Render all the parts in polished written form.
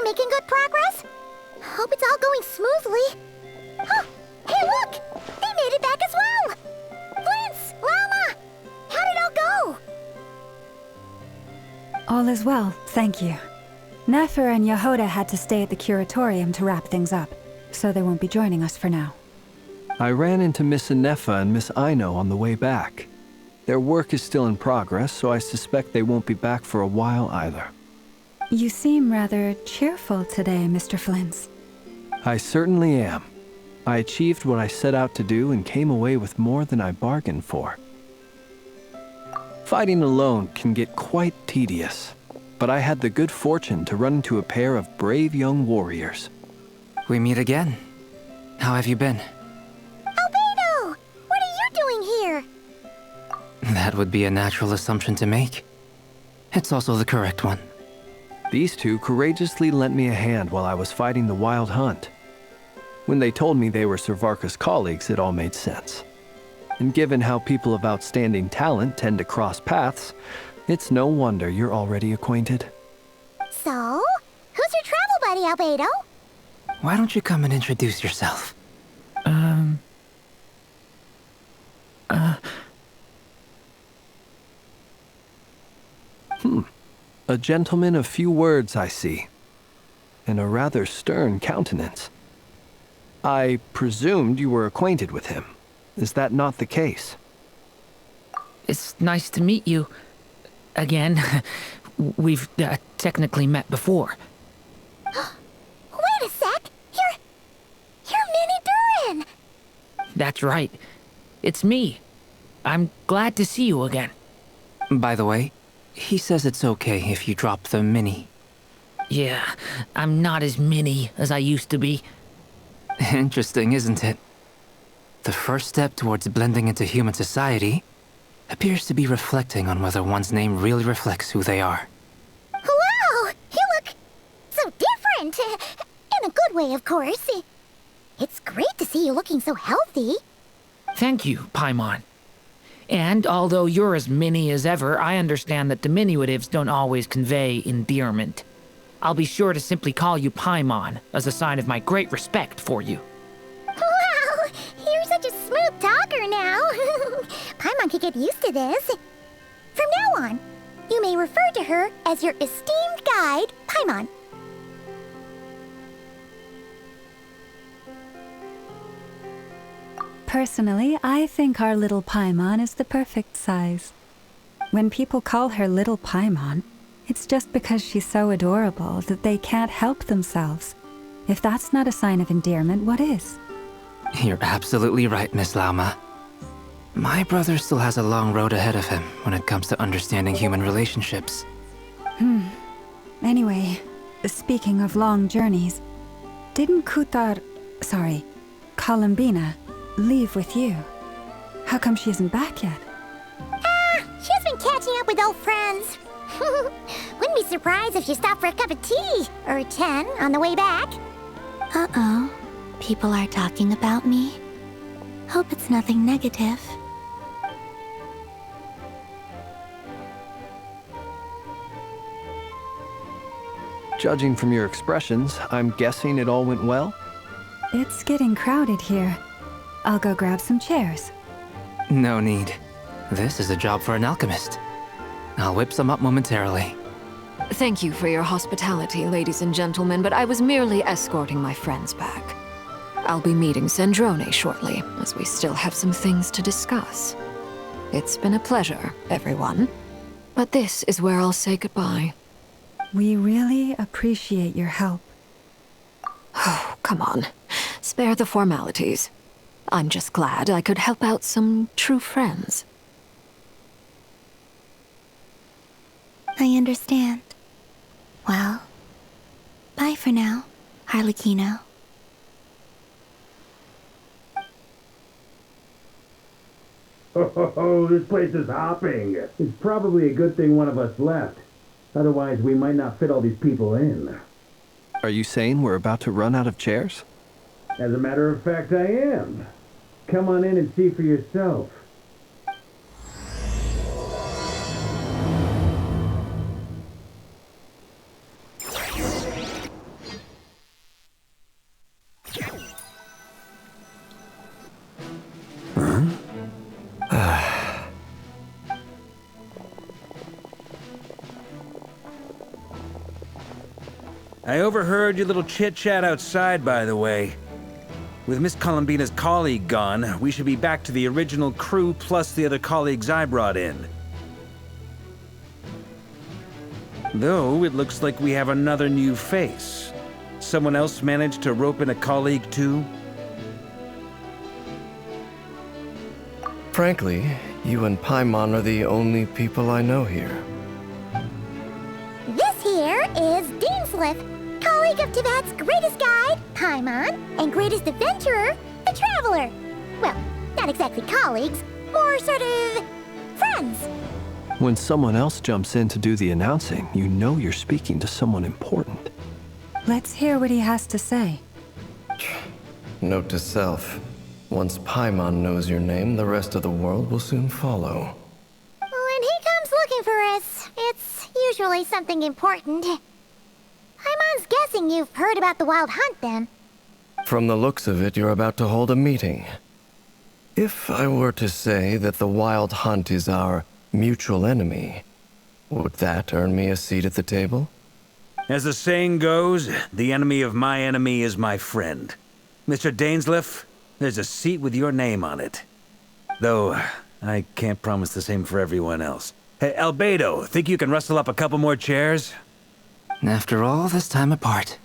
Making good progress? Hope it's all going smoothly. Oh, hey look! They made it back as well! Flint's! Llama! How did it all go? All is well, thank you. Nefer and Yehoda had to stay at the curatorium to wrap things up, so they won't be joining us for now. I ran into Miss Inefa and Miss Aino on the way back. Their work is still in progress, so I suspect they won't be back for a while either. You seem rather cheerful today, Mr. Flint's. I certainly am. I achieved what I set out to do and came away with more than I bargained for. Fighting alone can get quite tedious, but I had the good fortune to run into a pair of brave young warriors. We meet again. How have you been? Albedo! What are you doing here? That would be a natural assumption to make. It's also the correct one. These two courageously lent me a hand while I was fighting the wild hunt. When they told me they were Servarka's colleagues, it all made sense. And given how people of outstanding talent tend to cross paths, it's no wonder you're already acquainted. So, who's your travel buddy, Albedo? Why don't you come and introduce yourself? A gentleman of few words, I see. And a rather stern countenance. I presumed you were acquainted with him. Is that not the case? It's nice to meet you. Again. We've technically met before. Wait a sec! You're Minnie Durin! That's right. It's me. I'm glad to see you again. By the way, he says it's okay if you drop the mini. Yeah, I'm not as mini as I used to be. Interesting, isn't it? The first step towards blending into human society appears to be reflecting on whether one's name really reflects who they are. Wow! You look so different! In a good way, of course. It's great to see you looking so healthy. Thank you, Paimon. And although you're as mini as ever, I understand that diminutives don't always convey endearment. I'll be sure to simply call you Paimon, as a sign of my great respect for you. Wow! You're such a smooth talker now. Paimon could get used to this. From now on, you may refer to her as your esteemed guide, Paimon. Personally, I think our little Paimon is the perfect size. When people call her Little Paimon, it's just because she's so adorable that they can't help themselves. If that's not a sign of endearment, what is? You're absolutely right, Miss Lauma. My brother still has a long road ahead of him when it comes to understanding human relationships. Anyway, speaking of long journeys, didn't Columbina, leave with you? How come she isn't back yet? She's been catching up with old friends. Wouldn't be surprised if she stopped for a cup of tea or 10 on the way back. Uh-oh. People are talking about me. Hope it's nothing negative. Judging from your expressions, I'm guessing it all went well? It's getting crowded here. I'll go grab some chairs. No need. This is a job for an alchemist. I'll whip some up momentarily. Thank you for your hospitality, ladies and gentlemen, but I was merely escorting my friends back. I'll be meeting Sandrone shortly, as we still have some things to discuss. It's been a pleasure, everyone. But this is where I'll say goodbye. We really appreciate your help. Oh, come on. Spare the formalities. I'm just glad I could help out some true friends. I understand. Well, bye for now, Harlequino. Oh, this place is hopping. It's probably a good thing one of us left. Otherwise, we might not fit all these people in. Are you saying we're about to run out of chairs? As a matter of fact, I am. Come on in and see for yourself. I overheard your little chit-chat outside, by the way. With Miss Columbina's colleague gone, we should be back to the original crew plus the other colleagues I brought in. Though, it looks like we have another new face. Someone else managed to rope in a colleague, too? Frankly, you and Paimon are the only people I know here. This here is Deansliff, colleague of Tibet's greatest guide, Paimon, and greatest adventurer, the Traveler. Well, not exactly colleagues, more sort of friends. When someone else jumps in to do the announcing, you know you're speaking to someone important. Let's hear what he has to say. Note to self. Once Paimon knows your name, the rest of the world will soon follow. When he comes looking for us, it's usually something important. Paimon's guessing you've heard about the Wild Hunt, then. From the looks of it, you're about to hold a meeting. If I were to say that the Wild Hunt is our mutual enemy, would that earn me a seat at the table? As the saying goes, the enemy of my enemy is my friend. Mr. Dainsliff, there's a seat with your name on it. Though, I can't promise the same for everyone else. Hey, Albedo, think you can rustle up a couple more chairs? After all this time apart,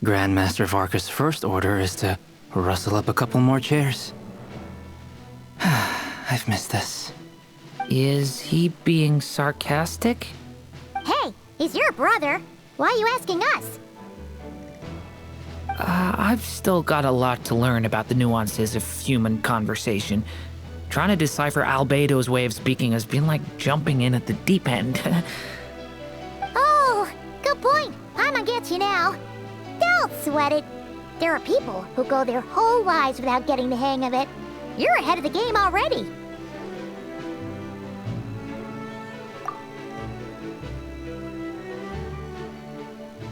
Grandmaster Varka's first order is to rustle up a couple more chairs. I've missed this. Is he being sarcastic? Hey, he's your brother. Why are you asking us? I've still got a lot to learn about the nuances of human conversation. Trying to decipher Albedo's way of speaking has been like jumping in at the deep end. Oh, good point. Paimon gets you now. Don't sweat it. There are people who go their whole lives without getting the hang of it. You're ahead of the game already.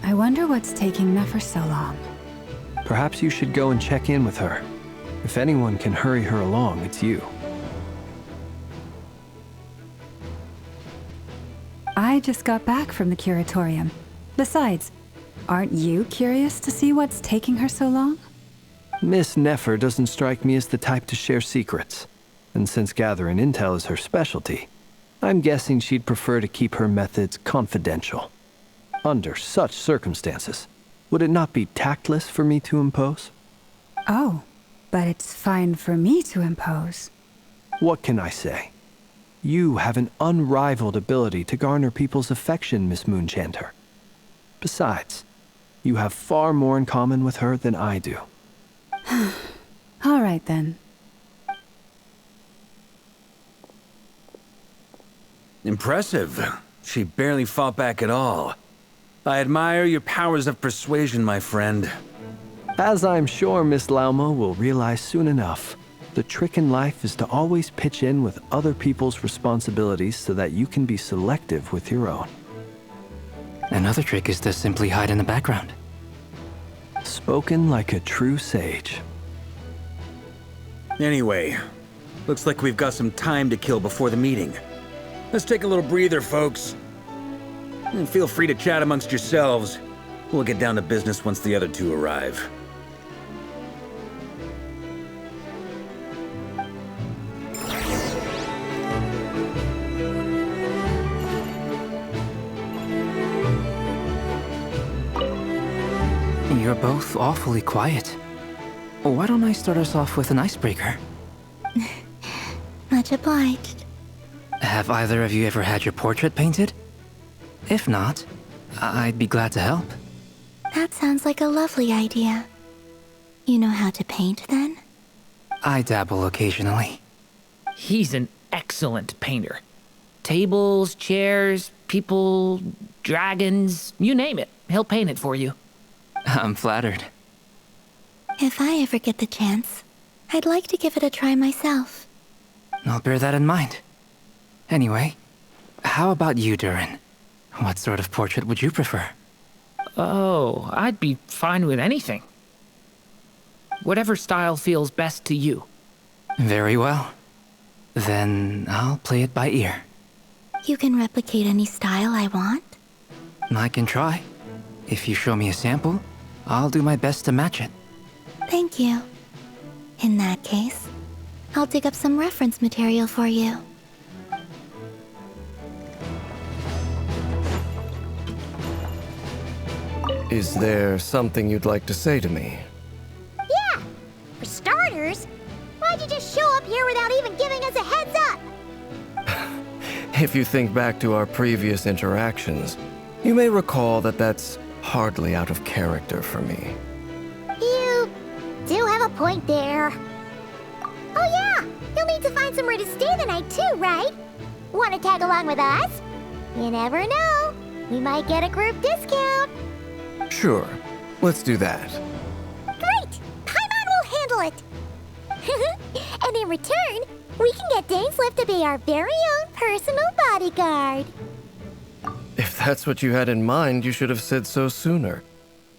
I wonder what's taking Nefer so long. Perhaps you should go and check in with her. If anyone can hurry her along, it's you. I just got back from the curatorium. Besides, aren't you curious to see what's taking her so long? Miss Nefer doesn't strike me as the type to share secrets. And since gathering intel is her specialty, I'm guessing she'd prefer to keep her methods confidential. Under such circumstances, would it not be tactless for me to impose? Oh, but it's fine for me to impose. What can I say? You have an unrivaled ability to garner people's affection, Miss Moonchanter. Besides, you have far more in common with her than I do. All right, then. Impressive. She barely fought back at all. I admire your powers of persuasion, my friend. As I'm sure Miss Lauma will realize soon enough, the trick in life is to always pitch in with other people's responsibilities so that you can be selective with your own. Another trick is to simply hide in the background. Spoken like a true sage. Anyway, looks like we've got some time to kill before the meeting. Let's take a little breather, folks. And feel free to chat amongst yourselves. We'll get down to business once the other two arrive. You're both awfully quiet. Why don't I start us off with an icebreaker? Much obliged. Have either of you ever had your portrait painted? If not, I'd be glad to help. That sounds like a lovely idea. You know how to paint, then? I dabble occasionally. He's an excellent painter. Tables, chairs, people, dragons, you name it. He'll paint it for you. I'm flattered. If I ever get the chance, I'd like to give it a try myself. I'll bear that in mind. Anyway, how about you, Durin? What sort of portrait would you prefer? Oh, I'd be fine with anything. Whatever style feels best to you. Very well. Then I'll play it by ear. You can replicate any style I want? I can try. If you show me a sample, I'll do my best to match it. Thank you. In that case, I'll dig up some reference material for you. Is there something you'd like to say to me? Yeah! For starters, why'd you just show up here without even giving us a heads up? If you think back to our previous interactions, you may recall that that's hardly out of character for me. You do have a point there. Oh yeah! You'll need to find somewhere to stay the night too, right? Want to tag along with us? You never know. We might get a group discount. Sure, let's do that. Great! Paimon will handle it! And in return, we can get Dainslift to be our very own personal bodyguard. If that's what you had in mind, you should have said so sooner.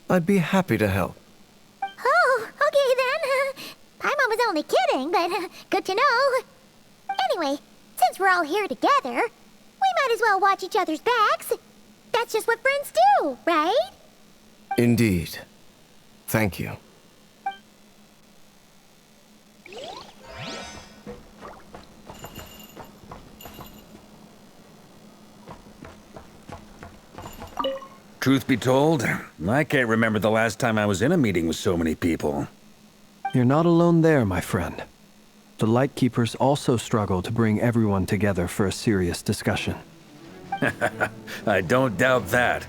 I'd be happy to help. Oh, okay then. Paimon was only kidding, but good to know. Anyway, since we're all here together, we might as well watch each other's backs. That's just what friends do, right? Indeed. Thank you. Truth be told, I can't remember the last time I was in a meeting with so many people. You're not alone there, my friend. The Lightkeepers also struggle to bring everyone together for a serious discussion. I don't doubt that.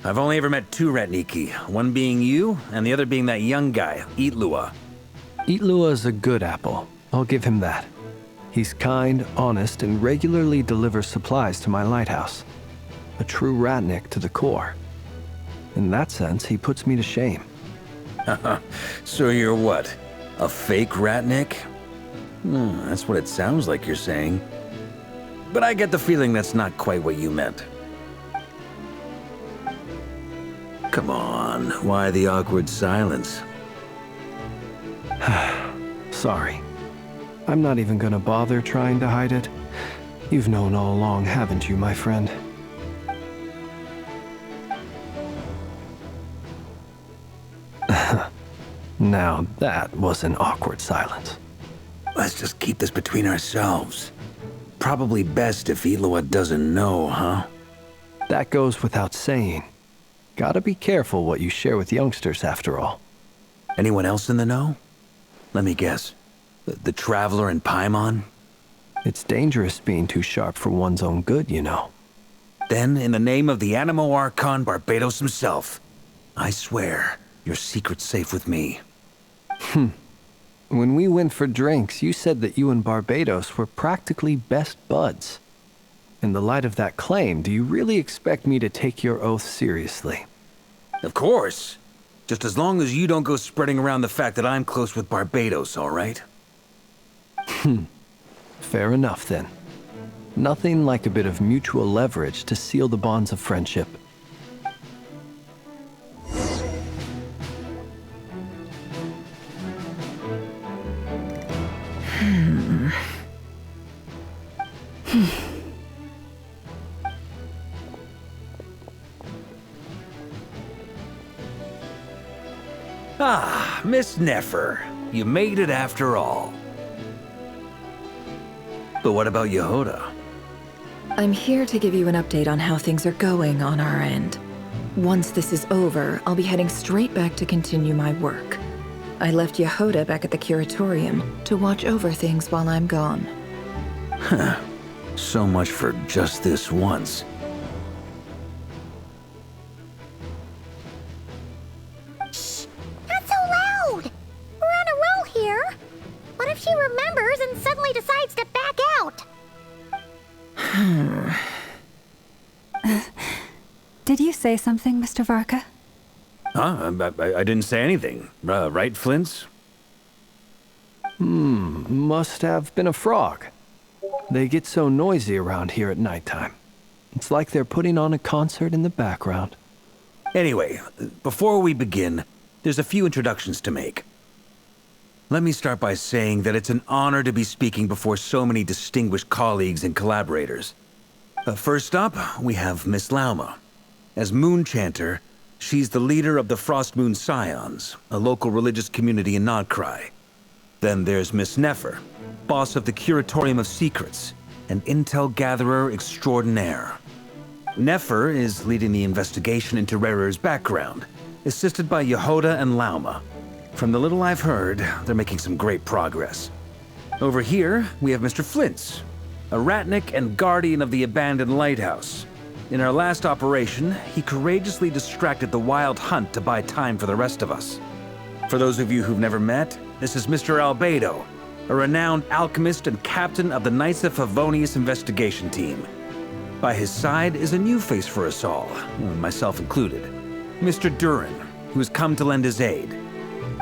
I've only ever met two Ratniki, one being you, and the other being that young guy, Itlua. Itlua is a good apple. I'll give him that. He's kind, honest, and regularly delivers supplies to my lighthouse. A true Ratnik to the core. In that sense, he puts me to shame. So you're what? A fake Ratnik? That's what it sounds like you're saying. But I get the feeling that's not quite what you meant. Come on, why the awkward silence? Sorry. I'm not even gonna bother trying to hide it. You've known all along, haven't you, my friend? Now that was an awkward silence. Let's just keep this between ourselves. Probably best if Itlua doesn't know, huh? That goes without saying. Gotta be careful what you share with youngsters, after all. Anyone else in the know? Let me guess. The Traveler and Paimon? It's dangerous being too sharp for one's own good, you know. Then, in the name of the Animo Archon Barbados himself, I swear your secret's safe with me. When we went for drinks, you said that you and Barbados were practically best buds. In the light of that claim, do you really expect me to take your oath seriously? Of course. Just as long as you don't go spreading around the fact that I'm close with Barbados, all right? Fair enough, then. Nothing like a bit of mutual leverage to seal the bonds of friendship. Ah, Miss Nefer. You made it after all. But what about Yehoda? I'm here to give you an update on how things are going on our end. Once this is over, I'll be heading straight back to continue my work. I left Yehoda back at the curatorium to watch over things while I'm gone. So much for just this once. Shh! Not so loud! We're on a roll here. What if she remembers and suddenly decides to back out? Did you say something, Mr. Varka? Huh? I didn't say anything. Right, Flint's? Must have been a frog. They get so noisy around here at nighttime. It's like they're putting on a concert in the background. Anyway, before we begin, there's a few introductions to make. Let me start by saying that it's an honor to be speaking before so many distinguished colleagues and collaborators. First up, we have Miss Lauma. As Moon Chanter, She's the leader of the Frostmoon Scions, a local religious community in Nodcry. Then there's Miss Nefer, boss of the Curatorium of Secrets, an intel gatherer extraordinaire. Nefer is leading the investigation into Rarer's background, assisted by Yehoda and Lauma. From the little I've heard, they're making some great progress. Over here, we have Mr. Flintz, a ratnik and guardian of the abandoned lighthouse. In our last operation, he courageously distracted the Wild Hunt to buy time for the rest of us. For those of you who've never met, this is Mr. Albedo, a renowned alchemist and captain of the Knights of Favonius investigation team. By his side is a new face for us all, myself included, Mr. Durin, who has come to lend his aid.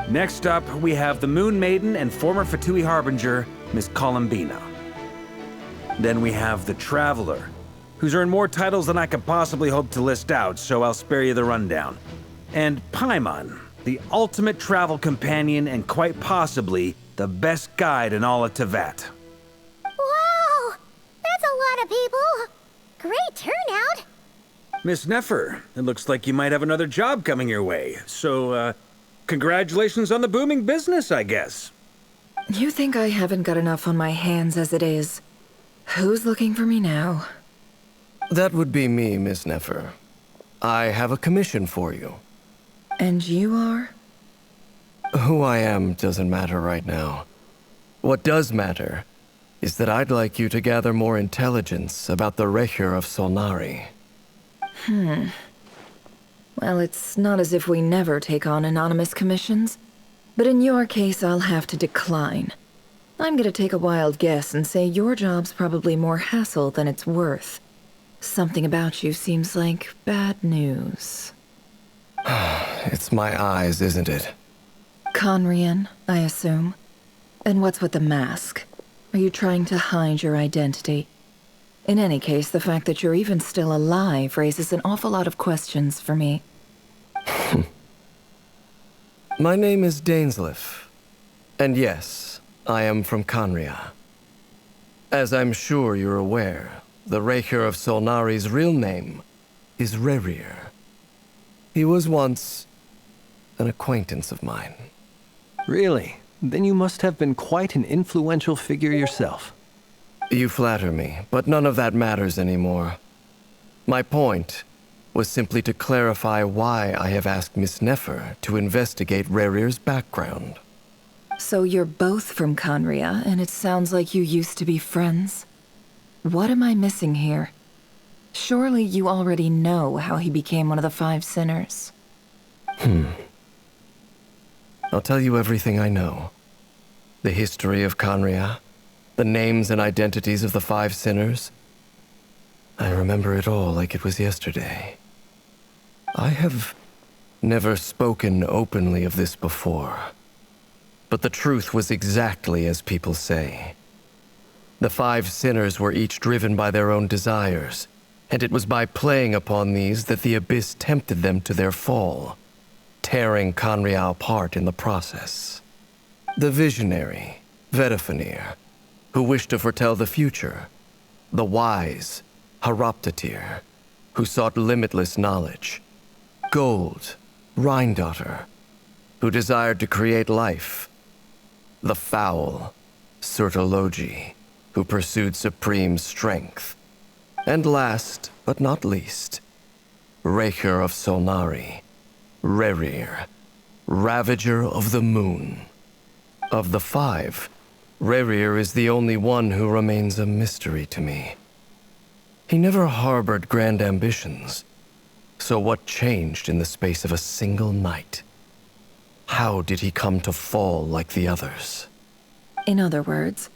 Next up, we have the Moon Maiden and former Fatui Harbinger, Miss Columbina. Then we have the Traveler, who's earned more titles than I could possibly hope to list out, so I'll spare you the rundown. And Paimon, the ultimate travel companion and quite possibly the best guide in all of Tevat. Wow! That's a lot of people! Great turnout! Miss Nefer, it looks like you might have another job coming your way, so, congratulations on the booming business, I guess. You think I haven't got enough on my hands as it is? Who's looking for me now? That would be me, Miss Nefer. I have a commission for you. And you are? Who I am doesn't matter right now. What does matter is that I'd like you to gather more intelligence about the Recher of Solnari. Well, it's not as if we never take on anonymous commissions, but in your case, I'll have to decline. I'm gonna take a wild guess and say your job's probably more hassle than it's worth. Something about you seems like bad news. It's my eyes, isn't it? Conrian, I assume. And what's with the mask? Are you trying to hide your identity? In any case, the fact that you're even still alive raises an awful lot of questions for me. My name is Dainsleif. And yes, I am from Conria. As I'm sure you're aware, the Recher of Solnari's real name is Rerir. He was once an acquaintance of mine. Really? Then you must have been quite an influential figure yourself. You flatter me, but none of that matters anymore. My point was simply to clarify why I have asked Miss Nefer to investigate Rerir's background. So you're both from Conria, and it sounds like you used to be friends? What am I missing here? Surely you already know how he became one of the Five Sinners. I'll tell you everything I know. The history of Conria, the names and identities of the Five Sinners. I remember it all like it was yesterday. I have never spoken openly of this before. But the truth was exactly as people say. The Five Sinners were each driven by their own desires, and it was by playing upon these that the Abyss tempted them to their fall, tearing Conria apart in the process. The visionary, Vedifenir, who wished to foretell the future. The wise, Haroptatir, who sought limitless knowledge. Gold, Rhindaughter, who desired to create life. The foul, Surtologi, who pursued supreme strength. And last, but not least, Recher of Solnari, Rerir, Ravager of the Moon. Of the five, Rerir is the only one who remains a mystery to me. He never harbored grand ambitions, so what changed in the space of a single night? How did he come to fall like the others? In other words,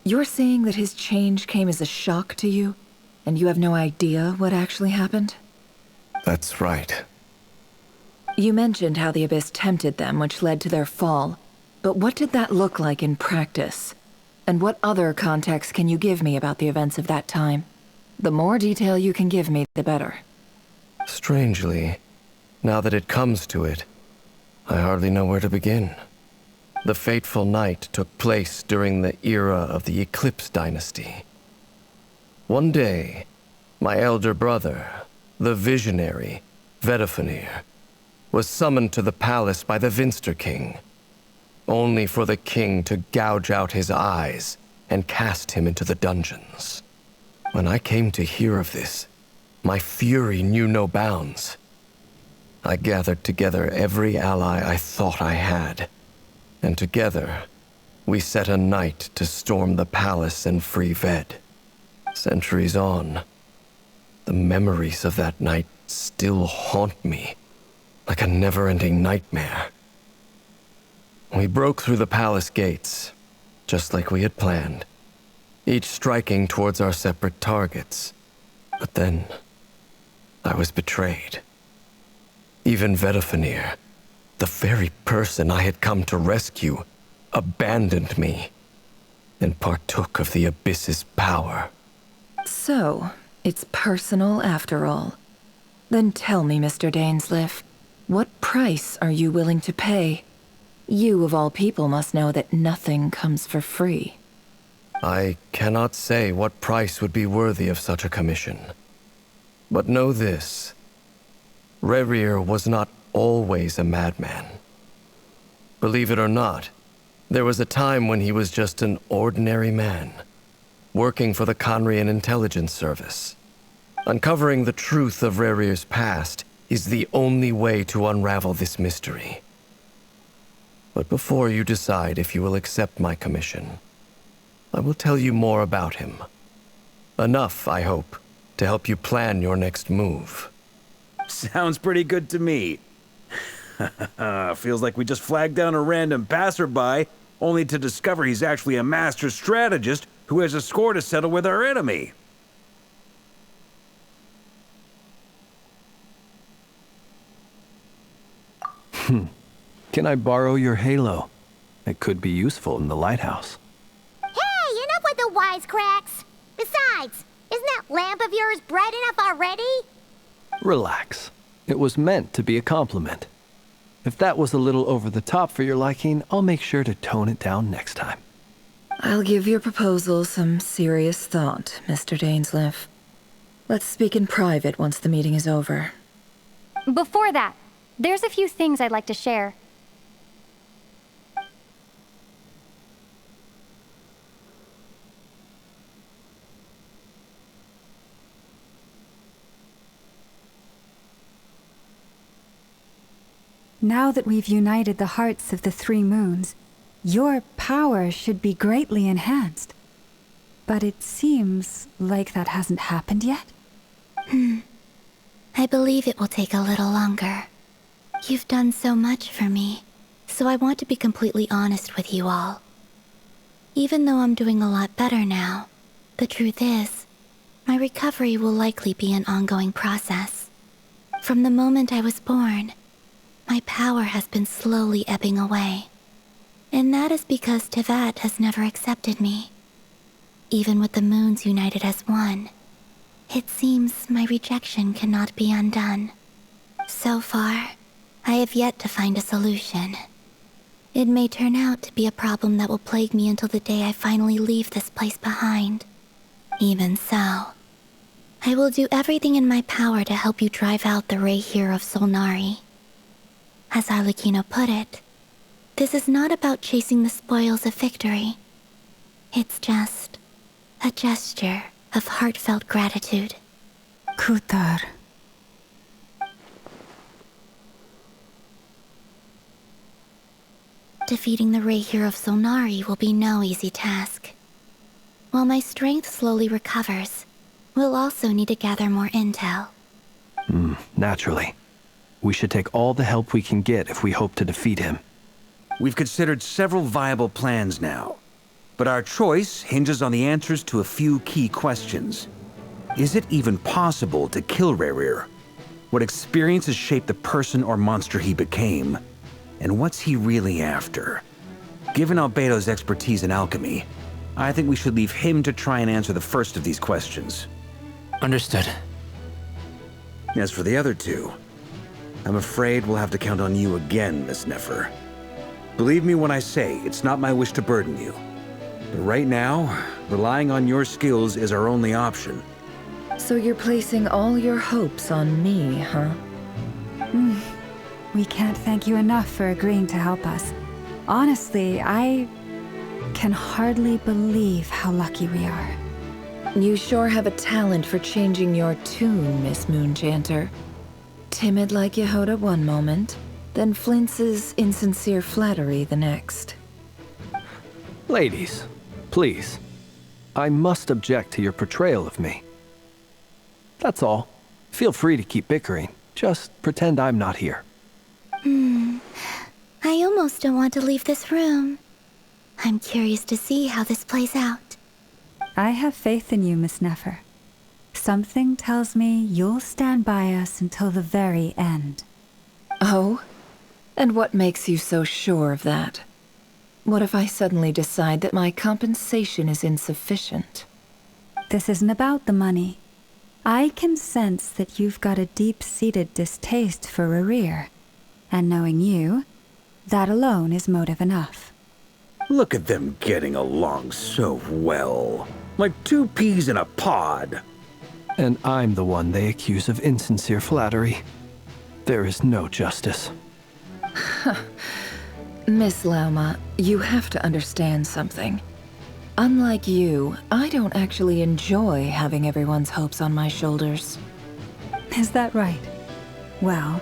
you're saying that his change came as a shock to you, and you have no idea what actually happened? That's right. You mentioned how the Abyss tempted them, which led to their fall. But what did that look like in practice? And what other context can you give me about the events of that time? The more detail you can give me, the better. Strangely, now that it comes to it, I hardly know where to begin. The fateful night took place during the era of the Eclipse Dynasty. One day, my elder brother, the visionary, Vedifenir, was summoned to the palace by the Vinster King, only for the king to gouge out his eyes and cast him into the dungeons. When I came to hear of this, my fury knew no bounds. I gathered together every ally I thought I had, and together we set a night to storm the palace and free Ved. Centuries on, the memories of that night still haunt me like a never-ending nightmare. We broke through the palace gates, just like we had planned, each striking towards our separate targets. But then, I was betrayed. Even Vedafenir, the very person I had come to rescue, abandoned me and partook of the Abyss's power. So, it's personal after all. Then tell me, Mr. Dainsleif, what price are you willing to pay? You, of all people, must know that nothing comes for free. I cannot say what price would be worthy of such a commission. But know this. Rerir was not always a madman. Believe it or not, there was a time when he was just an ordinary man, working for the Conrian Intelligence Service. Uncovering the truth of Rerir's past is the only way to unravel this mystery. But before you decide if you will accept my commission, I will tell you more about him. Enough, I hope, to help you plan your next move. Sounds pretty good to me. Feels like we just flagged down a random passerby, only to discover he's actually a master strategist who has a score to settle with our enemy. Can I borrow your halo? It could be useful in the lighthouse. Hey, enough with the wisecracks! Besides, isn't that lamp of yours bright enough already? Relax. It was meant to be a compliment. If that was a little over the top for your liking, I'll make sure to tone it down next time. I'll give your proposal some serious thought, Mr. Dainsleif. Let's speak in private once the meeting is over. Before that, there's a few things I'd like to share. Now that we've united the hearts of the three moons, your power should be greatly enhanced. But it seems like that hasn't happened yet. I believe it will take a little longer. You've done so much for me, so I want to be completely honest with you all. Even though I'm doing a lot better now, the truth is, my recovery will likely be an ongoing process. From the moment I was born, my power has been slowly ebbing away. And that is because Tevat has never accepted me. Even with the moons united as one, it seems my rejection cannot be undone. So far, I have yet to find a solution. It may turn out to be a problem that will plague me until the day I finally leave this place behind. Even so, I will do everything in my power to help you drive out the Rehir of Solnari. As Arlecchino put it, this is not about chasing the spoils of victory. It's just a gesture of heartfelt gratitude. Kutar. Defeating the Rehir of Solnari will be no easy task. While my strength slowly recovers, we'll also need to gather more intel. Naturally. We should take all the help we can get if we hope to defeat him. We've considered several viable plans now, but our choice hinges on the answers to a few key questions. Is it even possible to kill Rerir? What experiences shaped the person or monster he became? And what's he really after? Given Albedo's expertise in alchemy, I think we should leave him to try and answer the first of these questions. Understood. As for the other two, I'm afraid we'll have to count on you again, Miss Nefer. Believe me when I say it's not my wish to burden you. But right now, relying on your skills is our only option. So you're placing all your hopes on me, huh? We can't thank you enough for agreeing to help us. Honestly, I can hardly believe how lucky we are. You sure have a talent for changing your tune, Miss Moonchanter. Timid like Yehoda one moment, then flinches insincere flattery the next. Ladies, please. I must object to your portrayal of me. That's all. Feel free to keep bickering. Just pretend I'm not here. I almost don't want to leave this room. I'm curious to see how this plays out. I have faith in you, Miss Nefer. Something tells me you'll stand by us until the very end. Oh? And what makes you so sure of that? What if I suddenly decide that my compensation is insufficient? This isn't about the money. I can sense that you've got a deep-seated distaste for Rerir. And knowing you, that alone is motive enough. Look at them getting along so well. Like two peas in a pod. And I'm the one they accuse of insincere flattery. There is no justice. Miss Lauma, you have to understand something. Unlike you, I don't actually enjoy having everyone's hopes on my shoulders. Is that right? Well,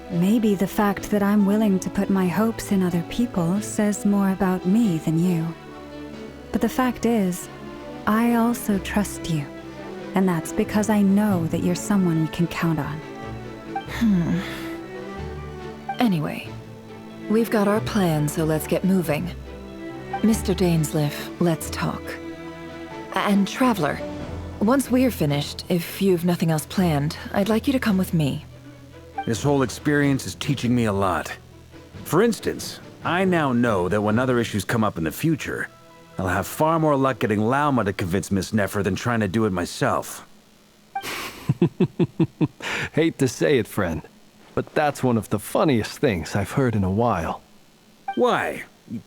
maybe the fact that I'm willing to put my hopes in other people says more about me than you. But the fact is, I also trust you. And that's because I know that you're someone we can count on. Anyway, we've got our plan, so let's get moving. Mr. Dainsliff, let's talk. And Traveler, once we're finished, if you've nothing else planned, I'd like you to come with me. This whole experience is teaching me a lot. For instance, I now know that when other issues come up in the future, I'll have far more luck getting Lauma to convince Miss Nefer than trying to do it myself. Hate to say it, friend, but that's one of the funniest things I've heard in a while. Why?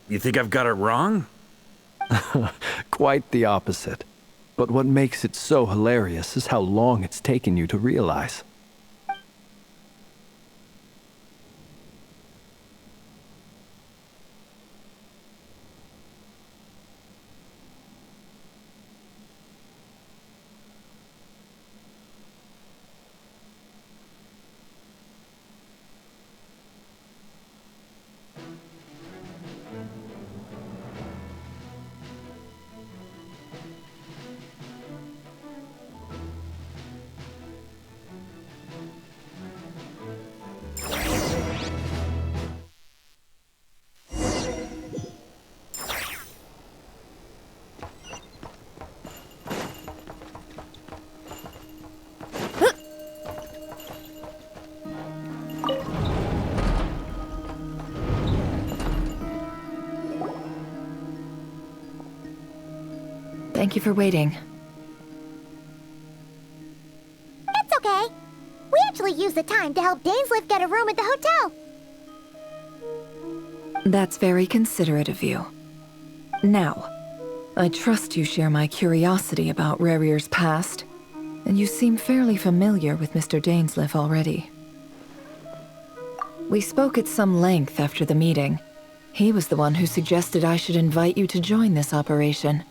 You think I've got it wrong? Quite the opposite. But what makes it so hilarious is how long it's taken you to realize. Thank you for waiting. It's okay. We actually used the time to help Dainsliff get a room at the hotel. That's very considerate of you. Now, I trust you share my curiosity about Rerir's past, and you seem fairly familiar with Mr. Dainsliff already. We spoke at some length after the meeting. He was the one who suggested I should invite you to join this operation.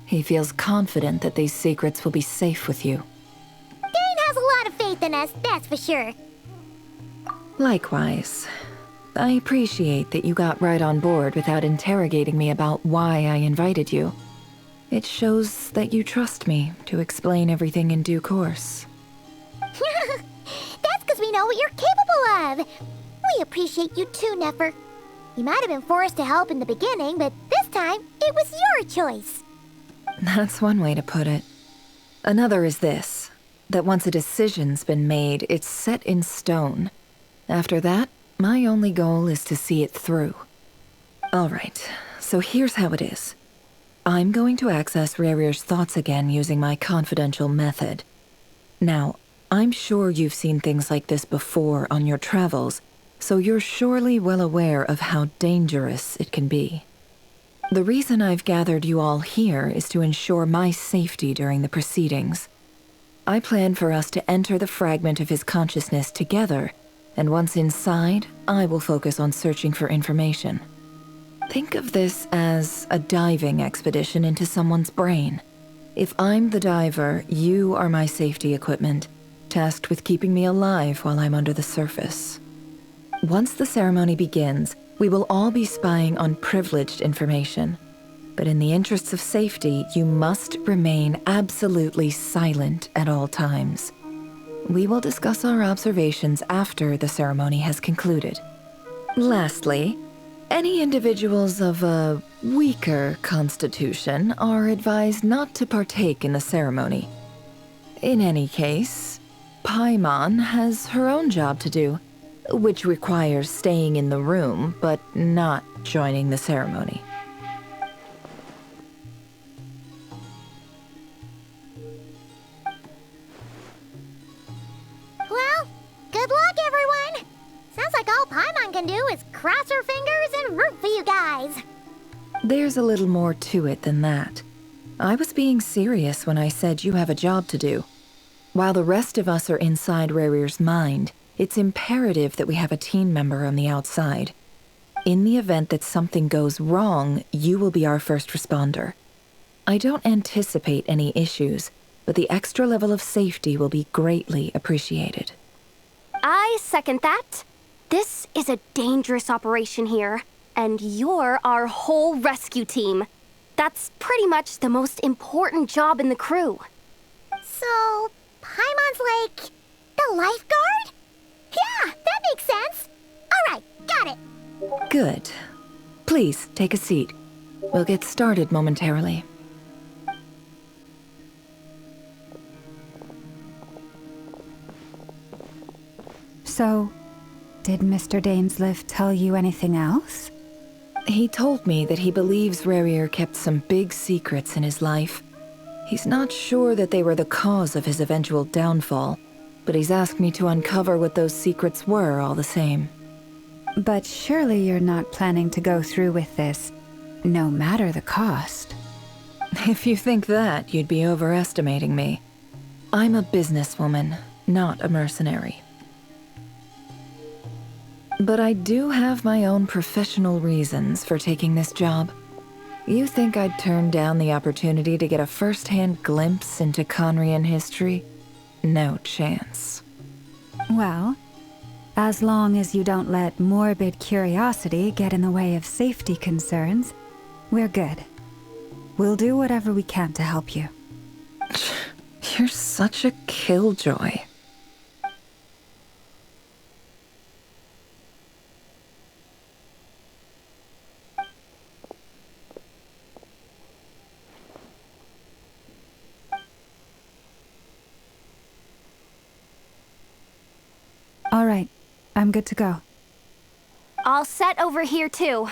He feels confident that these secrets will be safe with you. Dane has a lot of faith in us, that's for sure. Likewise. I appreciate that you got right on board without interrogating me about why I invited you. It shows that you trust me to explain everything in due course. That's because we know what you're capable of. We appreciate you too, Nefer. You might have been forced to help in the beginning, but this time, it was your choice. That's one way to put it. Another is this, that once a decision's been made, it's set in stone. After that, my only goal is to see it through. All right, so here's how it is. I'm going to access Rerir's thoughts again using my confidential method. Now, I'm sure you've seen things like this before on your travels, so you're surely well aware of how dangerous it can be. The reason I've gathered you all here is to ensure my safety during the proceedings. I plan for us to enter the fragment of his consciousness together, And once inside, I will focus on searching for information. Think of this as a diving expedition into someone's brain. If I'm the diver, you are my safety equipment, tasked with keeping me alive while I'm under the surface. Once the ceremony begins, we will all be spying on privileged information. But in the interests of safety, you must remain absolutely silent at all times. We will discuss our observations after the ceremony has concluded. Lastly, any individuals of a weaker constitution are advised not to partake in the ceremony. In any case, Paimon has her own job to do, which requires staying in the room but not joining the ceremony. Well, good luck, everyone. Sounds like all Paimon can do is cross her fingers and root for you guys. There's a little more to it than that. I was being serious when I said you have a job to do. While the rest of us are inside Rarier's mind, it's imperative that we have a team member on the outside. In the event that something goes wrong, you will be our first responder. I don't anticipate any issues, but the extra level of safety will be greatly appreciated. I second that. This is a dangerous operation here, and you're our whole rescue team. That's pretty much the most important job in the crew. So, Paimon's like the lifeguard? Yeah, that makes sense. All right, got it. Good. Please, take a seat. We'll get started momentarily. So, did Mr. Dainsliff tell you anything else? He told me that he believes Rarier kept some big secrets in his life. He's not sure that they were the cause of his eventual downfall, but he's asked me to uncover what those secrets were all the same. But surely you're not planning to go through with this, no matter the cost. If you think that, you'd be overestimating me. I'm a businesswoman, not a mercenary. But I do have my own professional reasons for taking this job. You think I'd turn down the opportunity to get a first-hand glimpse into Conrian history? No chance. Well, as long as you don't let morbid curiosity get in the way of safety concerns, we're good. We'll do whatever we can to help you. You're such a killjoy. All right, I'm good to go. All set over here, too.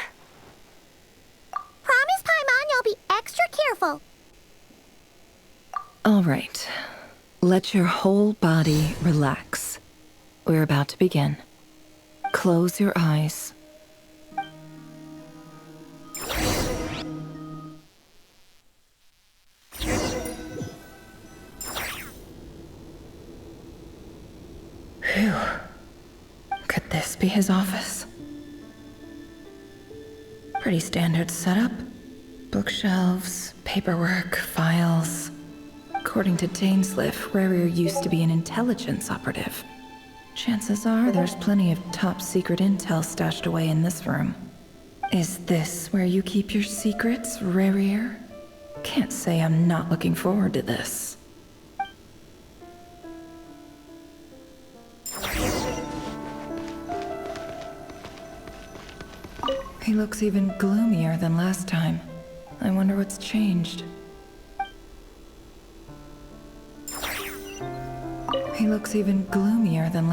Promise, Paimon, you'll be extra careful. All right. Let your whole body relax. We're about to begin. Close your eyes. Phew. Could this be his office? Pretty standard setup. Bookshelves, paperwork, files. According to Dainsliff, Rarier used to be an intelligence operative. Chances are there's plenty of top secret intel stashed away in this room. Is this where you keep your secrets, Rarier? Can't say I'm not looking forward to this. He looks even gloomier than last time. I wonder what's changed. He looks even gloomier than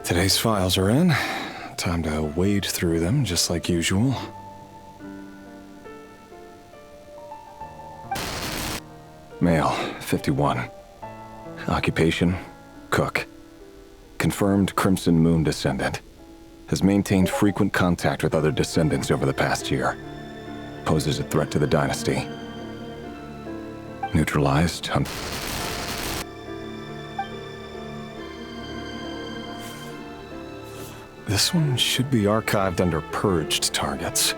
Today's files are in. Time to wade through them, just like usual. Male, 51. Occupation, cook. Confirmed Crimson Moon descendant. Has maintained frequent contact with other descendants over the past year. Poses a threat to the dynasty. Neutralized. This one should be archived under purged targets.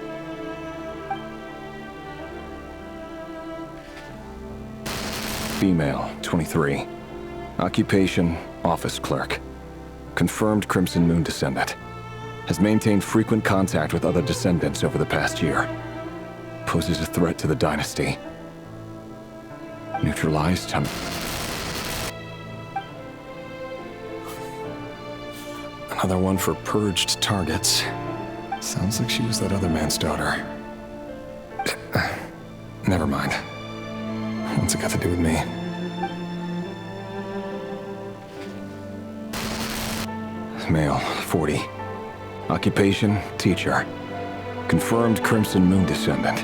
Female, 23. Occupation, office clerk. Confirmed Crimson Moon descendant. Has maintained frequent contact with other descendants over the past year. Poses a threat to the dynasty. Neutralized. Another one for purged targets. Sounds like she was that other man's daughter. Never mind. What's it got to do with me? Male, 40. Occupation, teacher. Confirmed Crimson Moon descendant.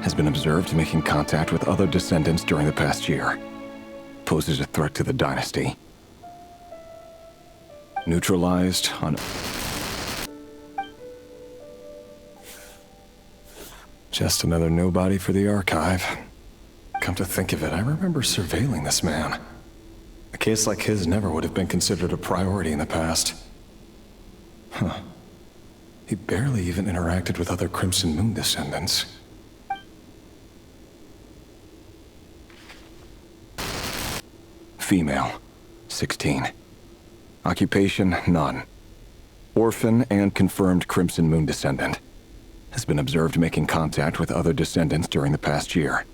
Has been observed making contact with other descendants during the past year. Poses a threat to the dynasty. Neutralized on... Just another nobody for the archive. Come to think of it, I remember surveilling this man. A case like his never would have been considered a priority in the past. Huh. He barely even interacted with other Crimson Moon descendants. Female, 16. Occupation, none. Orphan and confirmed Crimson Moon descendant. Has been observed making contact with other descendants during the past year.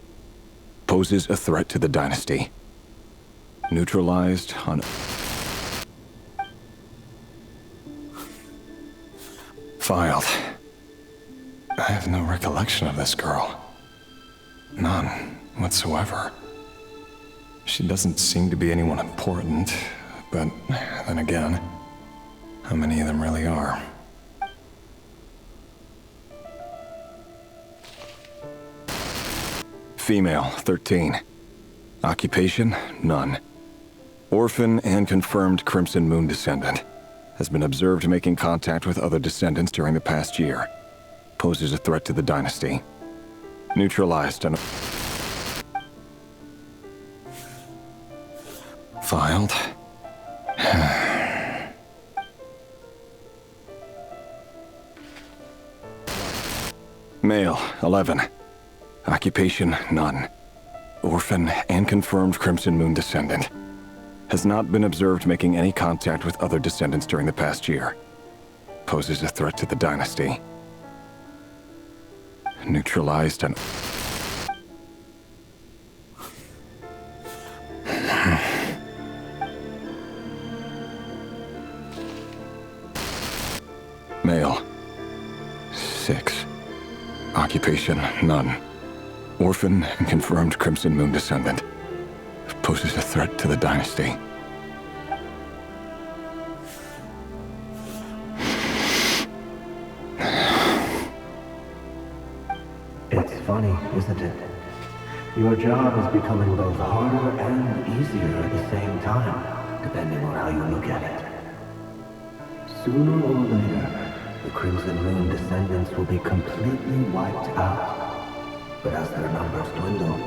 Poses a threat to the dynasty. Neutralized on... Filed. I have no recollection of this girl. None whatsoever. She doesn't seem to be anyone important, but then again, how many of them really are? Female, 13. Occupation, none. Orphan and confirmed Crimson Moon descendant. Has been observed making contact with other descendants during the past year. Poses a threat to the dynasty. Neutralized and... Filed. Male, 11. Occupation, none. Orphan and confirmed Crimson Moon descendant. Has not been observed making any contact with other descendants during the past year. Poses a threat to the dynasty. Neutralized and... Male. 6. Occupation, none. Orphan and confirmed Crimson Moon descendant. Poses a threat to the dynasty. It's funny, isn't it? Your job is becoming both harder and easier at the same time, depending on how you look at it. Sooner or later, the Crimson Moon descendants will be completely wiped out. But as their numbers dwindle,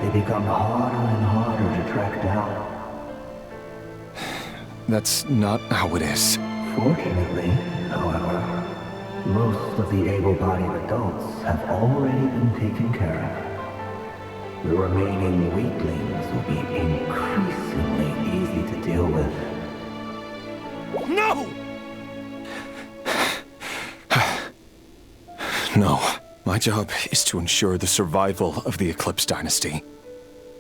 they become harder and harder to track down. That's not how it is. Fortunately, however, most of the able-bodied adults have already been taken care of. The remaining weaklings will be increasingly easy to deal with. No! No. My job is to ensure the survival of the Eclipse Dynasty.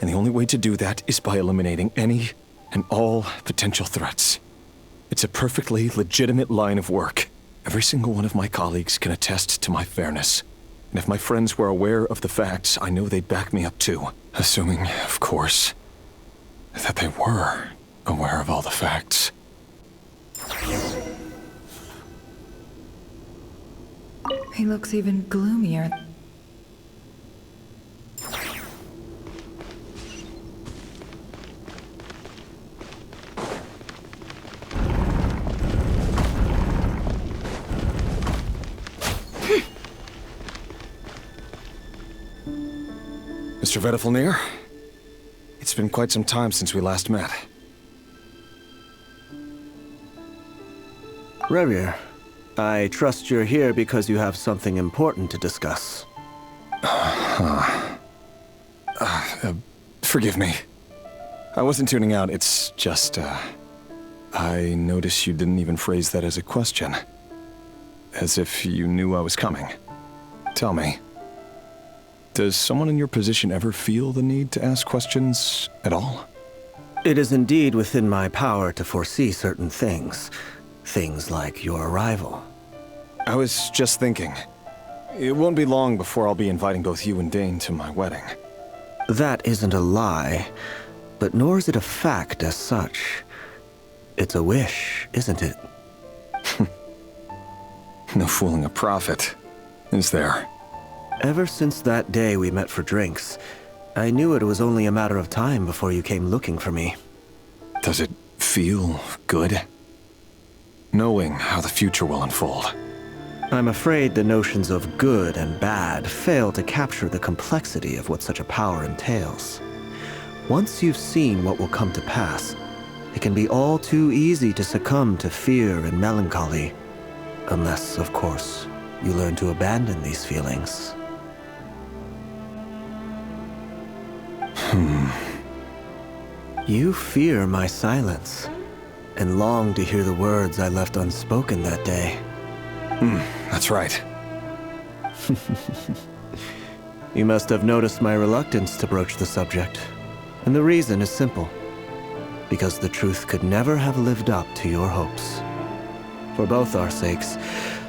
And the only way to do that is by eliminating any and all potential threats. It's a perfectly legitimate line of work. Every single one of my colleagues can attest to my fairness. And if my friends were aware of the facts, I know they'd back me up too. Assuming, of course, that they were aware of all the facts. He looks even gloomier. Mr. Vedifalnir, It's been quite some time since we last met. Rerir, I trust you're here because you have something important to discuss. Forgive me. I wasn't tuning out, it's just, I noticed you didn't even phrase that as a question. As if you knew I was coming. Tell me, does someone in your position ever feel the need to ask questions at all? It is indeed within my power to foresee certain things. Things like your arrival. I was just thinking. It won't be long before I'll be inviting both you and Dane to my wedding. That isn't a lie, but nor is it a fact as such. It's a wish, isn't it? No fooling a prophet, is there? Ever since that day we met for drinks, I knew it was only a matter of time before you came looking for me. Does it feel good? Knowing how the future will unfold. I'm afraid the notions of good and bad fail to capture the complexity of what such a power entails. Once you've seen what will come to pass, it can be all too easy to succumb to fear and melancholy. Unless, of course, you learn to abandon these feelings. You fear my silence, and long to hear the words I left unspoken that day. That's right. You must have noticed my reluctance to broach the subject. And the reason is simple. Because the truth could never have lived up to your hopes. For both our sakes,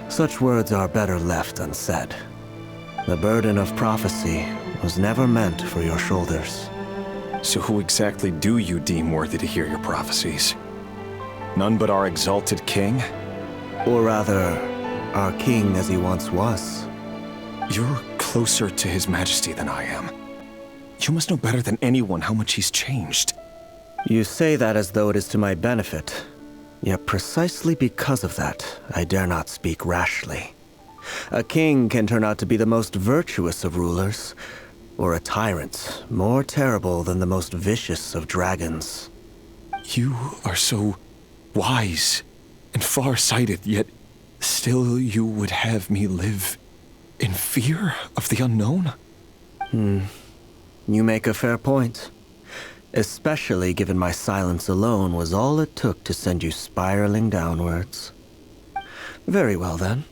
such words are better left unsaid. The burden of prophecy was never meant for your shoulders. So who exactly do you deem worthy to hear your prophecies? None but our exalted king? Or rather, our king as he once was. You're closer to his majesty than I am. You must know better than anyone how much he's changed. You say that as though it is to my benefit. Yet precisely because of that, I dare not speak rashly. A king can turn out to be the most virtuous of rulers, or a tyrant more terrible than the most vicious of dragons. You are so wise and far-sighted, yet still you would have me live in fear of the unknown? You make a fair point. Especially given my silence alone was all it took to send you spiraling downwards. Very well then.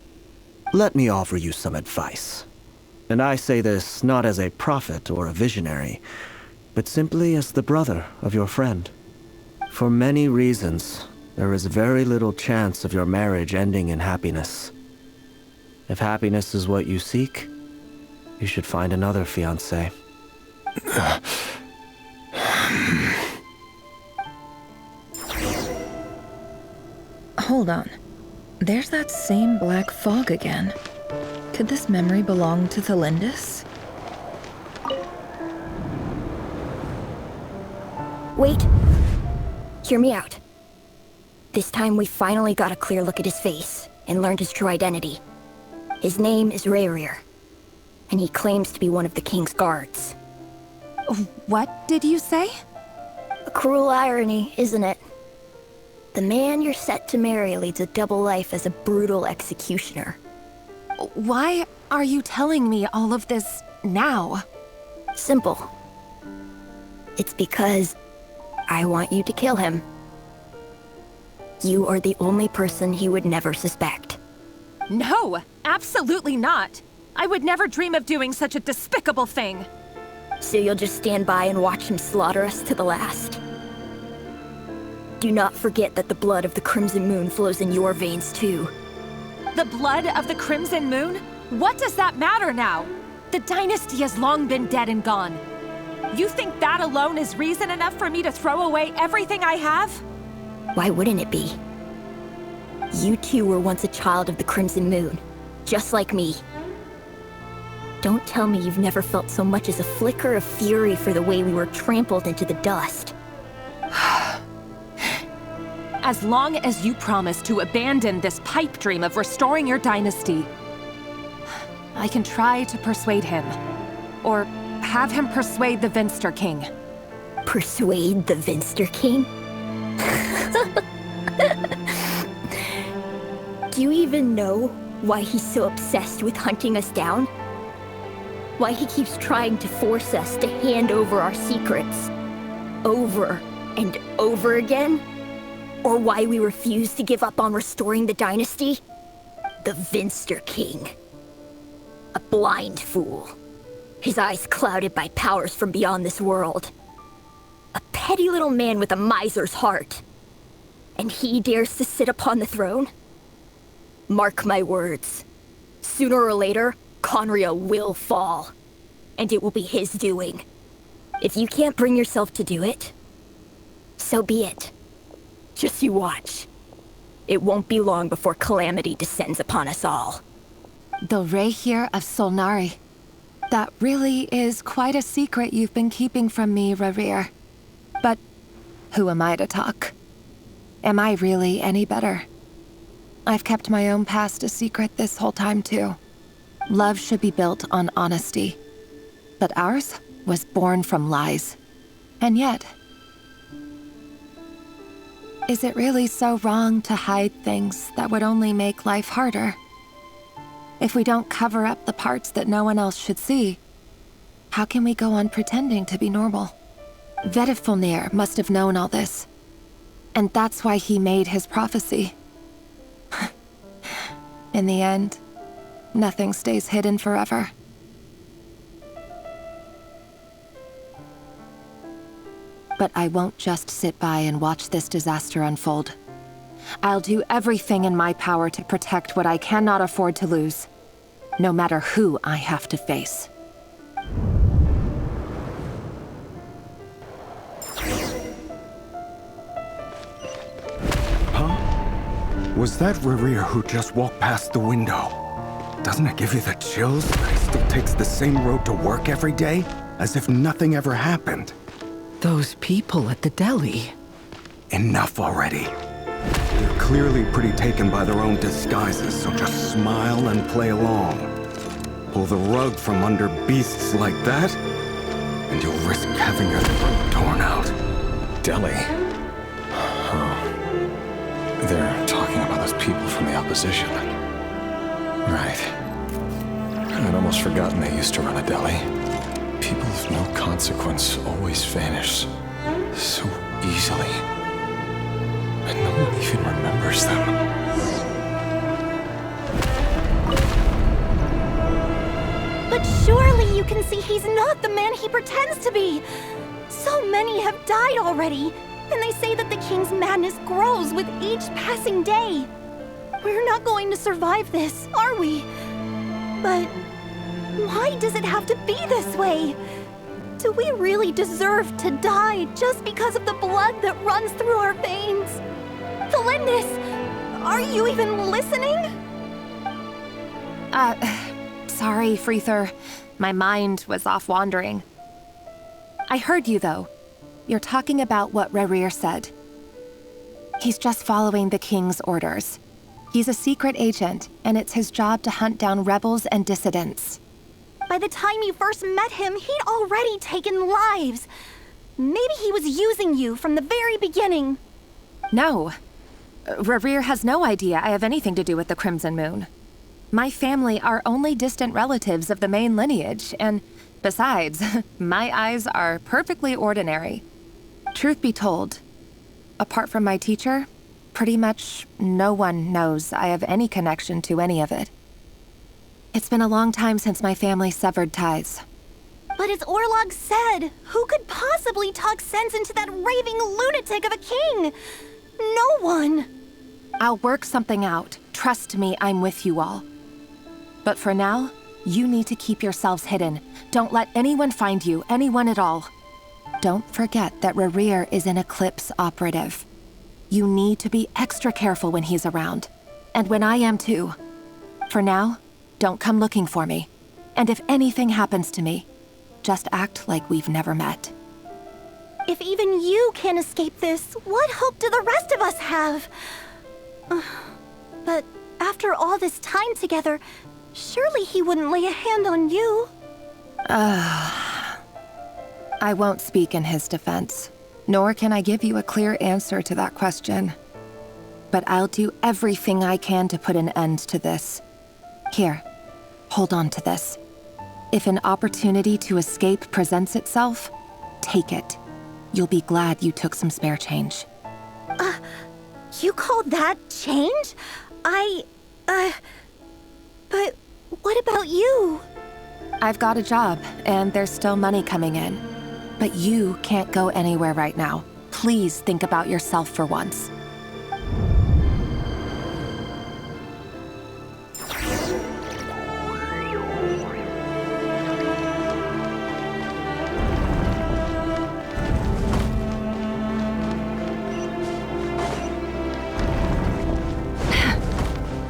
Let me offer you some advice. And I say this not as a prophet or a visionary, but simply as the brother of your friend. For many reasons, there is very little chance of your marriage ending in happiness. If happiness is what you seek, you should find another fiancé. Hold on. There's that same black fog again. Could this memory belong to Thelindis? Wait. Hear me out. This time we finally got a clear look at his face and learned his true identity. His name is Rerir, and he claims to be one of the king's guards. What did you say? A cruel irony, isn't it? The man you're set to marry leads a double life as a brutal executioner. Why are you telling me all of this now? Simple. It's because I want you to kill him. You are the only person he would never suspect. No, absolutely not. I would never dream of doing such a despicable thing. So you'll just stand by and watch him slaughter us to the last? Do not forget that the blood of the Crimson Moon flows in your veins too. The blood of the Crimson Moon? What does that matter now? The dynasty has long been dead and gone. You think that alone is reason enough for me to throw away everything I have? Why wouldn't it be? You two were once a child of the Crimson Moon, just like me. Don't tell me you've never felt so much as a flicker of fury for the way we were trampled into the dust. As long as you promise to abandon this pipe dream of restoring your dynasty, I can try to persuade him. Or have him persuade the Vinster King. Persuade the Vinster King? Do you even know why he's so obsessed with hunting us down? Why he keeps trying to force us to hand over our secrets over and over again? Or why we refuse to give up on restoring the dynasty? The Vinster King. A blind fool. His eyes clouded by powers from beyond this world. A petty little man with a miser's heart. And he dares to sit upon the throne? Mark my words. Sooner or later, Conria will fall. And it will be his doing. If you can't bring yourself to do it, so be it. Just you watch. It won't be long before calamity descends upon us all. The Rehir of Solnari. That really is quite a secret you've been keeping from me, Rerir. But who am I to talk? Am I really any better? I've kept my own past a secret this whole time, too. Love should be built on honesty. But ours was born from lies. And yet, is it really so wrong to hide things that would only make life harder? If we don't cover up the parts that no one else should see, how can we go on pretending to be normal? Vedifulnir must have known all this. And that's why he made his prophecy. In the end, nothing stays hidden forever. But I won't just sit by and watch this disaster unfold. I'll do everything in my power to protect what I cannot afford to lose, no matter who I have to face. Was that Rerir who just walked past the window? Doesn't it give you the chills that he still takes the same road to work every day? As if nothing ever happened. Those people at the deli. Enough already. They're clearly pretty taken by their own disguises, so just smile and play along. Pull the rug from under beasts like that, and you'll risk having your throat torn out. Deli? Oh. They're talking about those people from the opposition. Right. I'd almost forgotten they used to run a deli. People of no consequence always vanish so easily. And no one even remembers them. But surely you can see he's not the man he pretends to be. So many have died already. And they say that the king's madness grows with each passing day. We're not going to survive this, are we? But why does it have to be this way? Do we really deserve to die just because of the blood that runs through our veins? Felindis, are you even listening? Sorry, Freether. My mind was off wandering. I heard you, though. You're talking about what Rerir said. He's just following the king's orders. He's a secret agent, and it's his job to hunt down rebels and dissidents. By the time you first met him, he'd already taken lives. Maybe he was using you from the very beginning. No. Rerir has no idea I have anything to do with the Crimson Moon. My family are only distant relatives of the main lineage, and besides, my eyes are perfectly ordinary. Truth be told, apart from my teacher, pretty much no one knows I have any connection to any of it. It's been a long time since my family severed ties. But as Orlog said, who could possibly talk sense into that raving lunatic of a king? No one. I'll work something out. Trust me, I'm with you all. But for now, you need to keep yourselves hidden. Don't let anyone find you, anyone at all. Don't forget that Rerir is an Eclipse operative. You need to be extra careful when he's around. And when I am too. For now, don't come looking for me. And if anything happens to me, just act like we've never met. If even you can't escape this, what hope do the rest of us have? But after all this time together, surely he wouldn't lay a hand on you. I won't speak in his defense, nor can I give you a clear answer to that question. But I'll do everything I can to put an end to this. Here, hold on to this. If an opportunity to escape presents itself, take it. You'll be glad you took some spare change. You call that change? But what about you? I've got a job, and there's still money coming in. But you can't go anywhere right now. Please think about yourself for once.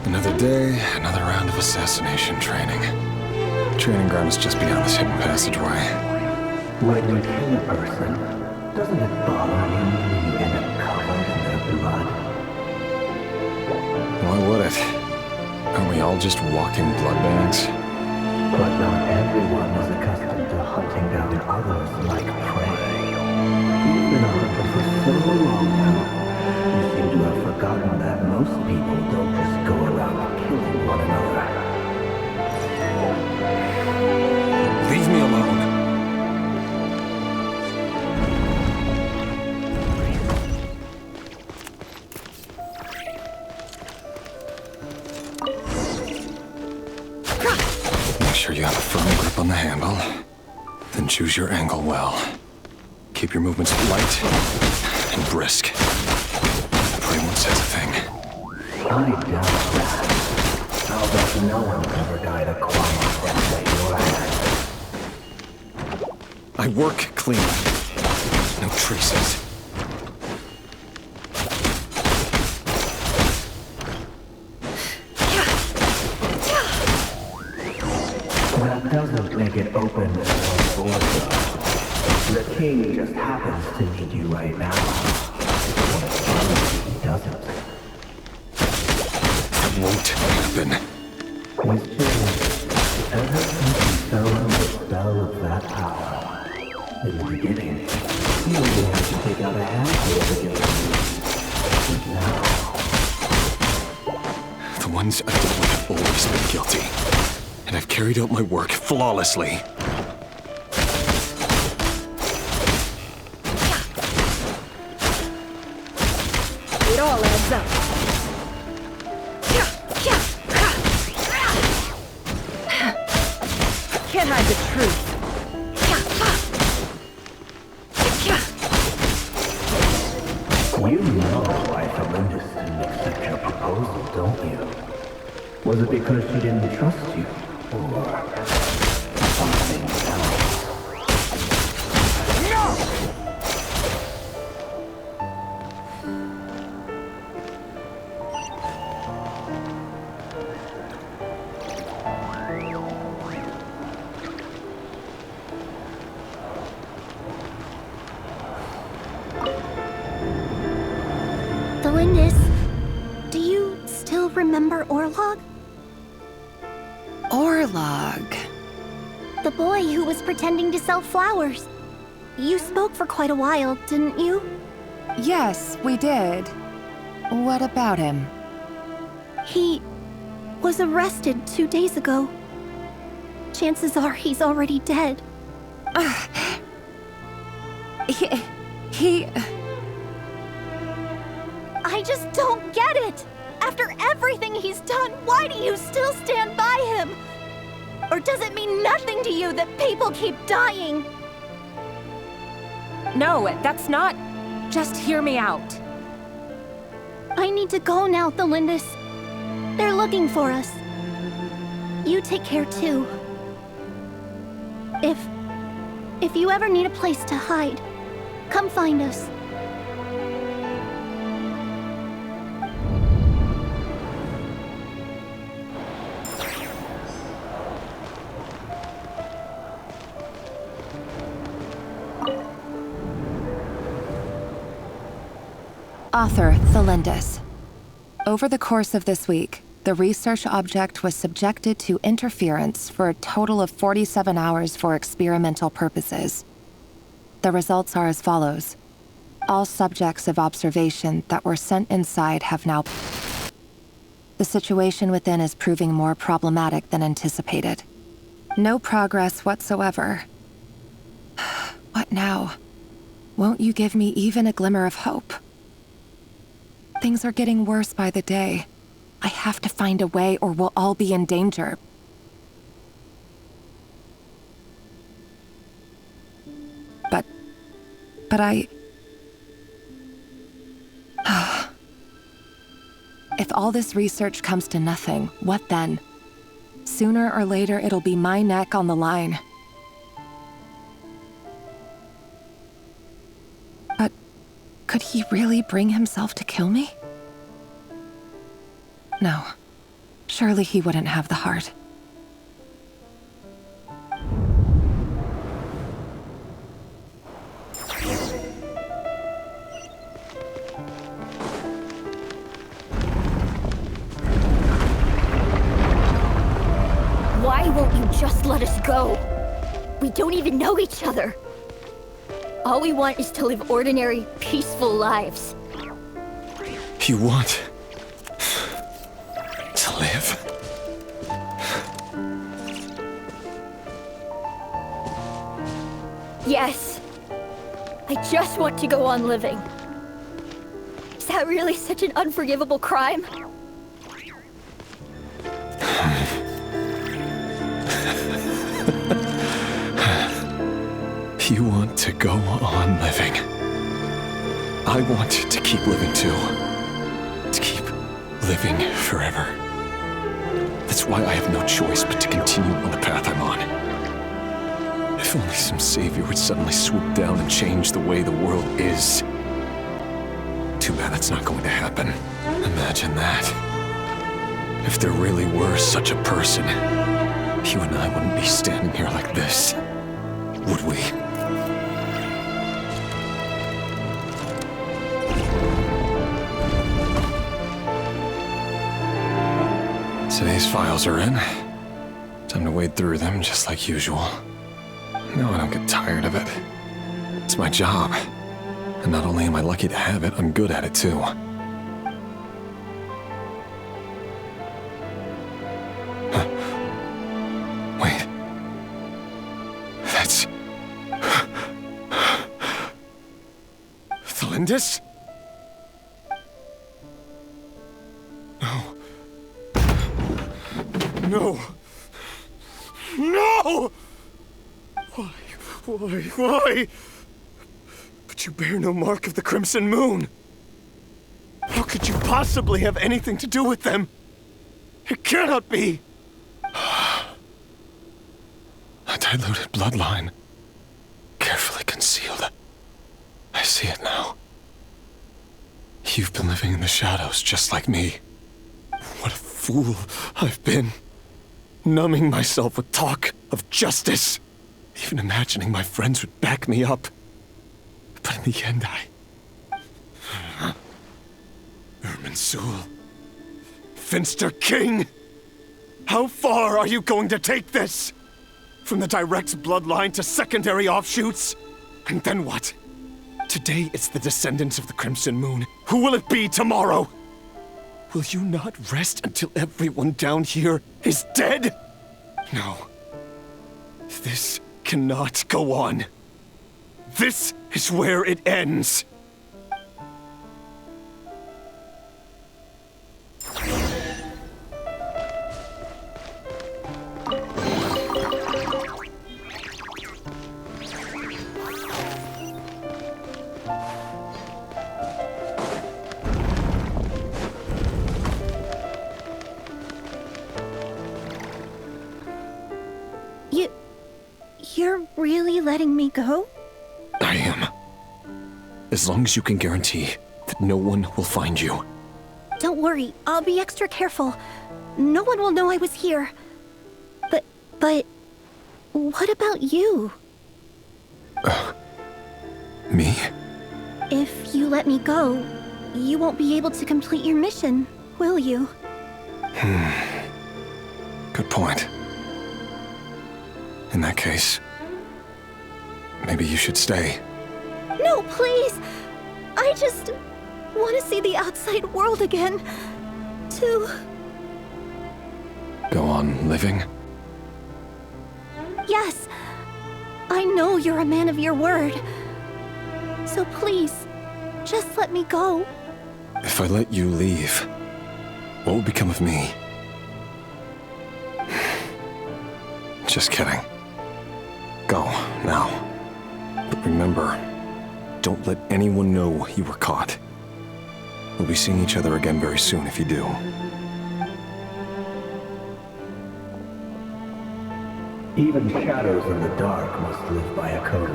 Another day, another round of assassination training. The training ground is just beyond this hidden passageway. When you kill a person, doesn't it bother you when you end up covered in their blood? Why would it? Aren't we all just walking blood bags? But not everyone is accustomed to hunting down others like prey. You've been a hunter for so long now, you seem to have forgotten that most people don't just go around killing one another. Leave me alone. Make sure you have a firm grip on the handle. Then choose your angle well. Keep your movements light and brisk. Pray one says a thing. I doubt that. I'll bet no one's ever died a quiet death at your hand. I work clean. No traces. That doesn't make it open or forward. The king just happens to need you right now. He doesn't. That won't happen. He's changed. Ever since he fell under the spell of that power. In the beginning, he only had to take out a handful of the guilty. But now... The ones I've dealt with have always been guilty. And I've carried out my work flawlessly. It all adds up. Can't hide the truth. You know why Felindis didn't accept your proposal, don't you? Was it because she didn't trust you? Or something else? Felindis, do you still remember Orlog? Orlog. The boy who was pretending to sell flowers. You spoke for quite a while, didn't you? Yes, we did. What about him? He was arrested 2 days ago. Chances are he's already dead. He... I just don't get it! After everything he's done, why do you still stand by him? Or does it mean nothing to you that people keep dying? No, that's not... Just hear me out. I need to go now, Felindis. They're looking for us. You take care too. If you ever need a place to hide, come find us. Author Felindis. Over the course of this week, the research object was subjected to interference for a total of 47 hours for experimental purposes. The results are as follows. All subjects of observation that were sent inside have now... The situation within is proving more problematic than anticipated. No progress whatsoever. What now? Won't you give me even a glimmer of hope? Things are getting worse by the day. I have to find a way or we'll all be in danger. But I... If all this research comes to nothing, what then? Sooner or later, it'll be my neck on the line. But could he really bring himself to kill me? No. Surely he wouldn't have the heart. Why won't you just let us go? We don't even know each other. All we want is to live ordinary, peaceful lives. You want to live? Yes. I just want to go on living. Is that really such an unforgivable crime? You want to go on living. I want to keep living too. To keep living forever. That's why I have no choice but to continue on the path I'm on. If only some savior would suddenly swoop down and change the way the world is. Too bad that's not going to happen. Imagine that. If there really were such a person, you and I wouldn't be standing here like this, would we? Today's files are in. Time to wade through them just like usual. No, I don't get tired of it. It's my job. And not only am I lucky to have it, I'm good at it too. Wait. That's... Thalindis? No. No! Why? But you bear no mark of the Crimson Moon. How could you possibly have anything to do with them? It cannot be! A diluted bloodline. Carefully concealed. I see it now. You've been living in the shadows just like me. What a fool I've been. Numbing myself with talk of justice. Even imagining my friends would back me up. But in the end, Irminsul. Finster King! How far are you going to take this? From the direct bloodline to secondary offshoots? And then what? Today it's the descendants of the Crimson Moon. Who will it be tomorrow? Will you not rest until everyone down here is dead? No. This cannot go on. This is where it ends. You're really letting me go? I am. As long as you can guarantee that no one will find you. Don't worry, I'll be extra careful. No one will know I was here. But... what about you? Me? If you let me go, you won't be able to complete your mission, will you? Good point. In that case, maybe you should stay. No, please! I just want to see the outside world again. To... Go on living? Yes. I know you're a man of your word. So please, just let me go. If I let you leave, what will become of me? Just kidding. Go, now. But remember, don't let anyone know you were caught. We'll be seeing each other again very soon if you do. Even shadows in the dark must live by a code.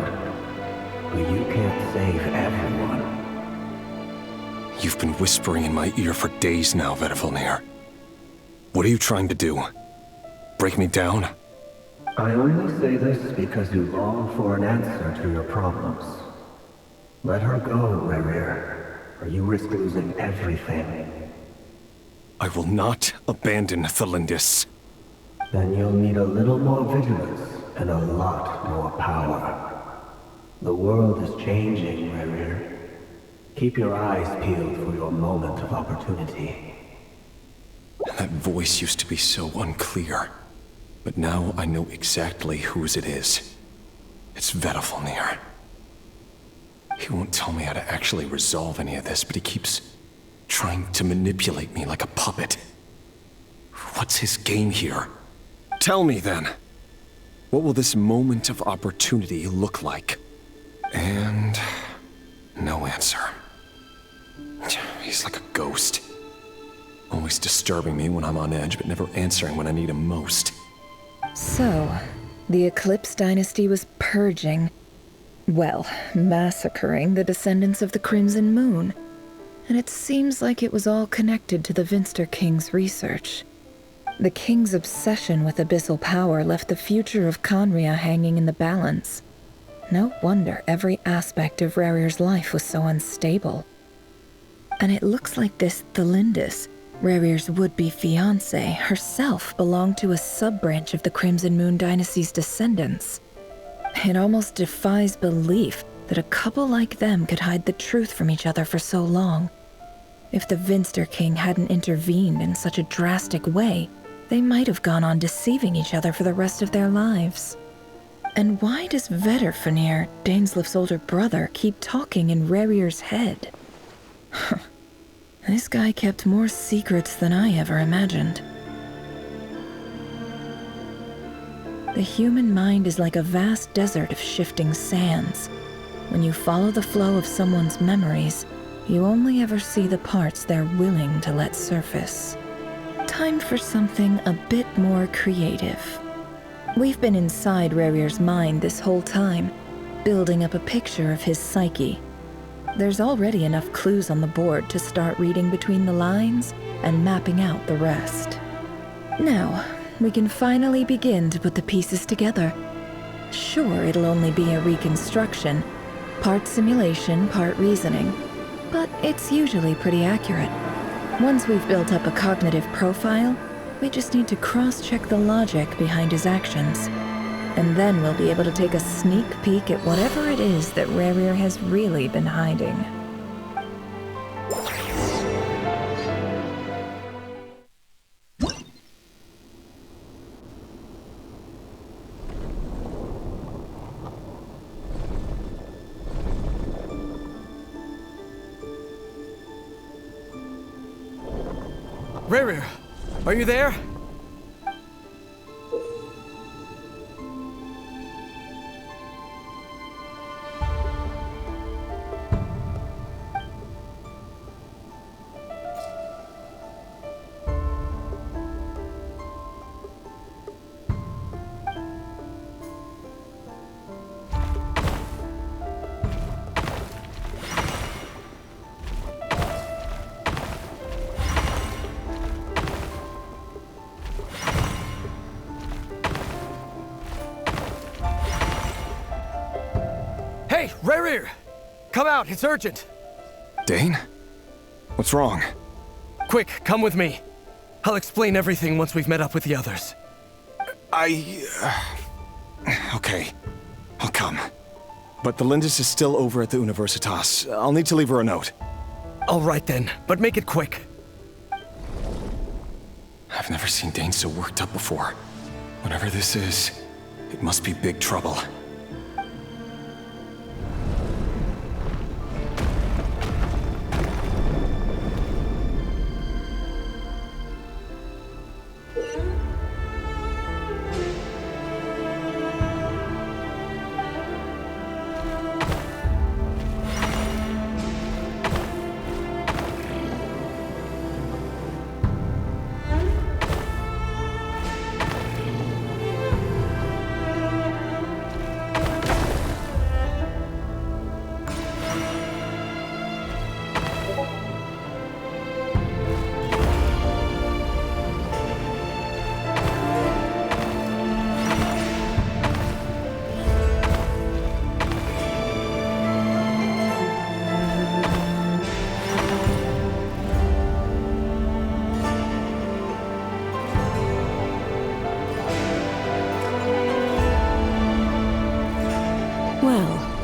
But you can't save everyone. You've been whispering in my ear for days now, Vedifilnir. What are you trying to do? Break me down? I only say this because you long for an answer to your problems. Let her go, Rerir, or you risk losing everything. I will not abandon Thelindis. Then you'll need a little more vigilance and a lot more power. The world is changing, Rerir. Keep your eyes peeled for your moment of opportunity. That voice used to be so unclear. But now I know exactly whose it is. It's Vedifilnir. He won't tell me how to actually resolve any of this, but he keeps trying to manipulate me like a puppet. What's his game here? Tell me then. What will this moment of opportunity look like? And no answer. He's like a ghost. Always disturbing me when I'm on edge, but never answering when I need him most. So, the Eclipse Dynasty was purging, well, massacring the descendants of the Crimson Moon. And it seems like it was all connected to the Vinster King's research. The King's obsession with abyssal power left the future of Conria hanging in the balance. No wonder every aspect of Rerir's life was so unstable. And it looks like this Thelindis, Rerir's would-be fiancée, herself belonged to a sub-branch of the Crimson Moon Dynasty's descendants. It almost defies belief that a couple like them could hide the truth from each other for so long. If the Vinster King hadn't intervened in such a drastic way, they might have gone on deceiving each other for the rest of their lives. And why does Vedifilnir, Daneslif's older brother, keep talking in Rerir's head? This guy kept more secrets than I ever imagined. The human mind is like a vast desert of shifting sands. When you follow the flow of someone's memories, you only ever see the parts they're willing to let surface. Time for something a bit more creative. We've been inside Rerir's mind this whole time, building up a picture of his psyche. There's already enough clues on the board to start reading between the lines and mapping out the rest. Now, we can finally begin to put the pieces together. Sure, it'll only be a reconstruction, part simulation, part reasoning, but it's usually pretty accurate. Once we've built up a cognitive profile, we just need to cross-check the logic behind his actions. And then we'll be able to take a sneak peek at whatever it is that Rerir has really been hiding. Rerir, are you there? Hey, Rerir! Come out, it's urgent! Dane? What's wrong? Quick, come with me. I'll explain everything once we've met up with the others. Okay. I'll come. but the Lindis is still over at the Universitas. I'll need to leave her a note. All right then, but make it quick. I've never seen Dane so worked up before. Whatever this is, it must be big trouble.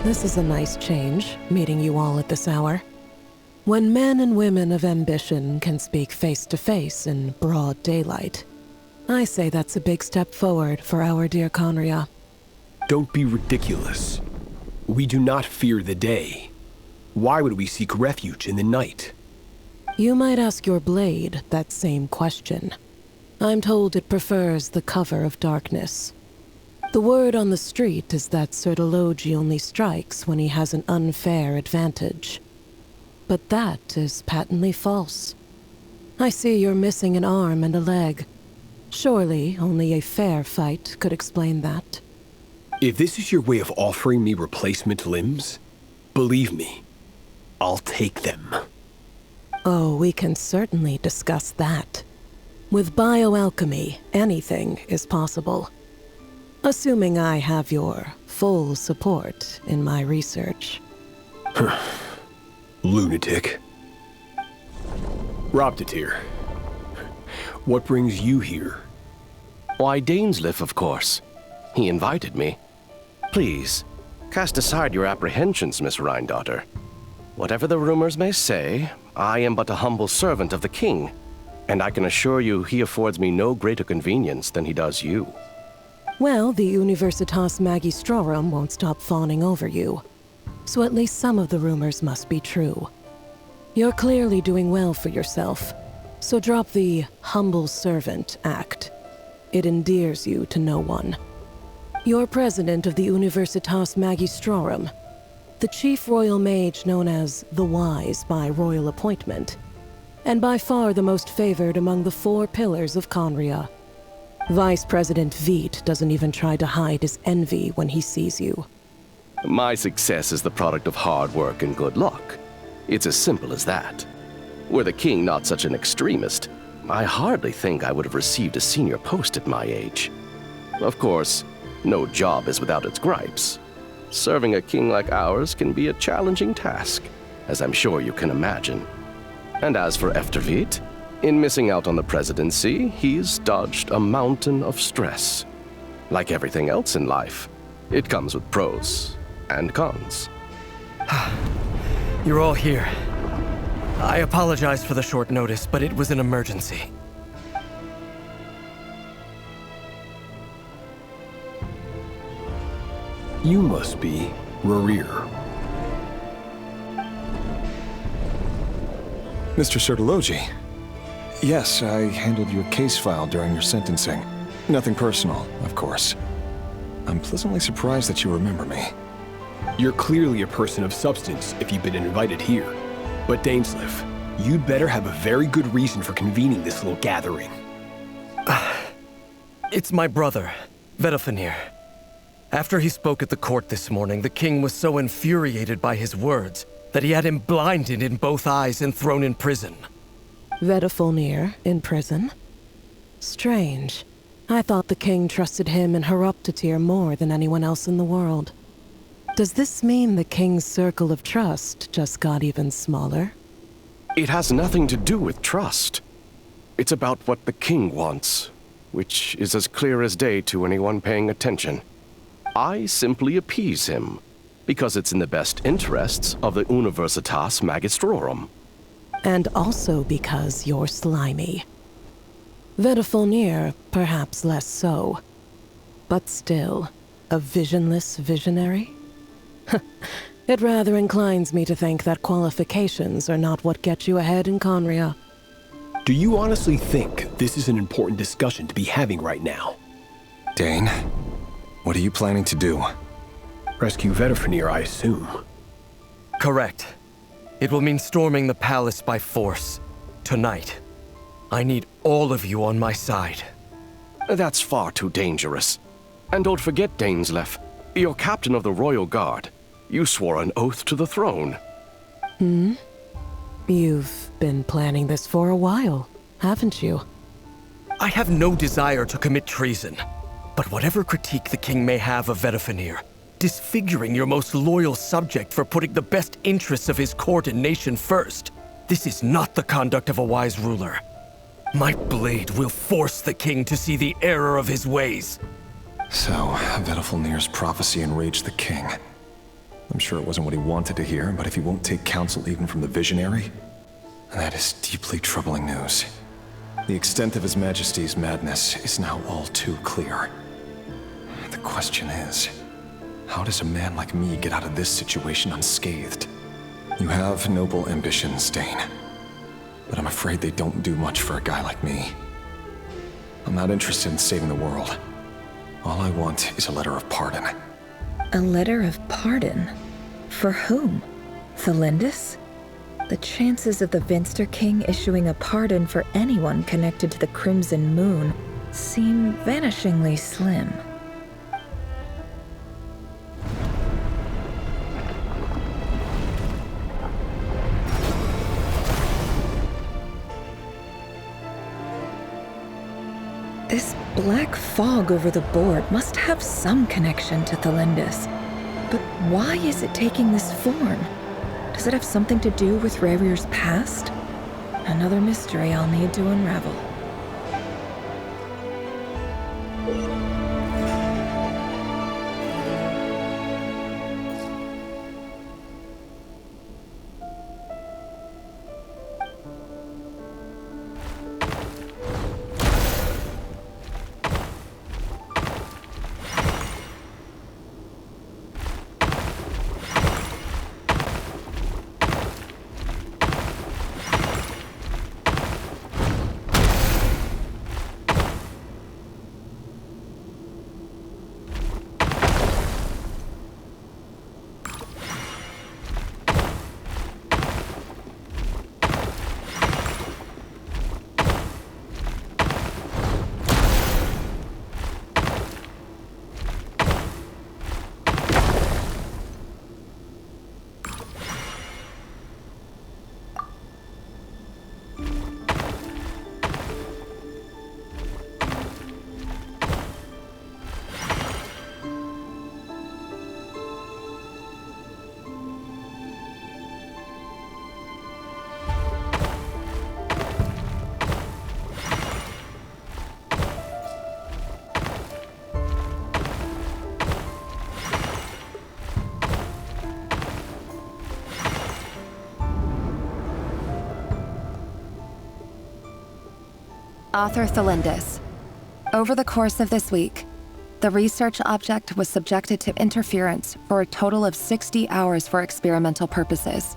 This is a nice change, meeting you all at this hour. When men and women of ambition can speak face to face in broad daylight, I say that's a big step forward for our dear Conria. Don't be ridiculous. We do not fear the day. Why would we seek refuge in the night? You might ask your blade that same question. I'm told it prefers the cover of darkness. The word on the street is that Sertologi only strikes when he has an unfair advantage. But that is patently false. I see you're missing an arm and a leg. Surely only a fair fight could explain that. If this is your way of offering me replacement limbs, believe me, I'll take them. Oh, we can certainly discuss that. With bioalchemy, anything is possible. Assuming I have your full support in my research. Lunatic. Robtatir, what brings you here? Why, Dainsleif, of course. He invited me. Please, cast aside your apprehensions, Miss Rhindaughter. Whatever the rumors may say, I am but a humble servant of the king, and I can assure you he affords me no greater convenience than he does you. Well, the Universitas Magistrorum won't stop fawning over you. So at least some of the rumors must be true. You're clearly doing well for yourself, so drop the humble servant act. It endears you to no one. You're president of the Universitas Magistrorum, the chief royal mage known as the Wise by royal appointment, and by far the most favored among the 4 pillars of Conria. Vice President Veit doesn't even try to hide his envy when he sees you. My success is the product of hard work and good luck. It's as simple as that. Were the king not such an extremist, I hardly think I would have received a senior post at my age. Of course, no job is without its gripes. Serving a king like ours can be a challenging task, as I'm sure you can imagine. And as for Efterveit, in missing out on the presidency, he's dodged a mountain of stress. Like everything else in life, it comes with pros and cons. You're all here. I apologize for the short notice, but it was an emergency. You must be Rarir. Mr. Sertologi. Yes, I handled your case file during your sentencing. Nothing personal, of course. I'm pleasantly surprised that you remember me. You're clearly a person of substance if you've been invited here. But Dainsleif, you'd better have a very good reason for convening this little gathering. It's my brother, Vedofenir. After he spoke at the court this morning, the king was so infuriated by his words that he had him blinded in both eyes and thrown in prison. Vedofenir in prison? Strange. I thought the king trusted him and Horoptatir more than anyone else in the world. Does this mean the king's circle of trust just got even smaller? It has nothing to do with trust. It's about what the king wants, which is as clear as day to anyone paying attention. I simply appease him. because it's in the best interests of the Universitas Magistrorum. And also because you're slimy. Vedafulnir, perhaps less so. But still, a visionless visionary? It rather inclines me to think that qualifications are not what get you ahead in Conria. Do you honestly think this is an important discussion to be having right now? Dane, what are you planning to do? Rescue Vedafulnir, I assume. Correct. It will mean storming the palace by force. Tonight. I need all of you on my side. That's far too dangerous. And don't forget, Dainsleif, you're captain of the Royal Guard. You swore an oath to the throne. You've been planning this for a while, haven't you? I have no desire to commit treason. But whatever critique the king may have of Vedafulnir, disfiguring your most loyal subject for putting the best interests of his court and nation first, this is not the conduct of a wise ruler. My blade will force the king to see the error of his ways. So, Vedafulnir's prophecy enraged the king. I'm sure it wasn't what he wanted to hear, but if he won't take counsel even from the visionary, that is deeply troubling news. The extent of His Majesty's madness is now all too clear. The question is, how does a man like me get out of this situation unscathed? You have noble ambitions, Dane, but I'm afraid they don't do much for a guy like me. I'm not interested in saving the world. All I want is a letter of pardon. A letter of pardon? For whom? Thelindis? The chances of the Vinster King issuing a pardon for anyone connected to the Crimson Moon seem vanishingly slim. This black fog over the board must have some connection to Thelindis. But why is it taking this form? Does it have something to do with Revir's past? Another mystery I'll need to unravel. Author Thelindis. Over the course of this week, the research object was subjected to interference for a total of 60 hours for experimental purposes.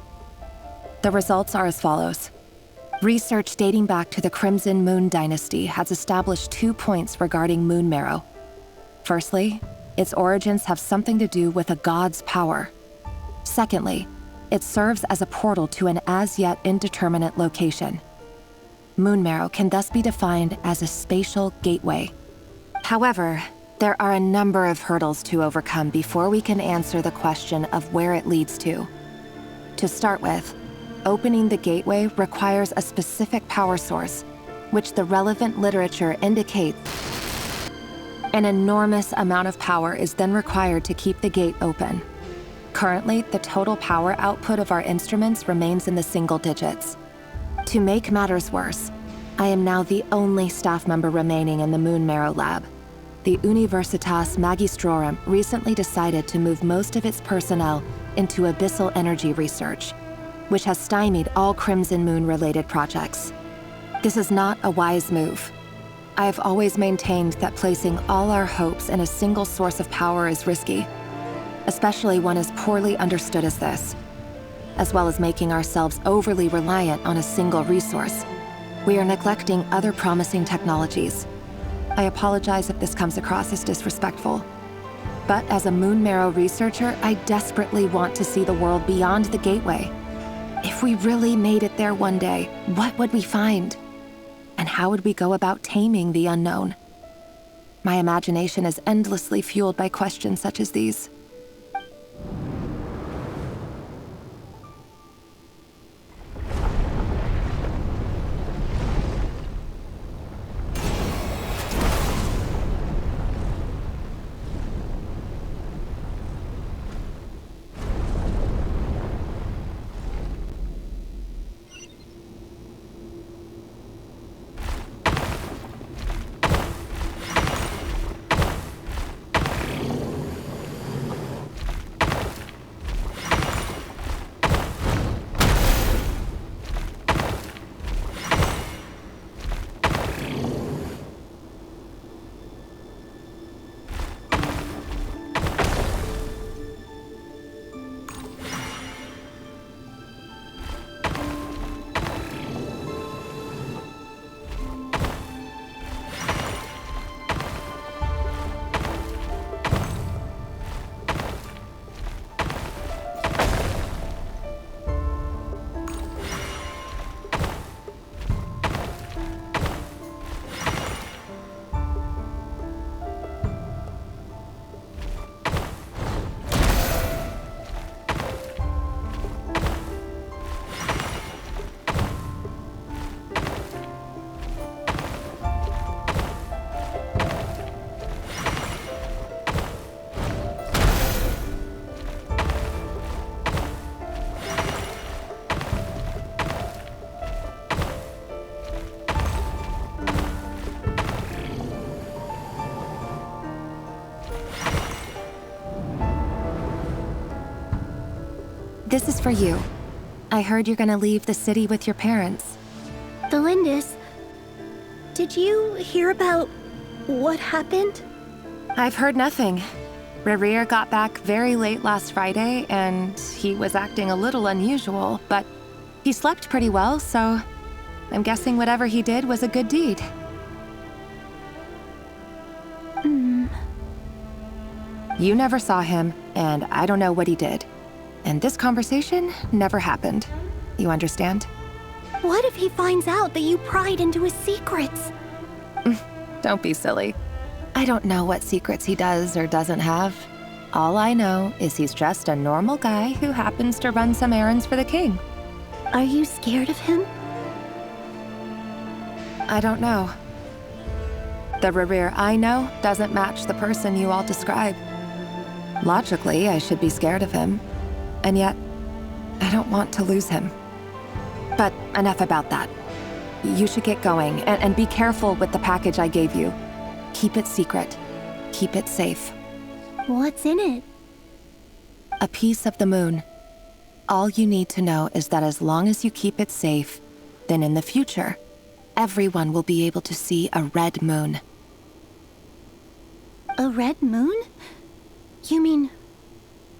The results are as follows. Research dating back to the Crimson Moon dynasty has established 2 points regarding moon marrow. Firstly, its origins have something to do with a god's power. Secondly, it serves as a portal to an as-yet indeterminate location. Moon marrow can thus be defined as a spatial gateway. However, there are a number of hurdles to overcome before we can answer the question of where it leads to. To start with, opening the gateway requires a specific power source, which the relevant literature indicates. An enormous amount of power is then required to keep the gate open. Currently, the total power output of our instruments remains in the single digits. To make matters worse, I am now the only staff member remaining in the Moon Marrow lab. the Universitas Magistrorum recently decided to move most of its personnel into abyssal energy research, which has stymied all Crimson Moon-related projects. This is not a wise move. I have always maintained that placing all our hopes in a single source of power is risky, especially one as poorly understood as this, as well as making ourselves overly reliant on a single resource. We are neglecting other promising technologies. I apologize if this comes across as disrespectful. But as a Moon Marrow researcher, I desperately want to see the world beyond the Gateway. If we really made it there one day, what would we find? And how would we go about taming the unknown? My imagination is endlessly fueled by questions such as these. This is for you. I heard you're gonna leave the city with your parents. The Lindis, did you hear about what happened? I've heard nothing. Rerir got back very late last Friday, and he was acting a little unusual, but he slept pretty well, so I'm guessing whatever he did was a good deed. You never saw him, and I don't know what he did. And this conversation never happened. You understand? What if he finds out that you pried into his secrets? Don't be silly. I don't know what secrets he does or doesn't have. All I know is he's just a normal guy who happens to run some errands for the king. Are you scared of him? I don't know. The Rerir I know doesn't match the person you all describe. Logically, I should be scared of him. And yet, I don't want to lose him. But enough about that. You should get going, and be careful with the package I gave you. Keep it secret. Keep it safe. What's in it? A piece of the moon. All you need to know is that as long as you keep it safe, then in the future, everyone will be able to see a red moon. A red moon? You mean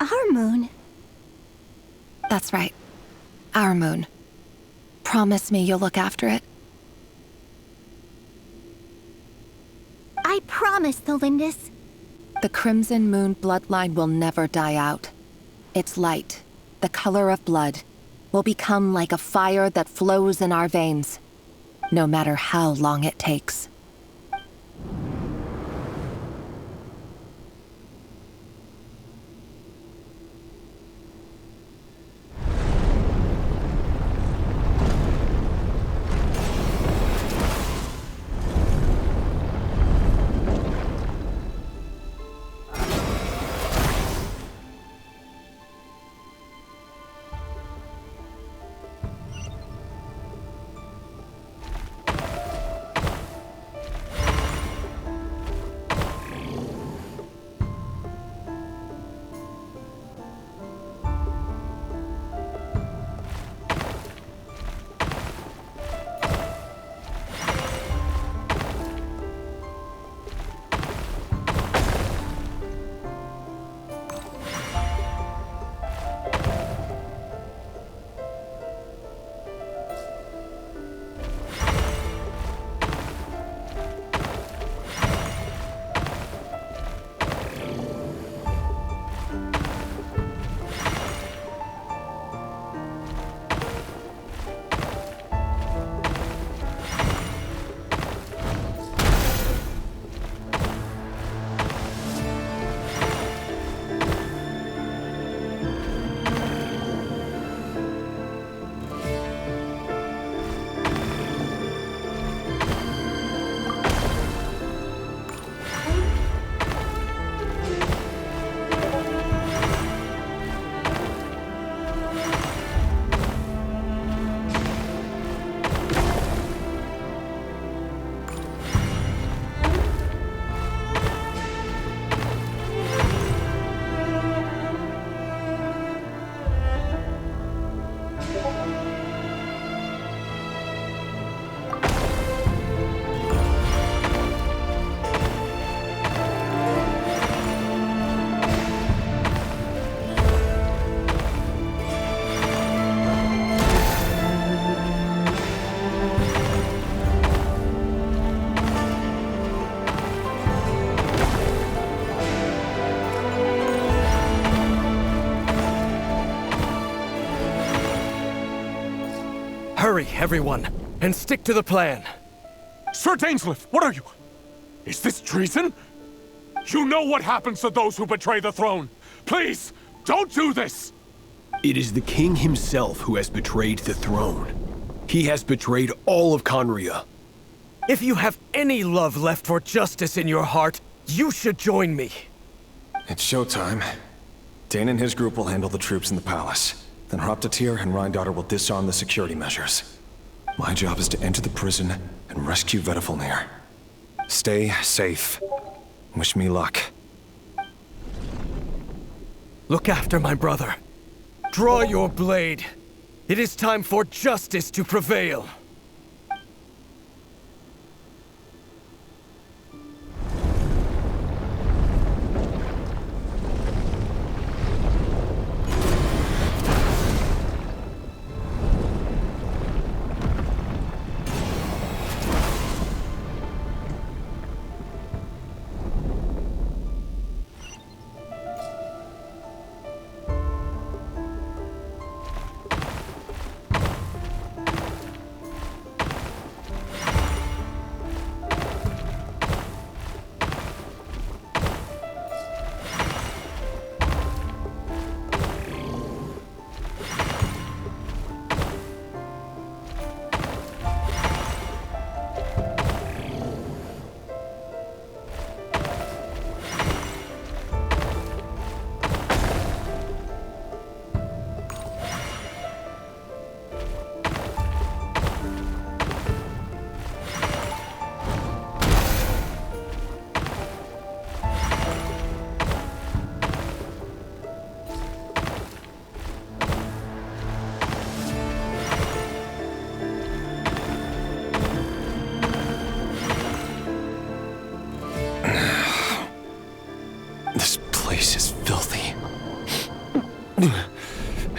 our moon? That's right. Our moon. Promise me you'll look after it. I promise, the Lindis. The Crimson Moon bloodline will never die out. Its light, the color of blood, will become like a fire that flows in our veins, no matter how long it takes. Hurry, everyone, and stick to the plan. Sir Dainsleif, what are you? Is this treason? You know what happens to those who betray the throne. Please, don't do this! It is the king himself who has betrayed the throne. He has betrayed all of Conria. If you have any love left for justice in your heart, you should join me. It's showtime. Dane and his group will handle the troops in the palace. Then Hraptatir and Rheindater will disarm the security measures. My job is to enter the prison and rescue Vedifalnir. Stay safe. Wish me luck. Look after my brother. Draw your blade. It is time for justice to prevail.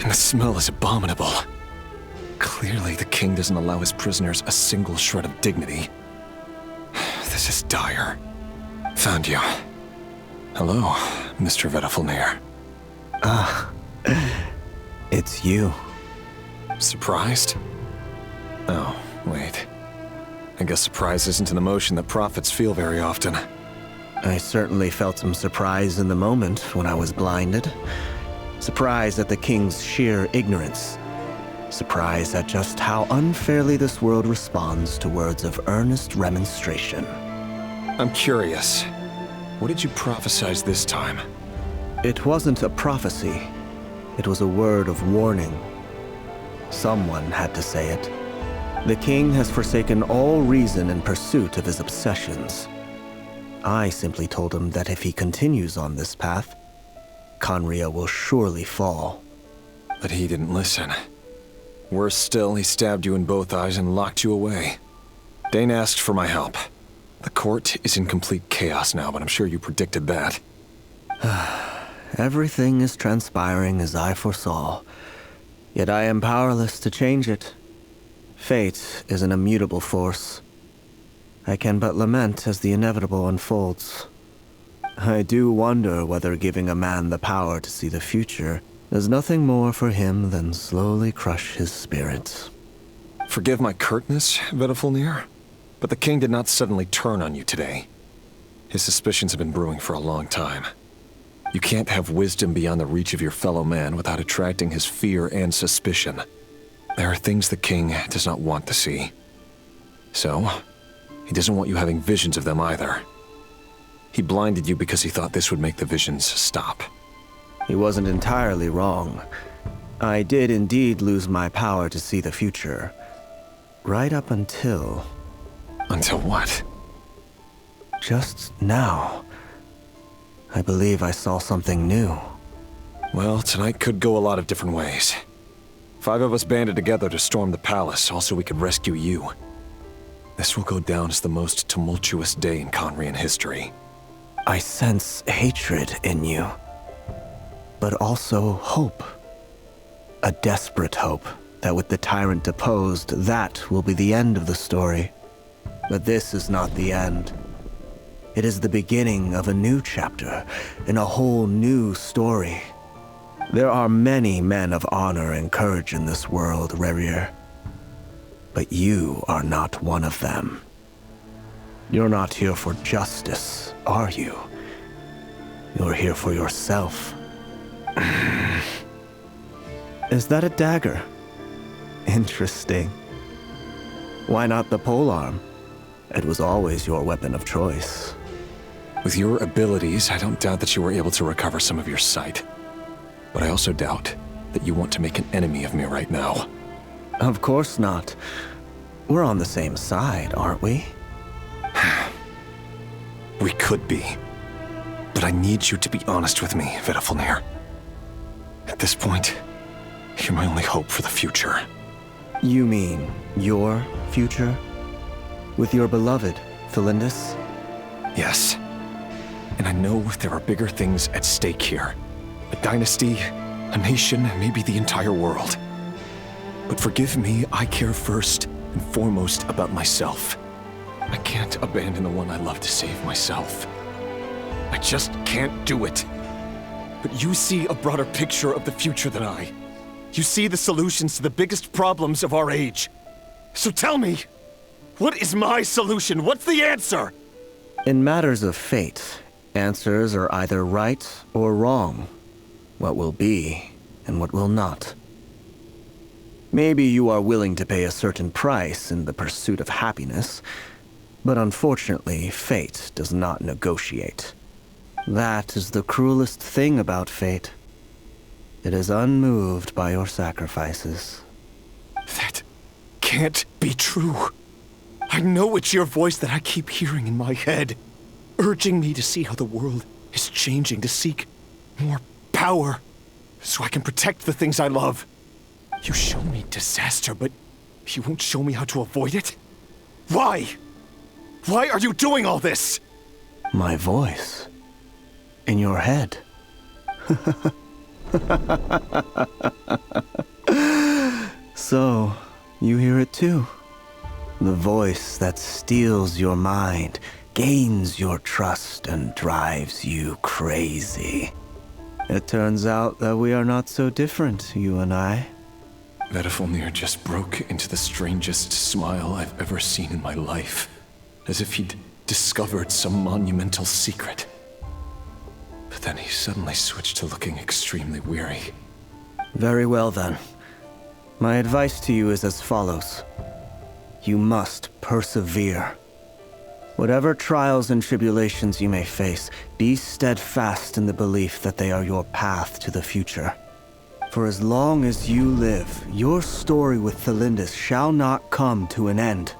And the smell is abominable. Clearly, the king doesn't allow his prisoners a single shred of dignity. This is dire. Found you. Hello, Mr. Vedifalnir. It's you. Surprised? Oh, wait. I guess surprise isn't an emotion that prophets feel very often. I certainly felt some surprise in the moment when I was blinded. Surprise at the king's sheer ignorance. Surprise at just how unfairly this world responds to words of earnest remonstration. I'm curious. What did you prophesize this time? It wasn't a prophecy. It was a word of warning. Someone had to say it. The king has forsaken all reason in pursuit of his obsessions. I simply told him that if he continues on this path, Conria will surely fall. But he didn't listen. Worse still, he stabbed you in both eyes and locked you away. Dane asked for my help. The court is in complete chaos now, but I'm sure you predicted that. Everything is transpiring as I foresaw, yet I am powerless to change it. Fate is an immutable force. I can but lament as the inevitable unfolds. I do wonder whether giving a man the power to see the future is nothing more for him than slowly crush his spirit. Forgive my curtness, Vedifalnir, but the king did not suddenly turn on you today. His suspicions have been brewing for a long time. You can't have wisdom beyond the reach of your fellow man without attracting his fear and suspicion. There are things the king does not want to see. So, he doesn't want you having visions of them either. He blinded you because he thought this would make the visions stop. He wasn't entirely wrong. I did indeed lose my power to see the future. Right up until... Until what? Just now. I believe I saw something new. Well, tonight could go a lot of different ways. 5 of us banded together to storm the palace, also we could rescue you. This will go down as the most tumultuous day in Conrian history. I sense hatred in you, but also hope. A desperate hope that with the tyrant deposed, that will be the end of the story. But this is not the end. It is the beginning of a new chapter, in a whole new story. There are many men of honor and courage in this world, Rerir. But you are not one of them. You're not here for justice, are you? You're here for yourself. Is that a dagger? Interesting. Why not the polearm? It was always your weapon of choice. With your abilities, I don't doubt that you were able to recover some of your sight. But I also doubt that you want to make an enemy of me right now. Of course not. We're on the same side, aren't we? We could be. But I need you to be honest with me, Vedafilnir. At this point, you're my only hope for the future. You mean your future? With your beloved, Felindis? Yes. And I know there are bigger things at stake here. A dynasty, a nation, maybe the entire world. But forgive me, I care first and foremost about myself. I can't abandon the one I love to save myself. I just can't do it. But you see a broader picture of the future than I. You see the solutions to the biggest problems of our age. So tell me, what is my solution? What's the answer? In matters of fate, answers are either right or wrong. What will be and what will not. Maybe you are willing to pay a certain price in the pursuit of happiness, but unfortunately, fate does not negotiate. That is the cruelest thing about fate. It is unmoved by your sacrifices. That can't be true. I know it's your voice that I keep hearing in my head, urging me to see how the world is changing, to seek more power, so I can protect the things I love. You show me disaster, but you won't show me how to avoid it? Why? Why are you doing all this? My voice. In your head. So, you hear it too. The voice that steals your mind, gains your trust, and drives you crazy. It turns out that we are not so different, you and I. Vedafilnir just broke into the strangest smile I've ever seen in my life, as if he'd discovered some monumental secret. But then he suddenly switched to looking extremely weary. Very well then. My advice to you is as follows. You must persevere. Whatever trials and tribulations you may face, be steadfast in the belief that they are your path to the future. For as long as you live, your story with Felindis shall not come to an end.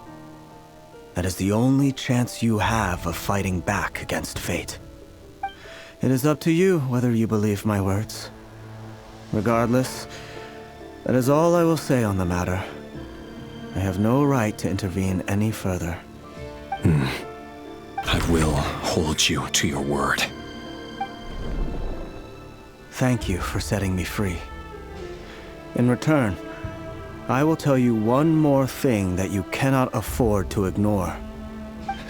That is the only chance you have of fighting back against fate. It is up to you whether you believe my words. Regardless, that is all I will say on the matter. I have no right to intervene any further. I will hold you to your word. Thank you for setting me free. In return, I will tell you one more thing that you cannot afford to ignore.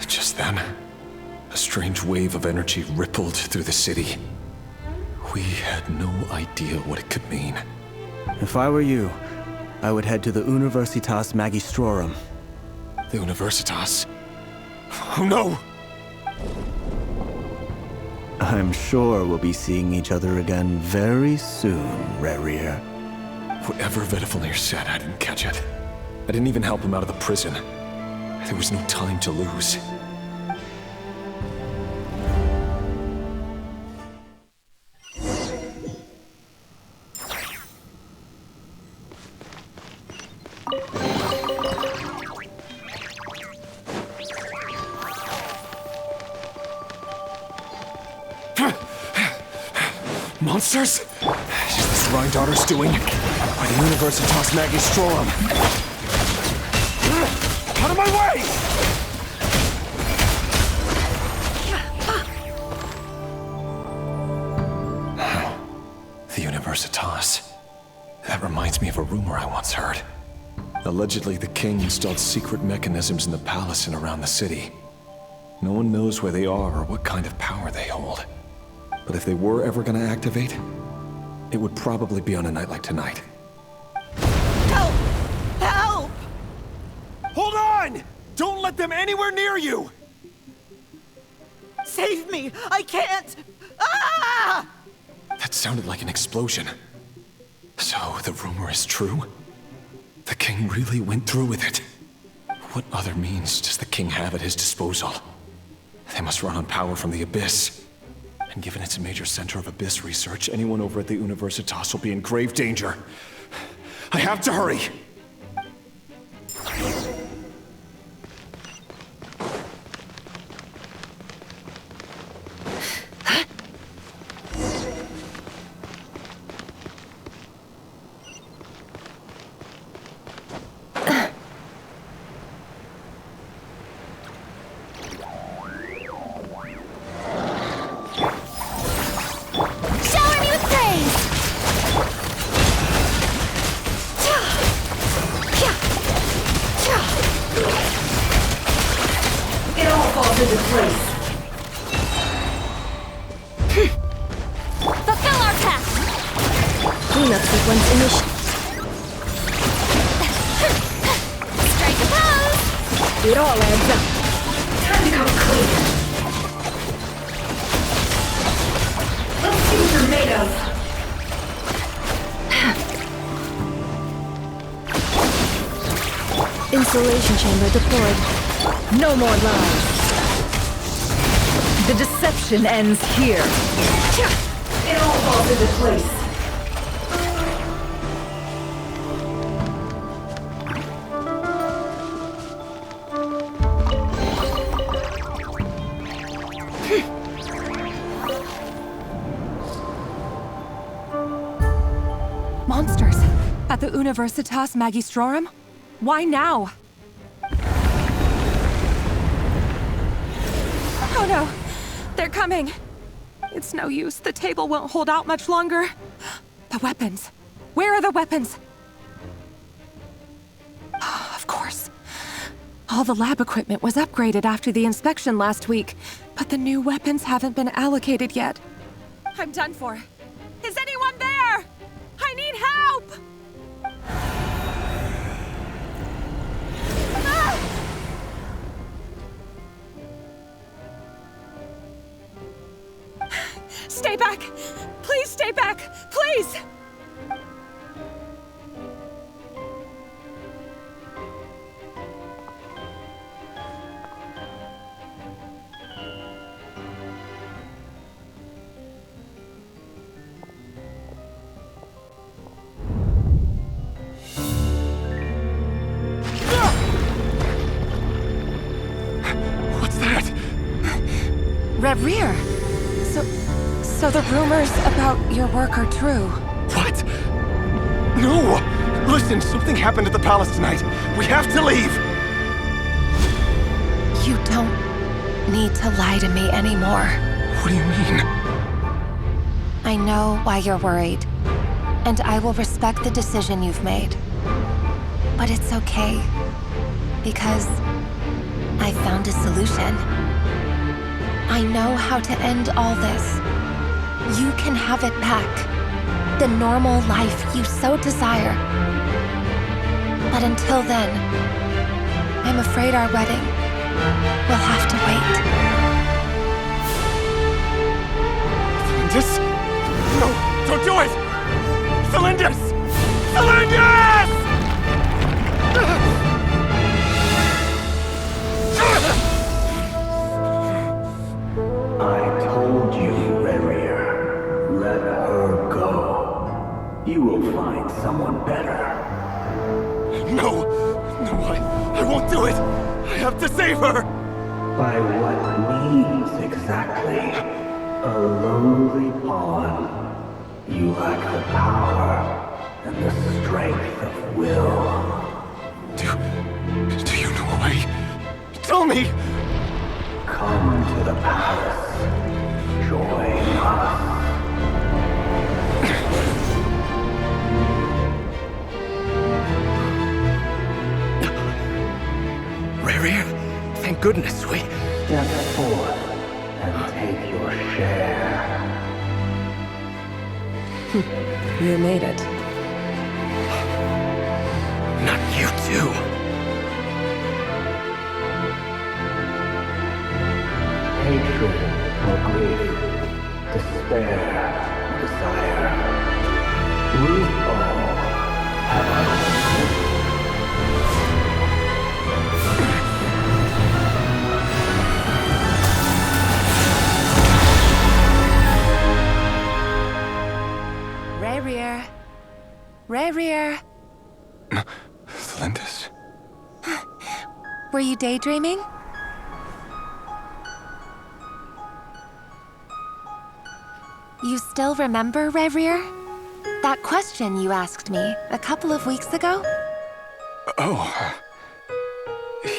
Just then, a strange wave of energy rippled through the city. We had no idea what it could mean. If I were you, I would head to the Universitas Magistrorum. The Universitas? Oh no! I'm sure we'll be seeing each other again very soon, Rerir. Whatever Vedafilnir said, I didn't catch it. I didn't even help him out of the prison. There was no time to lose. Monsters? Is this Rhindaughter's doing? By the Universitas Magistrorum. Out of my way! The Universitas. That reminds me of a rumor I once heard. Allegedly, the king installed secret mechanisms in the palace and around the city. No one knows where they are or what kind of power they hold. But if they were ever going to activate, it would probably be on a night like tonight. Help! Help! Don't let them anywhere near you! Save me! I can't! Ah! That sounded like an explosion. So, the rumor is true? The king really went through with it. What other means does the king have at his disposal? They must run on power from the Abyss. And given it's a major center of Abyss research, anyone over at the Universitas will be in grave danger. I have to hurry! It all adds up. Time to come clean. Let's see what you're made of. Insulation chamber deployed. No more lies. The deception ends here. It all falls into place. Monsters! At the Universitas Magistrorum? Why now? Oh no! They're coming! It's no use. The table won't hold out much longer. The weapons. Where are the weapons? Of course. All the lab equipment was upgraded after the inspection last week, but the new weapons haven't been allocated yet. I'm done for. Is anyone there? I need help! Ah! Stay back! Please stay back! Please! Rear. So the rumors about your work are true. What? No! Listen, something happened at the palace tonight. We have to leave! You don't need to lie to me anymore. What do you mean? I know why you're worried, and I will respect the decision you've made. But it's okay, because I found a solution. I know how to end all this. You can have it back. The normal life you so desire. But until then, I'm afraid our wedding will have to wait. Cylinders? No, don't do it! Cylinders! Cylinders! I told you, Rerir. Let her go. You will find someone better. No! No, I won't do it! I have to save her! By what means exactly? A lowly pawn. You lack the power and the strength of will. Do you know a way? Tell me! Come to the palace. Join us. Rerir, thank goodness we... Step forth and take your share. You made it. Not you too. despair, desire. We all have our Rarier. Rarier. Thlindis? Were you daydreaming? You still remember, Rarier? That question you asked me a couple of weeks ago? Oh.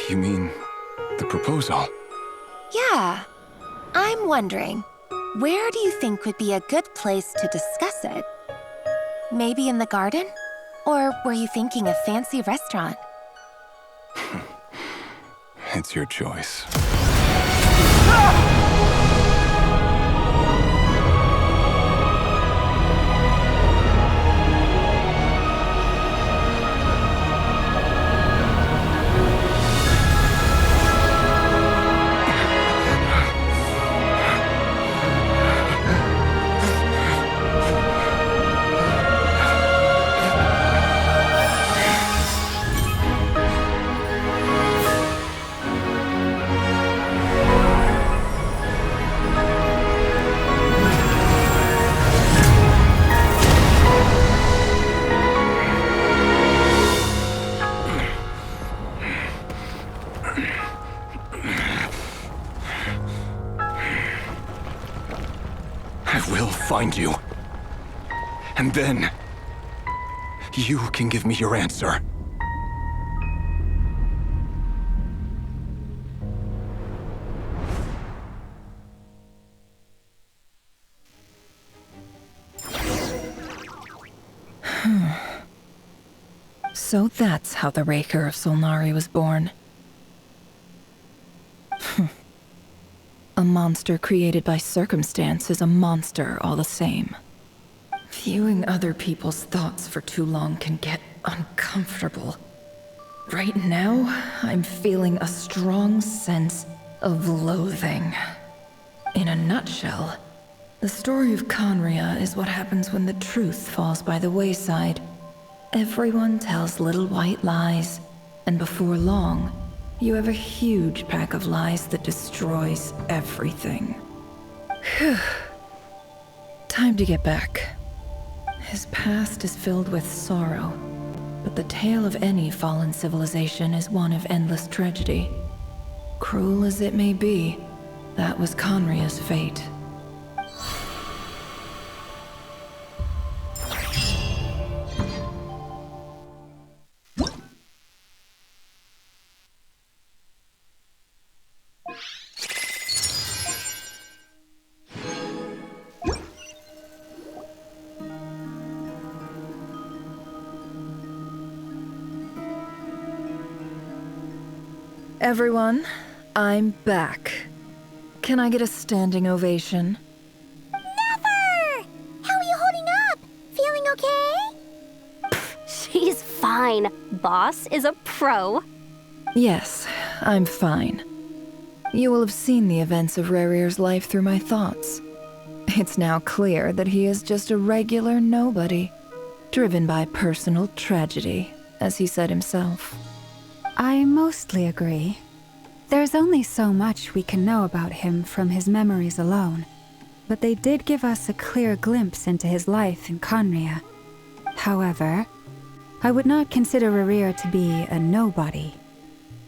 You mean the proposal? Yeah. I'm wondering, where do you think would be a good place to discuss it? Maybe in the garden? Or were you thinking a fancy restaurant? It's your choice. Find you. And then, you can give me your answer. So that's how the Raker of Solnari was born. A monster created by circumstance is a monster all the same. Viewing other people's thoughts for too long can get uncomfortable. Right now, I'm feeling a strong sense of loathing. In a nutshell, the story of Conria is what happens when the truth falls by the wayside. Everyone tells little white lies, and before long, you have a huge pack of lies that destroys everything. Whew. Time to get back. His past is filled with sorrow, but the tale of any fallen civilization is one of endless tragedy. Cruel as it may be, that was Conria's fate. Everyone, I'm back. Can I get a standing ovation? Never! How are you holding up? Feeling okay? She's fine. Boss is a pro. Yes, I'm fine. You will have seen the events of Rarier's life through my thoughts. It's now clear that he is just a regular nobody, driven by personal tragedy, as he said himself. I mostly agree. There's only so much we can know about him from his memories alone, but they did give us a clear glimpse into his life in Conria. However, I would not consider Rarier to be a nobody.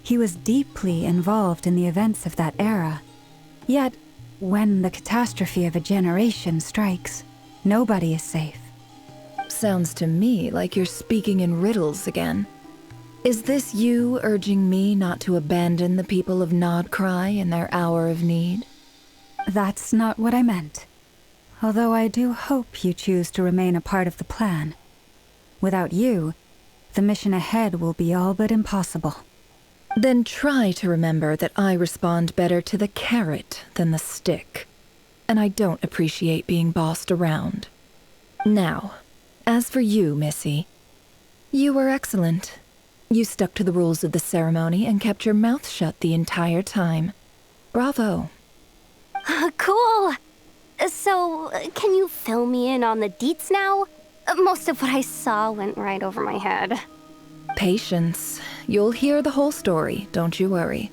He was deeply involved in the events of that era. Yet, when the catastrophe of a generation strikes, nobody is safe. Sounds to me like you're speaking in riddles again. Is this you urging me not to abandon the people of Nodcry in their hour of need? That's not what I meant. Although I do hope you choose to remain a part of the plan. Without you, the mission ahead will be all but impossible. Then try to remember that I respond better to the carrot than the stick. And I don't appreciate being bossed around. Now, as for you, Missy, you were excellent. You stuck to the rules of the ceremony and kept your mouth shut the entire time. Bravo. Cool. So, can you fill me in on the deets now? Most of what I saw went right over my head. Patience. You'll hear the whole story, don't you worry.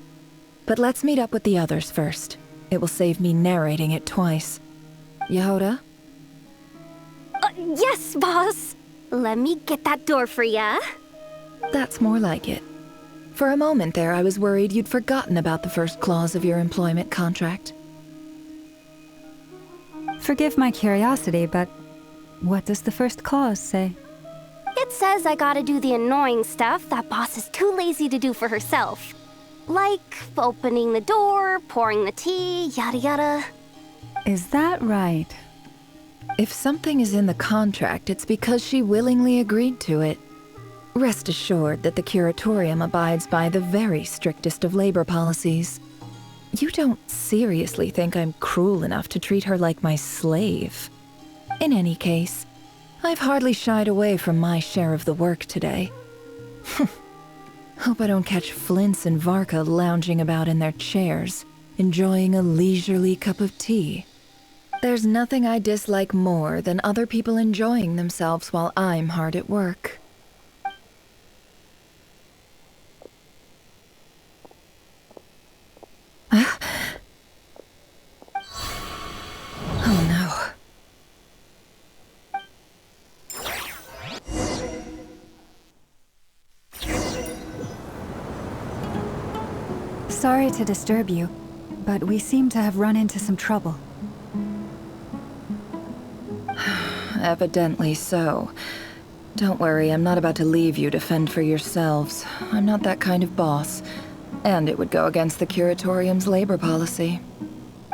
But let's meet up with the others first. It will save me narrating it twice. Yehoda? Yes, boss! Let me get that door for ya. That's more like it. For a moment there, I was worried you'd forgotten about the first clause of your employment contract. Forgive my curiosity, but what does the first clause say? It says I gotta do the annoying stuff that boss is too lazy to do for herself. Like opening the door, pouring the tea, yada yada. Is that right? If something is in the contract, it's because she willingly agreed to it. Rest assured that the Curatorium abides by the very strictest of labor policies. You don't seriously think I'm cruel enough to treat her like my slave? In any case, I've hardly shied away from my share of the work today. Hope I don't catch Flintz and Varka lounging about in their chairs, enjoying a leisurely cup of tea. There's nothing I dislike more than other people enjoying themselves while I'm hard at work. Oh no. Sorry to disturb you, but we seem to have run into some trouble. Evidently so. Don't worry, I'm not about to leave you to fend for yourselves. I'm not that kind of boss. And it would go against the Curatorium's labor policy.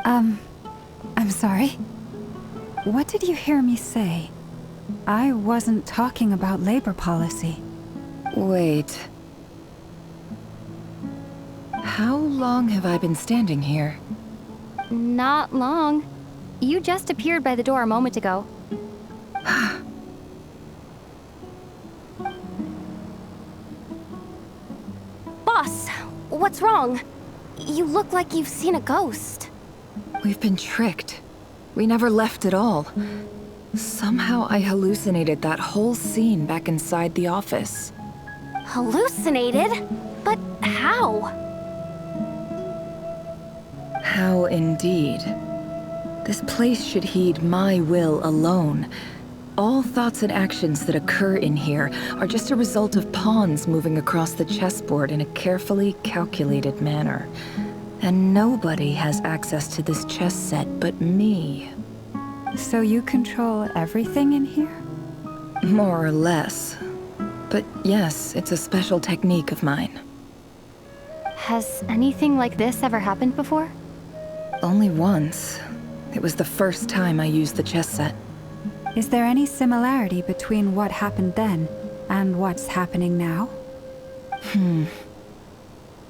I'm sorry. What did you hear me say? I wasn't talking about labor policy. Wait. How long have I been standing here? Not long. You just appeared by the door a moment ago. Boss, what's wrong? You look like you've seen a ghost. We've been tricked. We never left at all. Somehow I hallucinated that whole scene back inside the office. Hallucinated? But how? How indeed. This place should heed my will alone. All thoughts and actions that occur in here are just a result of pawns moving across the chessboard in a carefully calculated manner. And nobody has access to this chess set but me. So you control everything in here? More or less. But yes, it's a special technique of mine. Has anything like this ever happened before? Only once. It was the first time I used the chess set. Is there any similarity between what happened then and what's happening now?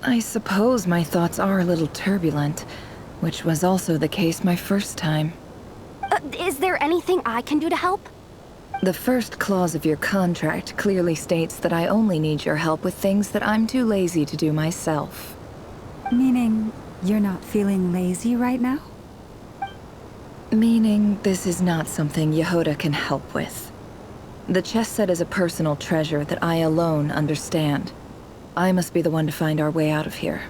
I suppose my thoughts are a little turbulent, which was also the case my first time. Is there anything I can do to help? The first clause of your contract clearly states that I only need your help with things that I'm too lazy to do myself. Meaning, you're not feeling lazy right now? Meaning, this is not something Yehoda can help with. The chess set is a personal treasure that I alone understand. I must be the one to find our way out of here.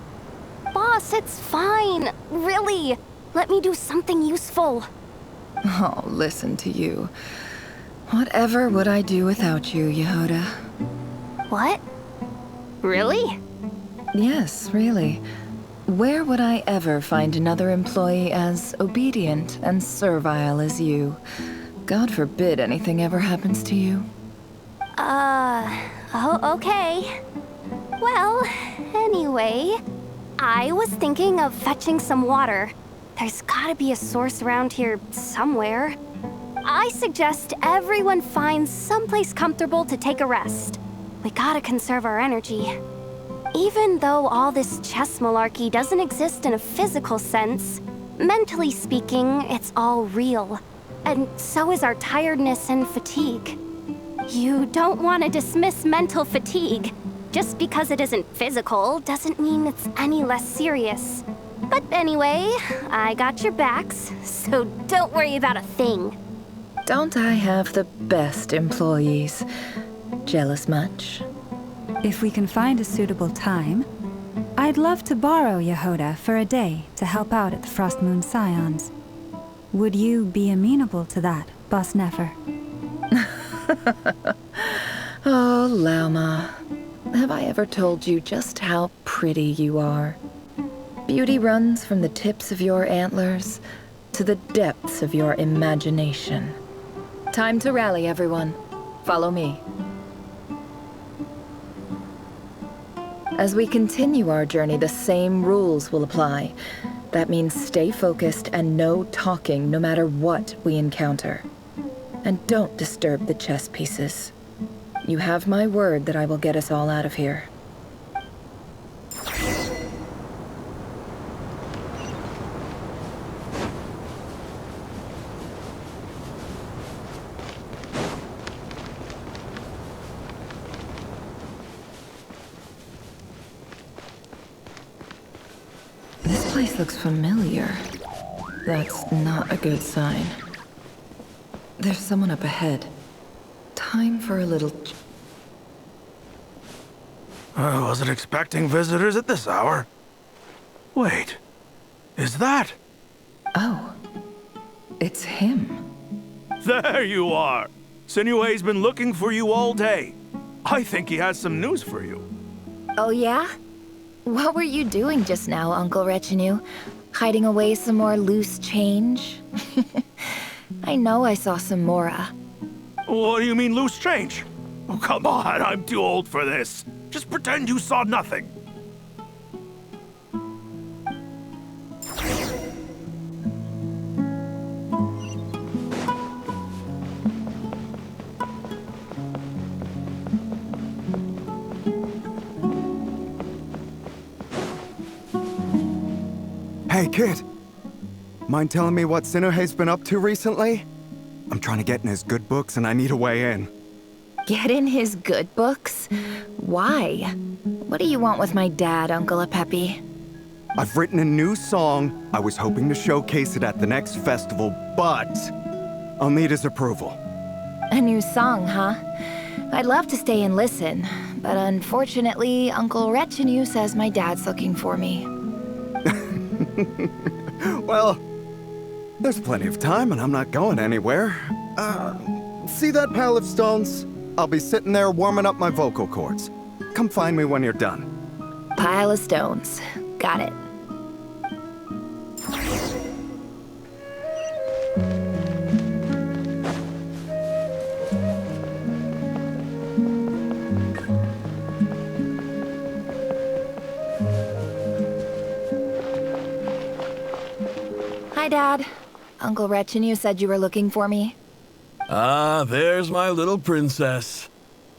Boss, it's fine. Really. Let me do something useful. Oh, listen to you. Whatever would I do without you, Yehoda? What? Really? Yes, really. Where would I ever find another employee as obedient and servile as you? God forbid anything ever happens to you. Oh, okay. Well, anyway, I was thinking of fetching some water. There's gotta be a source around here somewhere. I suggest everyone finds someplace comfortable to take a rest. We gotta conserve our energy. Even though all this chess malarkey doesn't exist in a physical sense, mentally speaking, it's all real. And so is our tiredness and fatigue. You don't want to dismiss mental fatigue. Just because it isn't physical doesn't mean it's any less serious. But anyway, I got your backs, so don't worry about a thing. Don't I have the best employees? Jealous much? If we can find a suitable time, I'd love to borrow Yehoda for a day to help out at the Frost Moon Scions. Would you be amenable to that, Boss Nefer? Oh, Lauma. Have I ever told you just how pretty you are? Beauty runs from the tips of your antlers to the depths of your imagination. Time to rally, everyone. Follow me. As we continue our journey, the same rules will apply. That means stay focused and no talking no matter what we encounter. And don't disturb the chess pieces. You have my word that I will get us all out of here. This place looks familiar. That's not a good sign. There's someone up ahead. Time for a little... I wasn't expecting visitors at this hour. Wait, is that? Oh, it's him. There you are! Sinue's been looking for you all day. I think he has some news for you. Oh yeah? What were you doing just now, Uncle Retinue? Hiding away some more loose change? I know I saw some Mora. What do you mean, loose change? Oh, come on, I'm too old for this. Just pretend you saw nothing. Hey, kid. Mind telling me what Sinuhe's been up to recently? I'm trying to get in his good books and I need a way in. Get in his good books? Why? What do you want with my dad, Uncle Apepi? I've written a new song. I was hoping to showcase it at the next festival, but I'll need his approval. A new song, huh? I'd love to stay and listen, but unfortunately, Uncle Retinue says my dad's looking for me. Well, there's plenty of time and I'm not going anywhere. See that pile of stones? I'll be sitting there warming up my vocal cords. Come find me when you're done. Pile of stones. Got it. Hi, Dad. Uncle Retinue said you were looking for me. Ah, there's my little princess.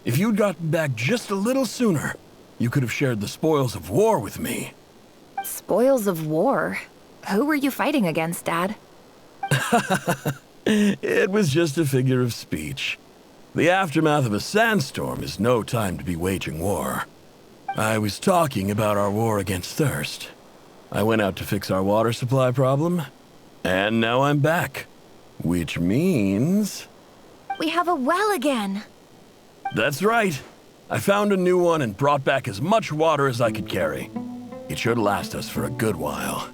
If you'd gotten back just a little sooner, you could have shared the spoils of war with me. Spoils of war? Who were you fighting against, Dad? It was just a figure of speech. The aftermath of a sandstorm is no time to be waging war. I was talking about our war against thirst. I went out to fix our water supply problem, and now I'm back. Which means... We have a well again! That's right. I found a new one and brought back as much water as I could carry. It should last us for a good while.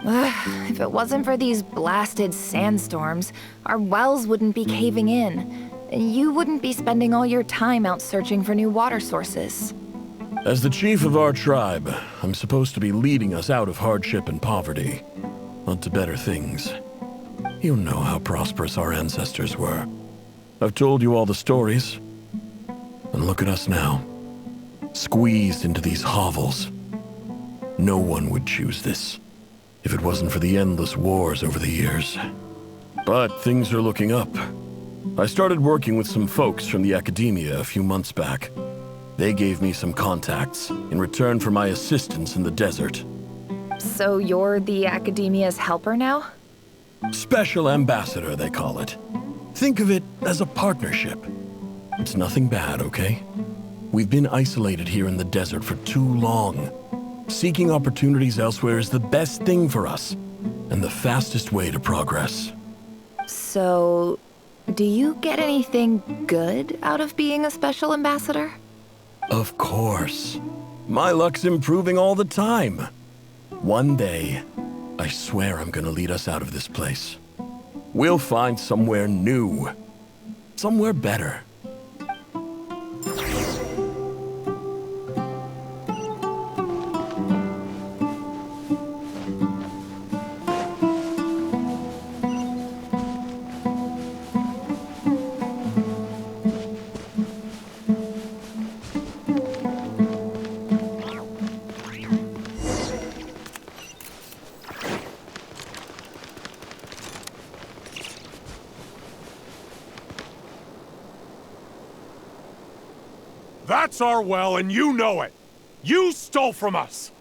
If it wasn't for these blasted sandstorms, our wells wouldn't be caving in. And you wouldn't be spending all your time out searching for new water sources. As the chief of our tribe, I'm supposed to be leading us out of hardship and poverty, onto better things. You know how prosperous our ancestors were. I've told you all the stories. And look at us now, squeezed into these hovels. No one would choose this, if it wasn't for the endless wars over the years. But things are looking up. I started working with some folks from the academia a few months back. They gave me some contacts in return for my assistance in the desert. So you're the academia's helper now? Special ambassador, they call it. Think of it as a partnership. It's nothing bad, okay? We've been isolated here in the desert for too long. Seeking opportunities elsewhere is the best thing for us, and the fastest way to progress. So, do you get anything good out of being a special ambassador? Of course. My luck's improving all the time. One day, I swear I'm gonna lead us out of this place. We'll find somewhere new. Somewhere better. That's our well, and you know it. You stole from us.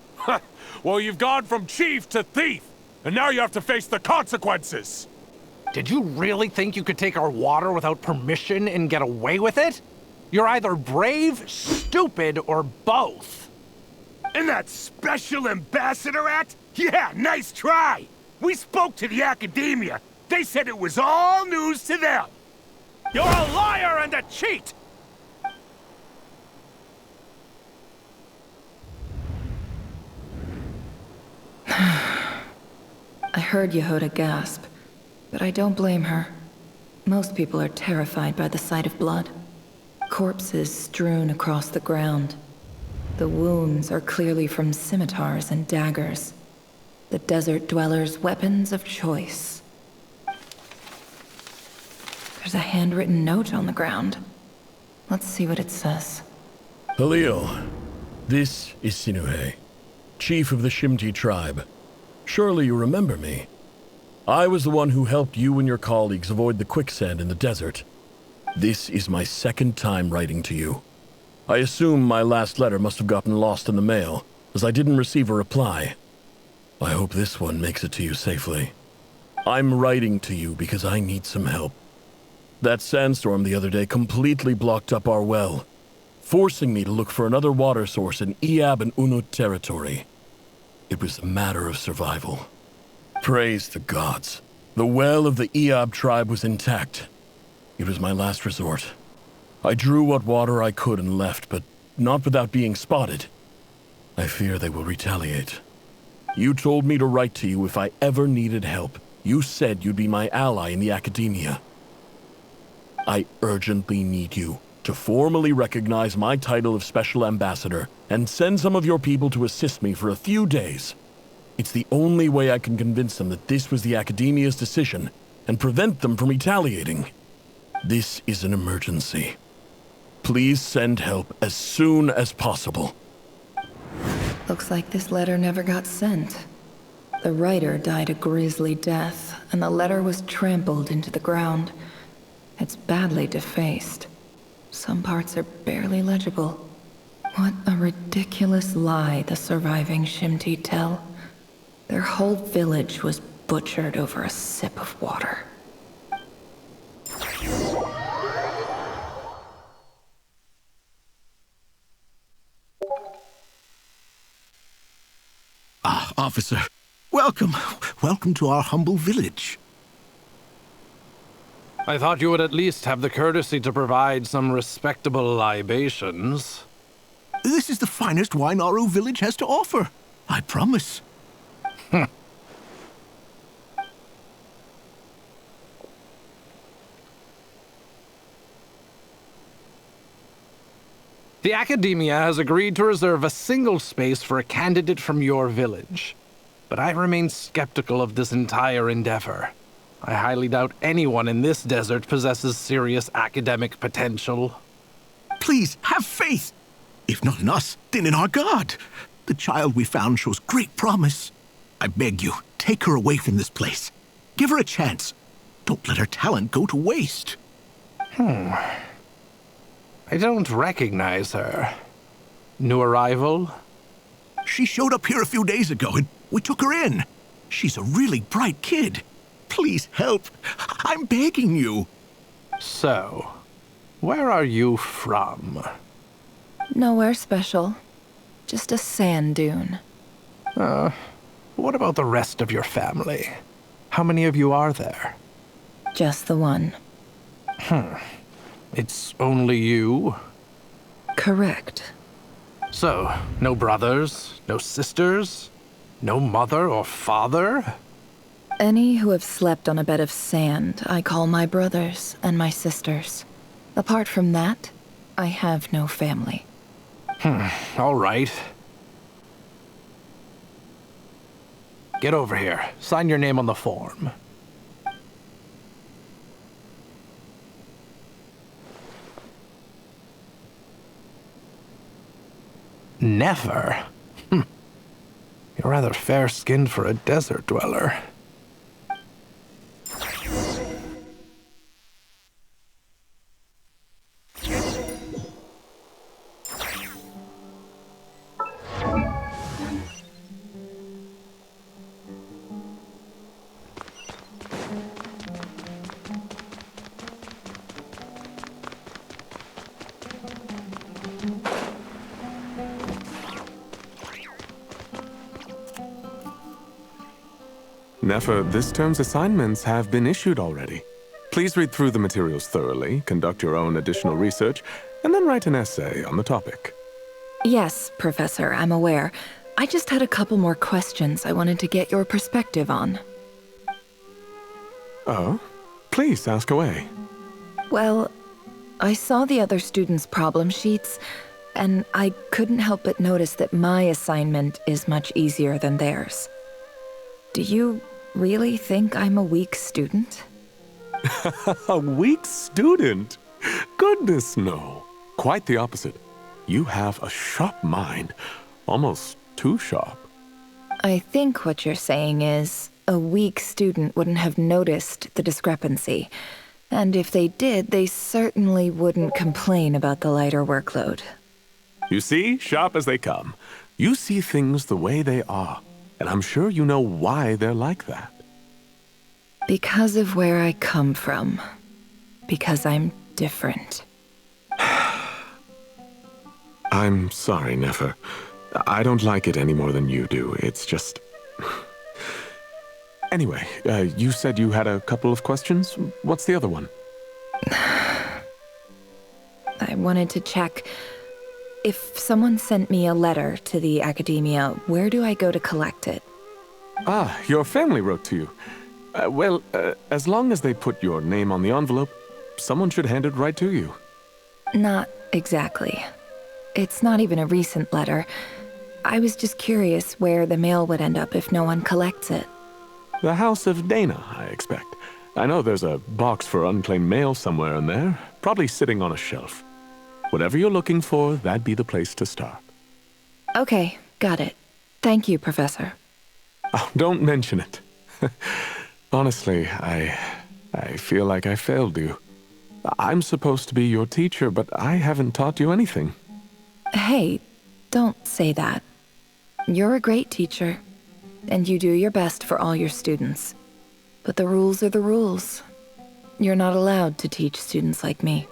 Well, you've gone from chief to thief, and now you have to face the consequences. Did you really think you could take our water without permission and get away with it? You're either brave, stupid, or both. And that Special Ambassador Act? Yeah, nice try! We spoke to the Academia. They said it was all news to them. You're a liar and a cheat! I heard Yehuda gasp, but I don't blame her. Most people are terrified by the sight of blood. Corpses strewn across the ground. The wounds are clearly from scimitars and daggers. The desert dwellers' weapons of choice. There's a handwritten note on the ground. Let's see what it says. Halil, this is Sinuhe, chief of the Shimti tribe. Surely you remember me. I was the one who helped you and your colleagues avoid the quicksand in the desert. This is my second time writing to you. I assume my last letter must have gotten lost in the mail, as I didn't receive a reply. I hope this one makes it to you safely. I'm writing to you because I need some help. That sandstorm the other day completely blocked up our well, forcing me to look for another water source in Iab and Unut territory. It was a matter of survival. Praise the gods. The well of the Iab tribe was intact. It was my last resort. I drew what water I could and left, but not without being spotted. I fear they will retaliate. You told me to write to you if I ever needed help. You said you'd be my ally in the Academia. I urgently need you to formally recognize my title of Special Ambassador and send some of your people to assist me for a few days. It's the only way I can convince them that this was the Academia's decision and prevent them from retaliating. This is an emergency. Please send help as soon as possible. Looks like this letter never got sent. The writer died a grisly death, and the letter was trampled into the ground. It's badly defaced. Some parts are barely legible. What a ridiculous lie the surviving Shimti tell. Their whole village was butchered over a sip of water. Ah, officer. Welcome. Welcome to our humble village. I thought you would at least have the courtesy to provide some respectable libations. This is the finest wine Aru village has to offer. I promise. The Academia has agreed to reserve a single space for a candidate from your village. But I remain skeptical of this entire endeavor. I highly doubt anyone in this desert possesses serious academic potential. Please, have faith. If not in us, then in our God. The child we found shows great promise. I beg you, take her away from this place. Give her a chance. Don't let her talent go to waste. I don't recognize her. New arrival? She showed up here a few days ago and we took her in. She's a really bright kid. Please help. I'm begging you. So, where are you from? Nowhere special. Just a sand dune. What about the rest of your family? How many of you are there? Just the one. It's only you? Correct. So, no brothers, no sisters, no mother or father? Any who have slept on a bed of sand, I call my brothers and my sisters. Apart from that, I have no family. All right. Get over here. Sign your name on the form. Never? You're rather fair-skinned for a desert dweller. Nefer, this term's assignments have been issued already. Please read through the materials thoroughly, conduct your own additional research, and then write an essay on the topic. Yes, Professor, I'm aware. I just had a couple more questions I wanted to get your perspective on. Oh? Please, ask away. Well, I saw the other students' problem sheets, and I couldn't help but notice that my assignment is much easier than theirs. Do you really think I'm a weak student? A weak student? Goodness, no. Quite the opposite. You have a sharp mind. Almost too sharp. I think what you're saying is, a weak student wouldn't have noticed the discrepancy. And if they did, they certainly wouldn't complain about the lighter workload. You see, sharp as they come. You see things the way they are. And I'm sure you know why they're like that. Because of where I come from. Because I'm different. I'm sorry, Nefer. I don't like it any more than you do. It's just... Anyway, you said you had a couple of questions. What's the other one? I wanted to check... If someone sent me a letter to the academia, where do I go to collect it? Ah, your family wrote to you. As long as they put your name on the envelope, someone should hand it right to you. Not exactly. It's not even a recent letter. I was just curious where the mail would end up if no one collects it. The House of Dana, I expect. I know there's a box for unclaimed mail somewhere in there, probably sitting on a shelf. Whatever you're looking for, that'd be the place to start. Okay, got it. Thank you, Professor. Oh, don't mention it. Honestly, I feel like I failed you. I'm supposed to be your teacher, but I haven't taught you anything. Hey, don't say that. You're a great teacher, and you do your best for all your students. But the rules are the rules. You're not allowed to teach students like me.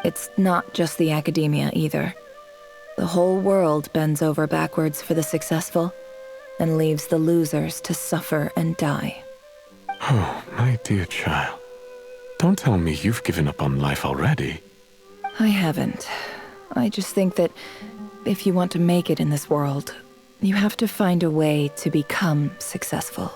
It's not just the academia either. The whole world bends over backwards for the successful, and leaves the losers to suffer and die. Oh, my dear child. Don't tell me you've given up on life already. I haven't. I just think that if you want to make it in this world, you have to find a way to become successful.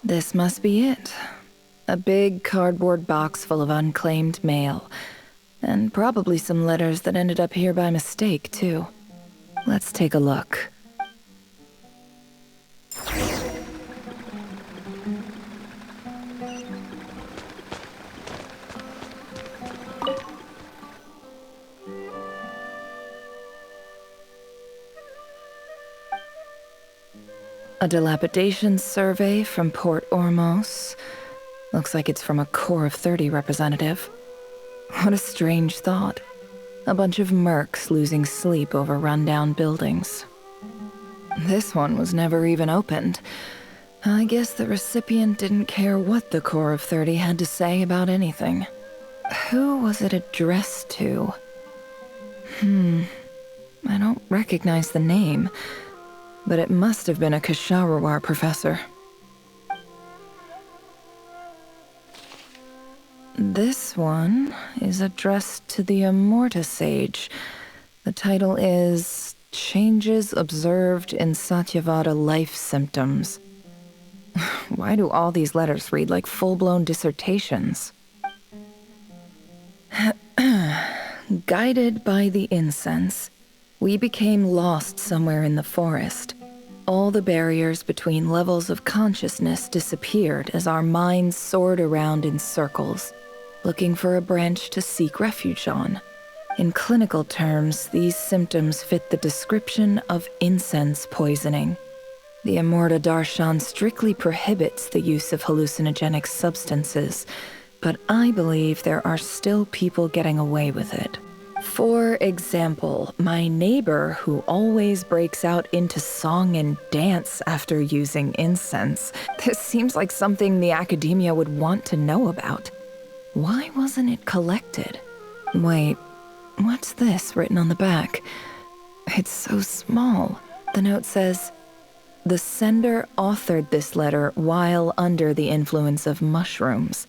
This must be it. A big cardboard box full of unclaimed mail. And probably some letters that ended up here by mistake, too. Let's take a look. A dilapidation survey from Port Ormos. Looks like it's from a Core of 30 representative. What a strange thought. A bunch of mercs losing sleep over rundown buildings. This one was never even opened. I guess the recipient didn't care what the Core of 30 had to say about anything. Who was it addressed to? I don't recognize the name, but it must have been a Kasharawar professor. This one is addressed to the Immorta Sage. The title is Changes Observed in Satyavada Life Symptoms. Why do all these letters read like full-blown dissertations? Guided by the incense, we became lost somewhere in the forest. All the barriers between levels of consciousness disappeared as our minds soared around in circles, looking for a branch to seek refuge on. In clinical terms, these symptoms fit the description of incense poisoning. The Immorta Darshan strictly prohibits the use of hallucinogenic substances, but I believe there are still people getting away with it. For example, my neighbor who always breaks out into song and dance after using incense. This seems like something the academia would want to know about. Why wasn't it collected? Wait, what's this written on the back? It's so small. The note says, "The sender authored this letter while under the influence of mushrooms.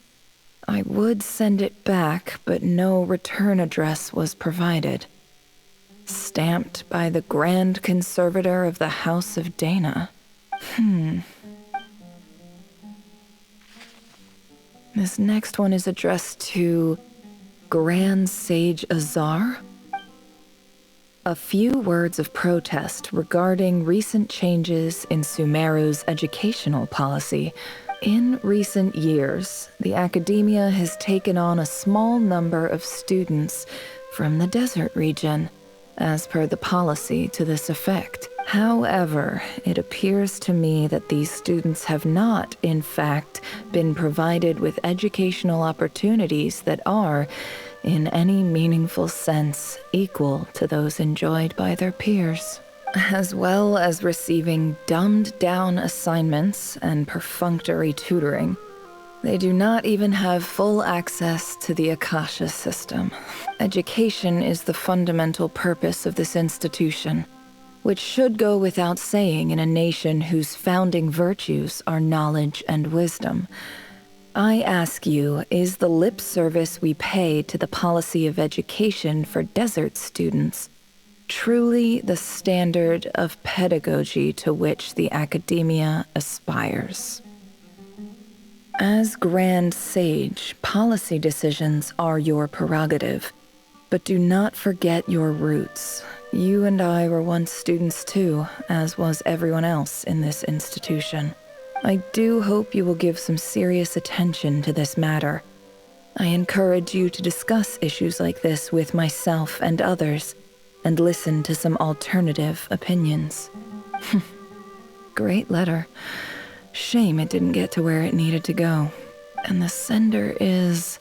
I would send it back, but no return address was provided. Stamped by the Grand Conservator of the House of Dana." This next one is addressed to Grand Sage Azar. A few words of protest regarding recent changes in Sumeru's educational policy. In recent years, the academia has taken on a small number of students from the desert region, as per the policy to this effect. However, it appears to me that these students have not, in fact, been provided with educational opportunities that are, in any meaningful sense, equal to those enjoyed by their peers, as well as receiving dumbed-down assignments and perfunctory tutoring. They do not even have full access to the Akasha system. Education is the fundamental purpose of this institution, which should go without saying in a nation whose founding virtues are knowledge and wisdom. I ask you, is the lip service we pay to the policy of education for desert students truly the standard of pedagogy to which the academia aspires? As Grand Sage, policy decisions are your prerogative, but do not forget your roots. You and I were once students too, as was everyone else in this institution. I do hope you will give some serious attention to this matter. I encourage you to discuss issues like this with myself and others, and listen to some alternative opinions. Great letter. Shame it didn't get to where it needed to go. And the sender is...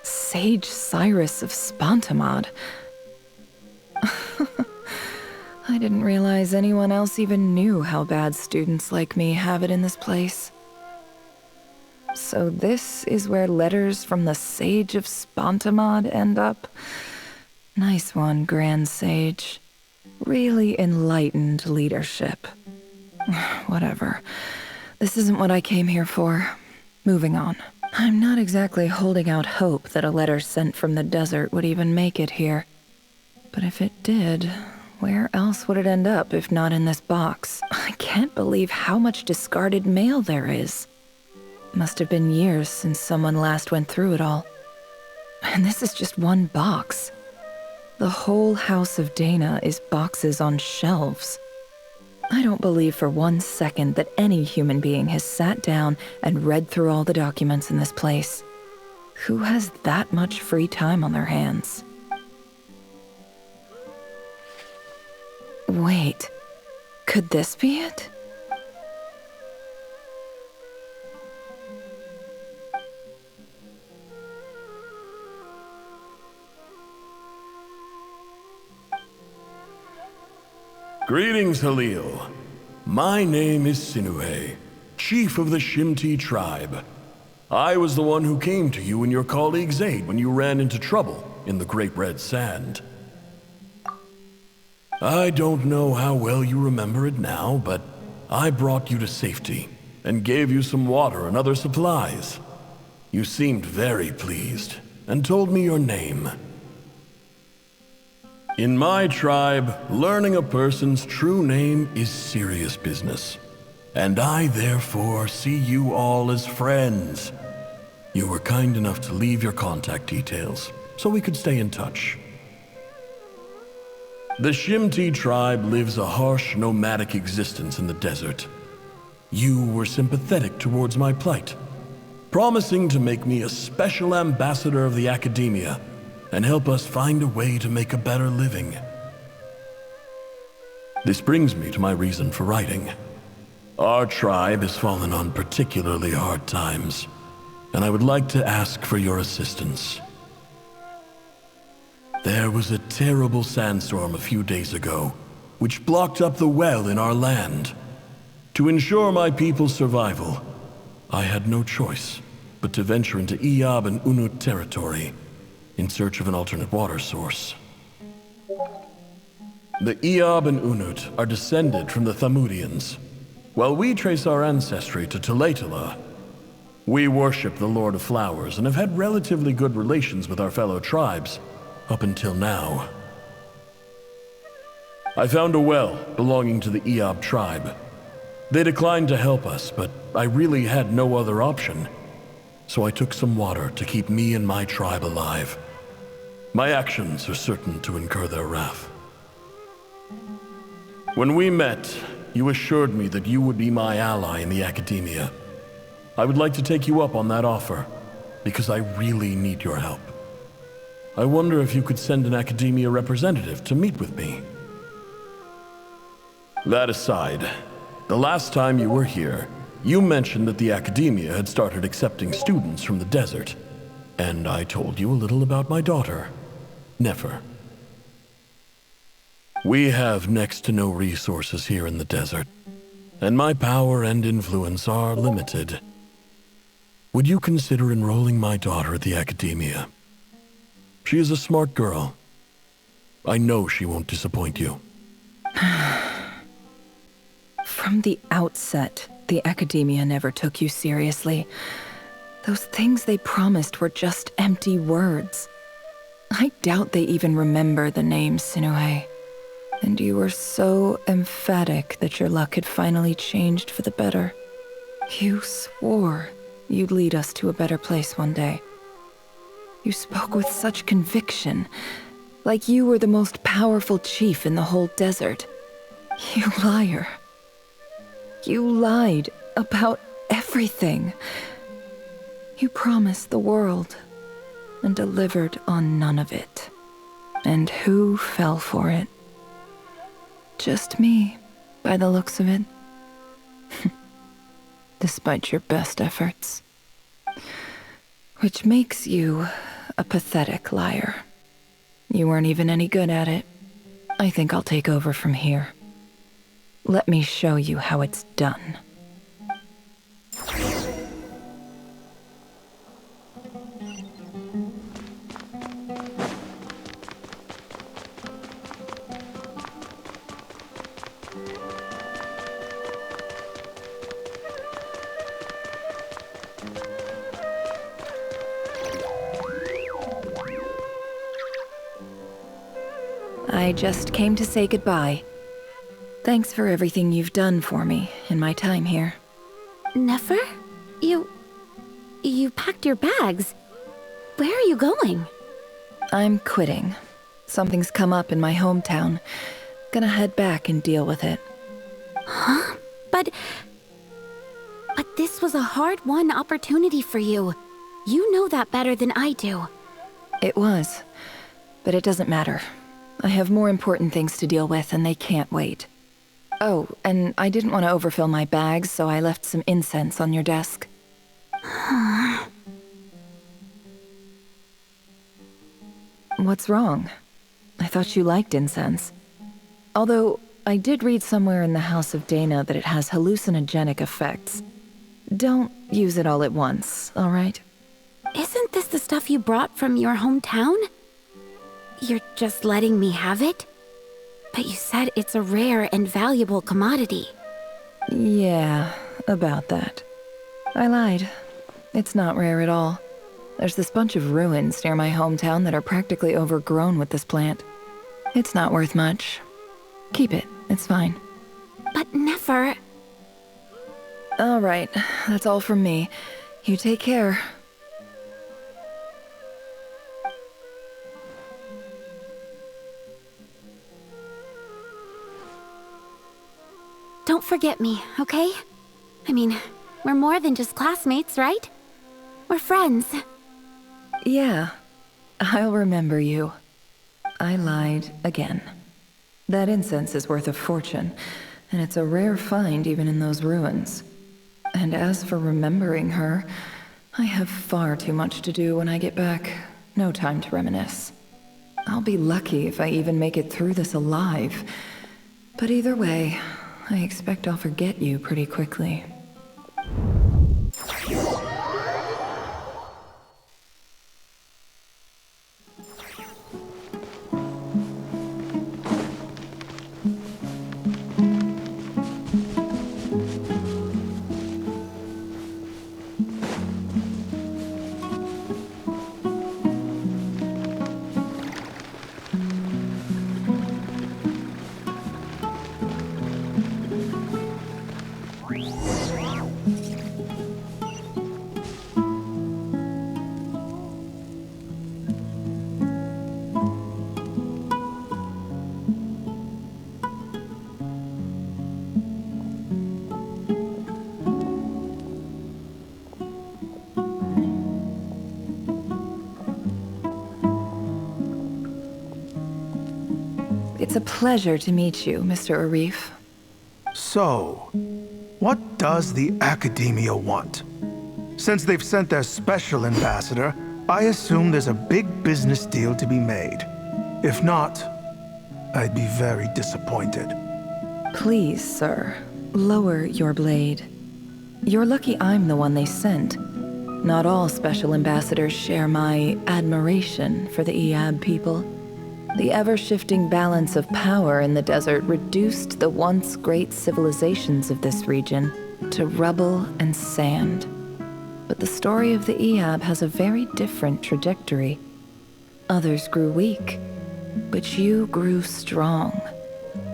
Sage Cyrus of Spontamod. I didn't realize anyone else even knew how bad students like me have it in this place. So this is where letters from the Sage of Spontamod end up? Nice one, Grand Sage. Really enlightened leadership. Whatever. This isn't what I came here for. Moving on. I'm not exactly holding out hope that a letter sent from the desert would even make it here. But if it did, where else would it end up if not in this box? I can't believe how much discarded mail there is. Must have been years since someone last went through it all. And this is just one box. The whole House of Dana is boxes on shelves. I don't believe for 1 second that any human being has sat down and read through all the documents in this place. Who has that much free time on their hands? Wait, could this be it? Greetings, Halil. My name is Sinuhe, chief of the Shimti tribe. I was the one who came to you and your colleagues' aid when you ran into trouble in the Great Red Sand. I don't know how well you remember it now, but I brought you to safety and gave you some water and other supplies. You seemed very pleased and told me your name. In my tribe, learning a person's true name is serious business, and I therefore see you all as friends. You were kind enough to leave your contact details so we could stay in touch. The Shimti tribe lives a harsh, nomadic existence in the desert. You were sympathetic towards my plight, promising to make me a special ambassador of the academia and help us find a way to make a better living. This brings me to my reason for writing. Our tribe has fallen on particularly hard times, and I would like to ask for your assistance. There was a terrible sandstorm a few days ago, which blocked up the well in our land. To ensure my people's survival, I had no choice but to venture into Iyab and Unut territory in search of an alternate water source. The Iyab and Unut are descended from the Thamudians, while we trace our ancestry to Tulatala. We worship the Lord of Flowers and have had relatively good relations with our fellow tribes up until now. I found a well belonging to the Iyab tribe. They declined to help us, but I really had no other option, so I took some water to keep me and my tribe alive. My actions are certain to incur their wrath. When we met, you assured me that you would be my ally in the academia. I would like to take you up on that offer, because I really need your help. I wonder if you could send an academia representative to meet with me. That aside, the last time you were here, you mentioned that the academia had started accepting students from the desert, and I told you a little about my daughter, Nefer. We have next to no resources here in the desert, and my power and influence are limited. Would you consider enrolling my daughter at the academia? She is a smart girl. I know she won't disappoint you. From the outset, the academia never took you seriously. Those things they promised were just empty words. I doubt they even remember the name Sinuhe. And you were so emphatic that your luck had finally changed for the better. You swore you'd lead us to a better place one day. You spoke with such conviction, like you were the most powerful chief in the whole desert. You liar. You lied about everything. You promised the world and delivered on none of it. And who fell for it? Just me, by the looks of it. Despite your best efforts. Which makes you a pathetic liar. You weren't even any good at it. I think I'll take over from here. Let me show you how it's done. I just came to say goodbye. Thanks for everything you've done for me in my time here. Nefer? You packed your bags. Where are you going? I'm quitting. Something's come up in my hometown. Gonna head back and deal with it. Huh? But this was a hard-won opportunity for you. You know that better than I do. It was, but it doesn't matter. I have more important things to deal with, and they can't wait. Oh, and I didn't want to overfill my bags, so I left some incense on your desk. What's wrong? I thought you liked incense. Although, I did read somewhere in the House of Dana that it has hallucinogenic effects. Don't use it all at once, all right? Isn't this the stuff you brought from your hometown? You're just letting me have it? But you said it's a rare and valuable commodity. Yeah, about that. I lied. It's not rare at all. There's this bunch of ruins near my hometown that are practically overgrown with this plant. It's not worth much. Keep it, it's fine. But never... All right, that's all from me. You take care. Don't forget me, okay? I mean, we're more than just classmates, right? We're friends. Yeah, I'll remember you. I lied again. That incense is worth a fortune, and it's a rare find even in those ruins. And as for remembering her, I have far too much to do when I get back. No time to reminisce. I'll be lucky if I even make it through this alive. But either way, I expect I'll forget you pretty quickly. It's a pleasure to meet you, Mr. Arif. So, what does the Academia want? Since they've sent their special ambassador, I assume there's a big business deal to be made. If not, I'd be very disappointed. Please, sir, lower your blade. You're lucky I'm the one they sent. Not all special ambassadors share my admiration for the Iab people. The ever-shifting balance of power in the desert reduced the once great civilizations of this region to rubble and sand. But the story of the Iab has a very different trajectory. Others grew weak, but you grew strong,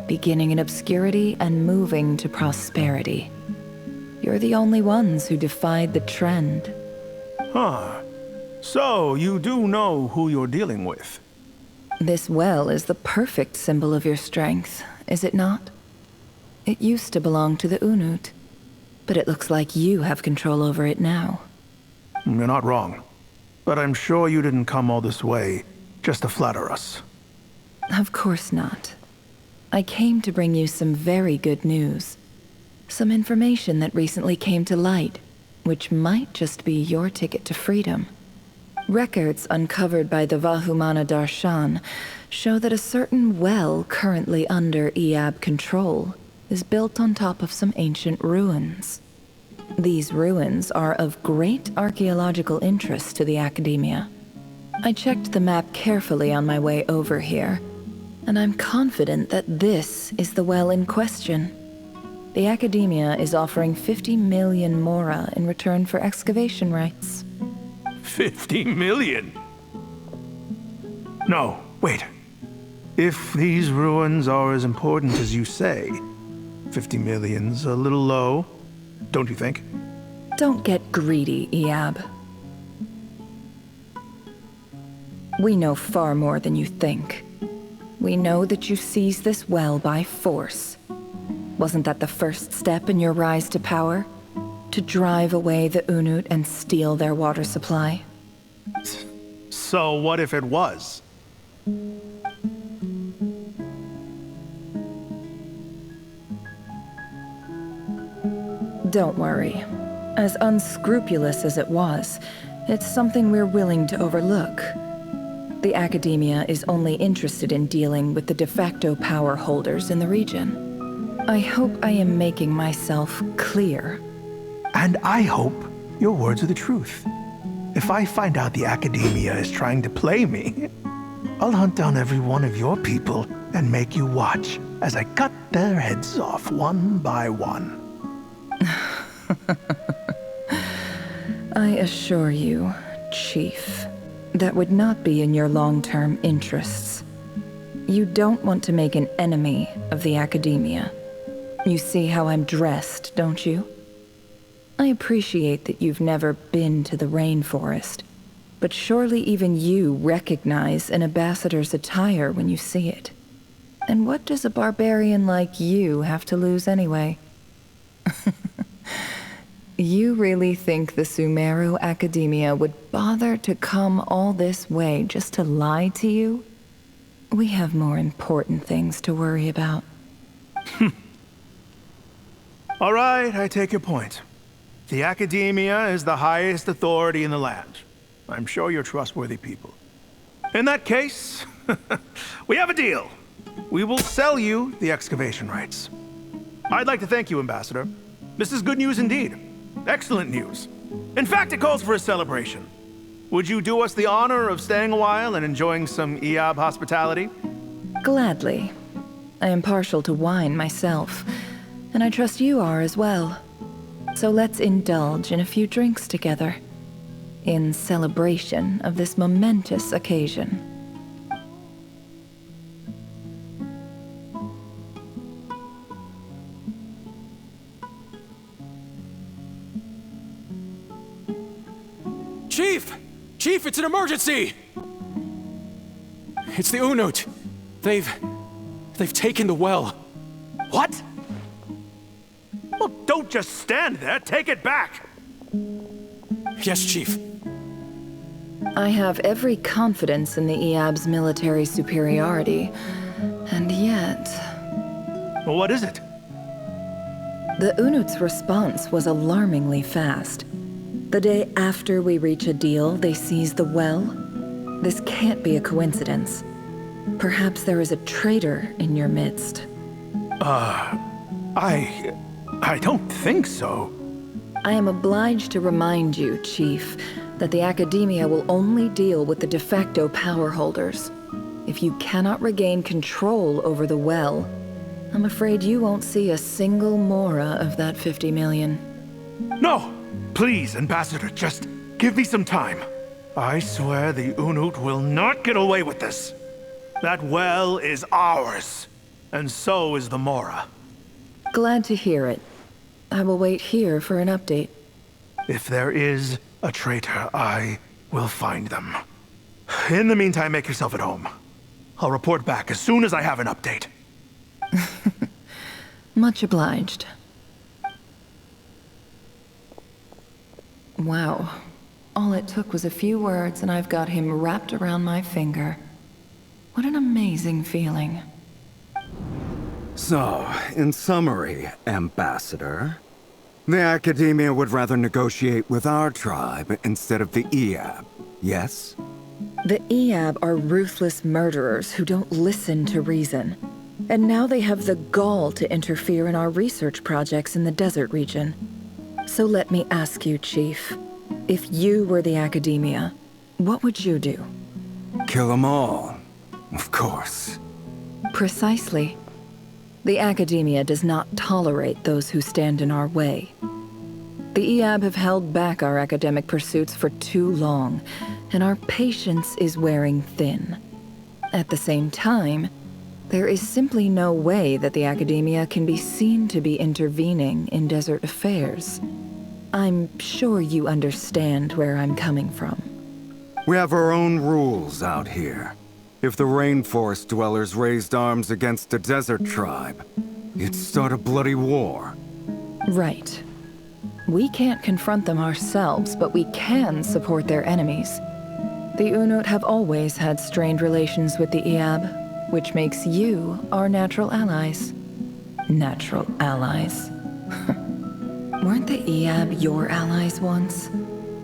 beginning in obscurity and moving to prosperity. You're the only ones who defied the trend. Huh. So, you do know who you're dealing with? This well is the perfect symbol of your strength, is it not? It used to belong to the Unut, but it looks like you have control over it now. You're not wrong. But I'm sure you didn't come all this way just to flatter us. Of course not. I came to bring you some very good news. Some information that recently came to light, which might just be your ticket to freedom. Records uncovered by the Vahumana Darshan show that a certain well currently under Iab control is built on top of some ancient ruins. These ruins are of great archaeological interest to the Academia. I checked the map carefully on my way over here, and I'm confident that this is the well in question. The Academia is offering 50 million mora in return for excavation rights. 50 million? No, wait. If these ruins are as important as you say, 50 million's a little low, don't you think? Don't get greedy, Iab. We know far more than you think. We know that you seized this well by force. Wasn't that the first step in your rise to power? To drive away the Unut and steal their water supply? So what if it was? Don't worry. As unscrupulous as it was, it's something we're willing to overlook. The Academia is only interested in dealing with the de facto power holders in the region. I hope I am making myself clear. And I hope your words are the truth. If I find out the Academia is trying to play me, I'll hunt down every one of your people and make you watch as I cut their heads off one by one. I assure you, Chief, that would not be in your long-term interests. You don't want to make an enemy of the Academia. You see how I'm dressed, don't you? I appreciate that you've never been to the rainforest, but surely even you recognize an ambassador's attire when you see it. And what does a barbarian like you have to lose anyway? You really think the Sumeru Academia would bother to come all this way just to lie to you? We have more important things to worry about. All right, I take your point. The Academia is the highest authority in the land. I'm sure you're trustworthy people. In that case, we have a deal. We will sell you the excavation rights. I'd like to thank you, Ambassador. This is good news indeed. Excellent news. In fact, it calls for a celebration. Would you do us the honor of staying a while and enjoying some Eab hospitality? Gladly. I am partial to wine myself, and I trust you are as well. So let's indulge in a few drinks together, in celebration of this momentous occasion. Chief! Chief, it's an emergency! It's the Unut. They've taken the well. What? Well, don't just stand there. Take it back. Yes, Chief. I have every confidence in the Eab's military superiority, and yet... Well, what is it? The Unut's response was alarmingly fast. The day after we reach a deal, they seize the well. This can't be a coincidence. Perhaps there is a traitor in your midst. I don't think so. I am obliged to remind you, Chief, that the Academia will only deal with the de facto power holders. If you cannot regain control over the well, I'm afraid you won't see a single mora of that 50 million. No! Please, Ambassador, just give me some time. I swear the Unut will not get away with this. That well is ours, and so is the mora. Glad to hear it. I will wait here for an update. If there is a traitor, I will find them. In the meantime, make yourself at home. I'll report back as soon as I have an update. Much obliged. Wow. All it took was a few words and I've got him wrapped around my finger. What an amazing feeling. So, in summary, Ambassador, the Academia would rather negotiate with our tribe instead of the Eab, yes? The Eab are ruthless murderers who don't listen to reason. And now they have the gall to interfere in our research projects in the desert region. So let me ask you, Chief, if you were the Academia, what would you do? Kill them all, of course. Precisely. The Academia does not tolerate those who stand in our way. The Eab have held back our academic pursuits for too long, and our patience is wearing thin. At the same time, there is simply no way that the Academia can be seen to be intervening in desert affairs. I'm sure you understand where I'm coming from. We have our own rules out here. If the rainforest dwellers raised arms against a desert tribe, it'd start a bloody war. Right. We can't confront them ourselves, but we can support their enemies. The Unut have always had strained relations with the Eab, which makes you our natural allies. Natural allies. Weren't the Eab your allies once?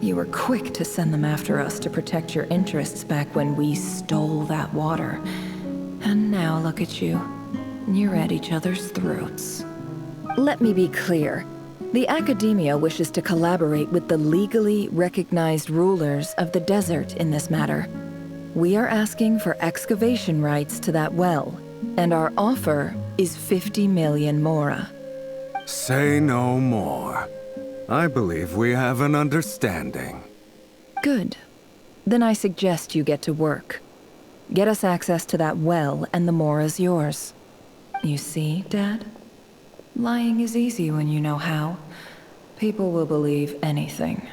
You were quick to send them after us to protect your interests back when we stole that water. And now look at you. You're at each other's throats. Let me be clear. The Academia wishes to collaborate with the legally recognized rulers of the desert in this matter. We are asking for excavation rights to that well, and our offer is 50 million mora. Say no more. I believe we have an understanding. Good. Then I suggest you get to work. Get us access to that well, and the mora's yours. You see, Dad? Lying is easy when you know how. People will believe anything.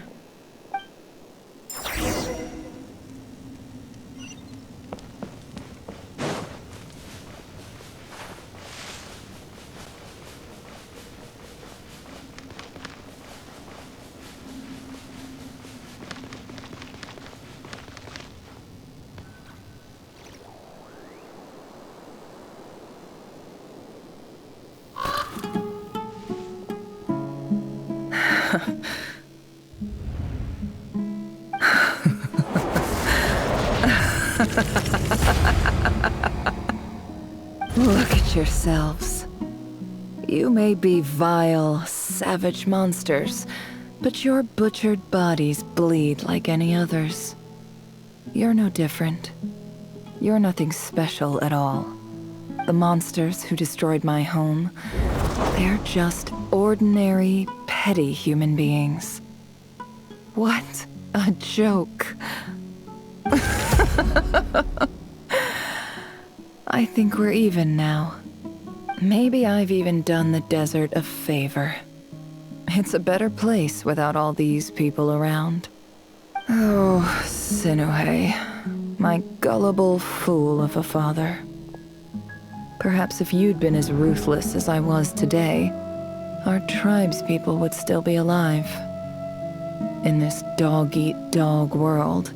Look at yourselves. You may be vile, savage monsters, but your butchered bodies bleed like any others. You're no different. You're nothing special at all. The monsters who destroyed my home, they're just ordinary, petty human beings. What a joke. I think we're even now. Maybe I've even done the desert a favor. It's a better place without all these people around. Oh, Sinuhe, my gullible fool of a father. Perhaps if you'd been as ruthless as I was today, our tribespeople would still be alive. In this dog-eat-dog world,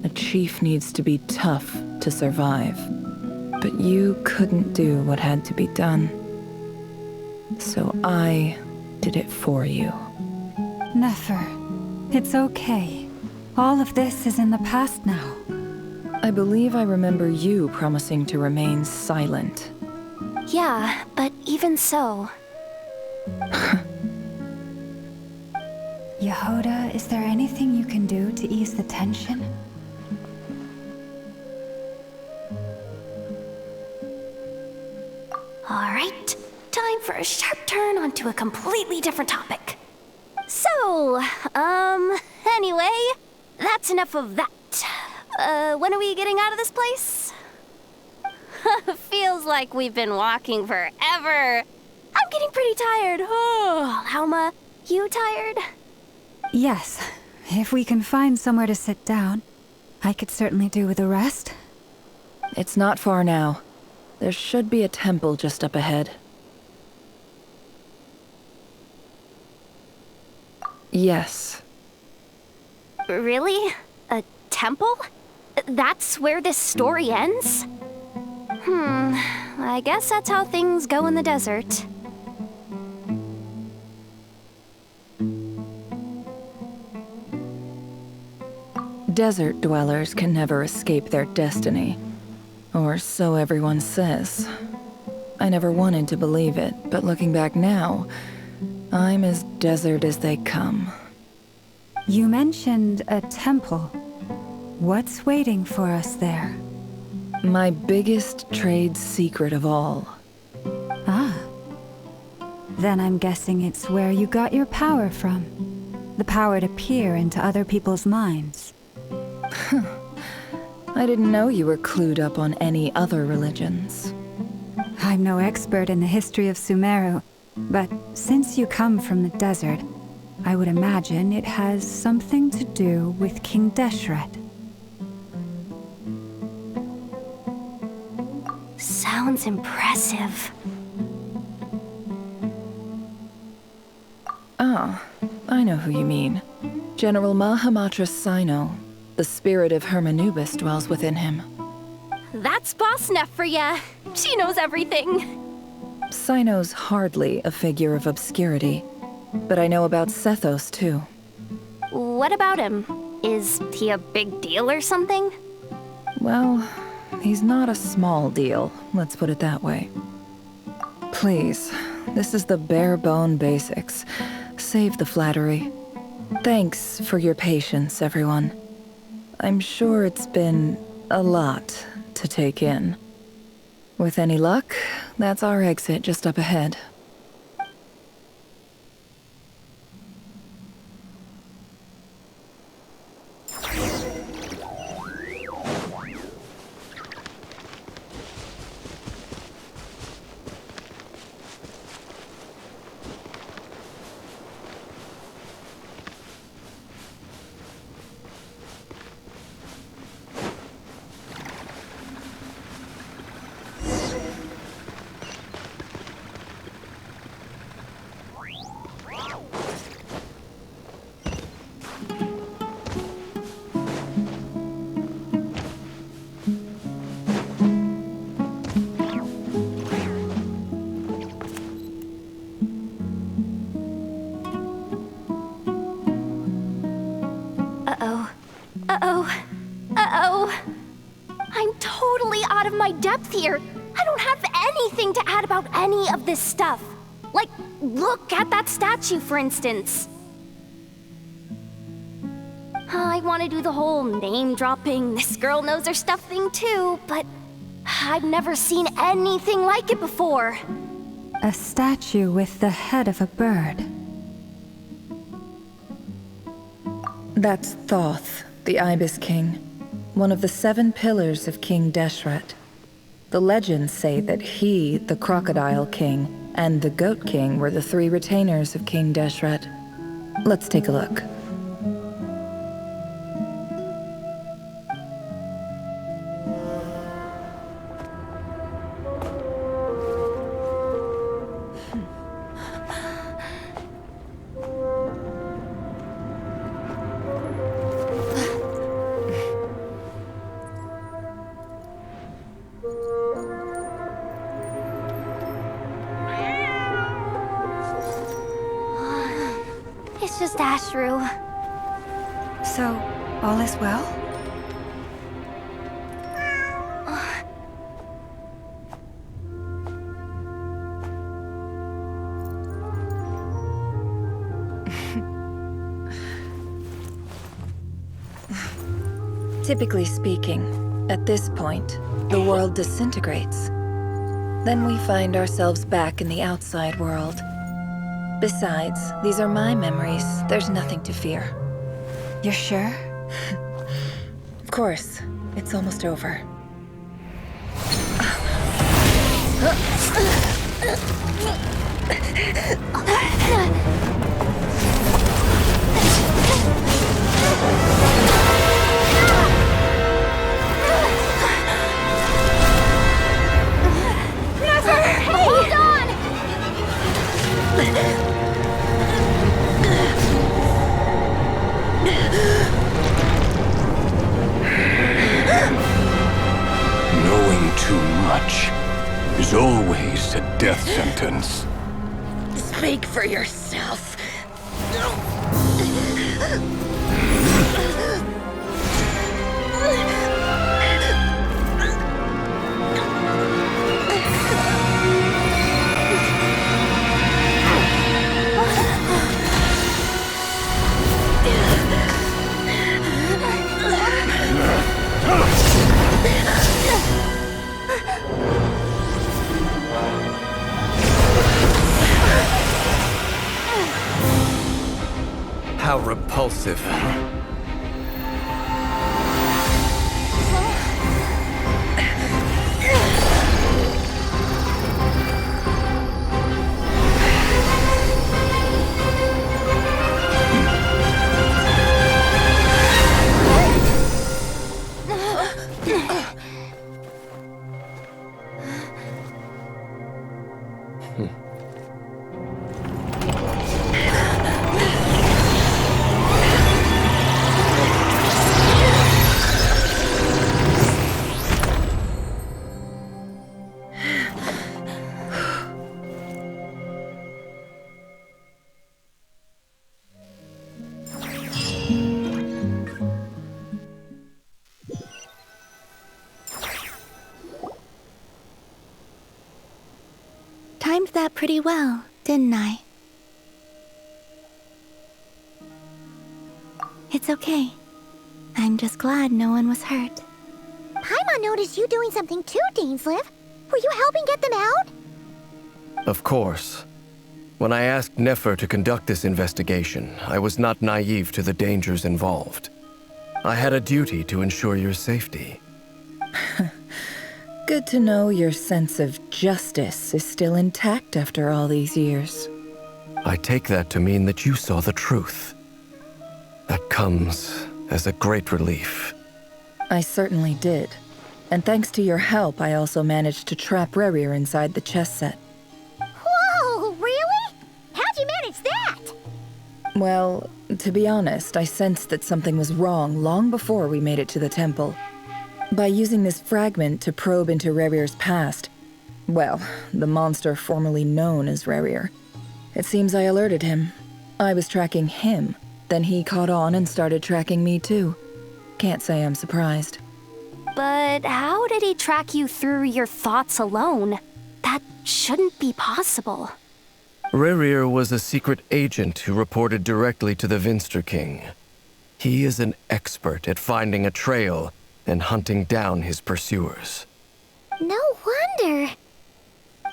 a chief needs to be tough to survive. But you couldn't do what had to be done. So I did it for you. Nefer, it's okay. All of this is in the past now. I believe I remember you promising to remain silent. Yeah, but even so... Yehoda, is there anything you can do to ease the tension? Alright, time for a sharp turn onto a completely different topic. So, anyway, that's enough of that. When are we getting out of this place? Feels like we've been walking forever. I'm getting pretty tired. Oh, Alma, you tired? Yes. If we can find somewhere to sit down, I could certainly do with a rest. It's not far now. There should be a temple just up ahead. Yes. Really? A temple? That's where this story ends? I guess that's how things go in the desert. Desert dwellers can never escape their destiny. Or so everyone says. I never wanted to believe it, but looking back now, I'm as desert as they come. You mentioned a temple. What's waiting for us there? My biggest trade secret of all. Ah. Then I'm guessing it's where you got your power from. The power to peer into other people's minds. I didn't know you were clued up on any other religions. I'm no expert in the history of Sumeru, but since you come from the desert, I would imagine it has something to do with King Deshret. Sounds impressive. Ah, I know who you mean. General Mahamatra Sino. The spirit of Hermanubis dwells within him. That's Boss Neff for ya. She knows everything. Sino's hardly a figure of obscurity, but I know about Sethos too. What about him? Is he a big deal or something? Well, he's not a small deal, let's put it that way. Please, this is the bare bone basics. Save the flattery. Thanks for your patience, everyone. I'm sure it's been a lot to take in. With any luck, that's our exit just up ahead. I'm totally out of my depth here. I don't have anything to add about any of this stuff. Like, look at that statue, for instance. I want to do the whole name-dropping, this girl knows her stuff thing too, but I've never seen anything like it before. A statue with the head of a bird. That's Thoth, the Ibis King, one of the 7 pillars of King Deshret. The legends say that he, the Crocodile King, and the Goat King were the 3 retainers of King Deshret. Let's take a look. It's just Ashru. So, all is well? Typically speaking, at this point, the world disintegrates. Then we find ourselves back in the outside world. Besides, these are my memories. There's nothing to fear. You're sure? Of course. It's almost over. Hold on! Knowing too much is always a death sentence. Speak for yourself. How repulsive. pretty well, didn't I? It's okay. I'm just glad no one was hurt. Paimon noticed you doing something too, Dainsleif. Were you helping get them out? Of course. When I asked Nefer to conduct this investigation, I was not naive to the dangers involved. I had a duty to ensure your safety. Good to know your sense of justice is still intact after all these years. I take that to mean that you saw the truth. That comes as a great relief. I certainly did. And thanks to your help, I also managed to trap Rerir inside the chess set. Whoa, really? How'd you manage that? Well, to be honest, I sensed that something was wrong long before we made it to the temple. By using this fragment to probe into Rerir's past, well, the monster formerly known as Rerir, it seems I alerted him. I was tracking him, then he caught on and started tracking me too. Can't say I'm surprised. But how did he track you through your thoughts alone? That shouldn't be possible. Rerir was a secret agent who reported directly to the Vinster King. He is an expert at finding a trail and hunting down his pursuers. No wonder.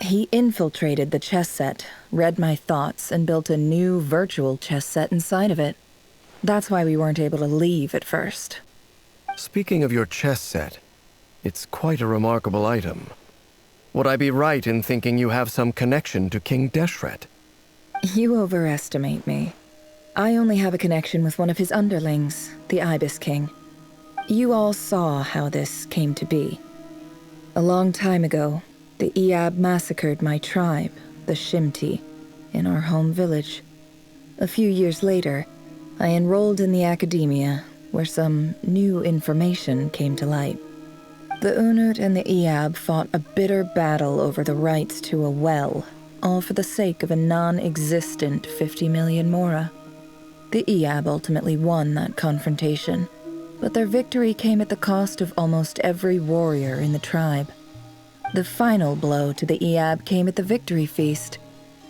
He infiltrated the chess set, read my thoughts, and built a new virtual chess set inside of it. That's why we weren't able to leave at first. Speaking of your chess set, it's quite a remarkable item. Would I be right in thinking you have some connection to King Deshret? You overestimate me. I only have a connection with one of his underlings, the Ibis King. You all saw how this came to be. A long time ago, the Iab massacred my tribe, the Shimti, in our home village. A few years later, I enrolled in the academia, where some new information came to light. The Unut and the Iab fought a bitter battle over the rights to a well, all for the sake of a non-existent 50 million mora. The Iab ultimately won that confrontation, but their victory came at the cost of almost every warrior in the tribe. The final blow to the Iab came at the victory feast,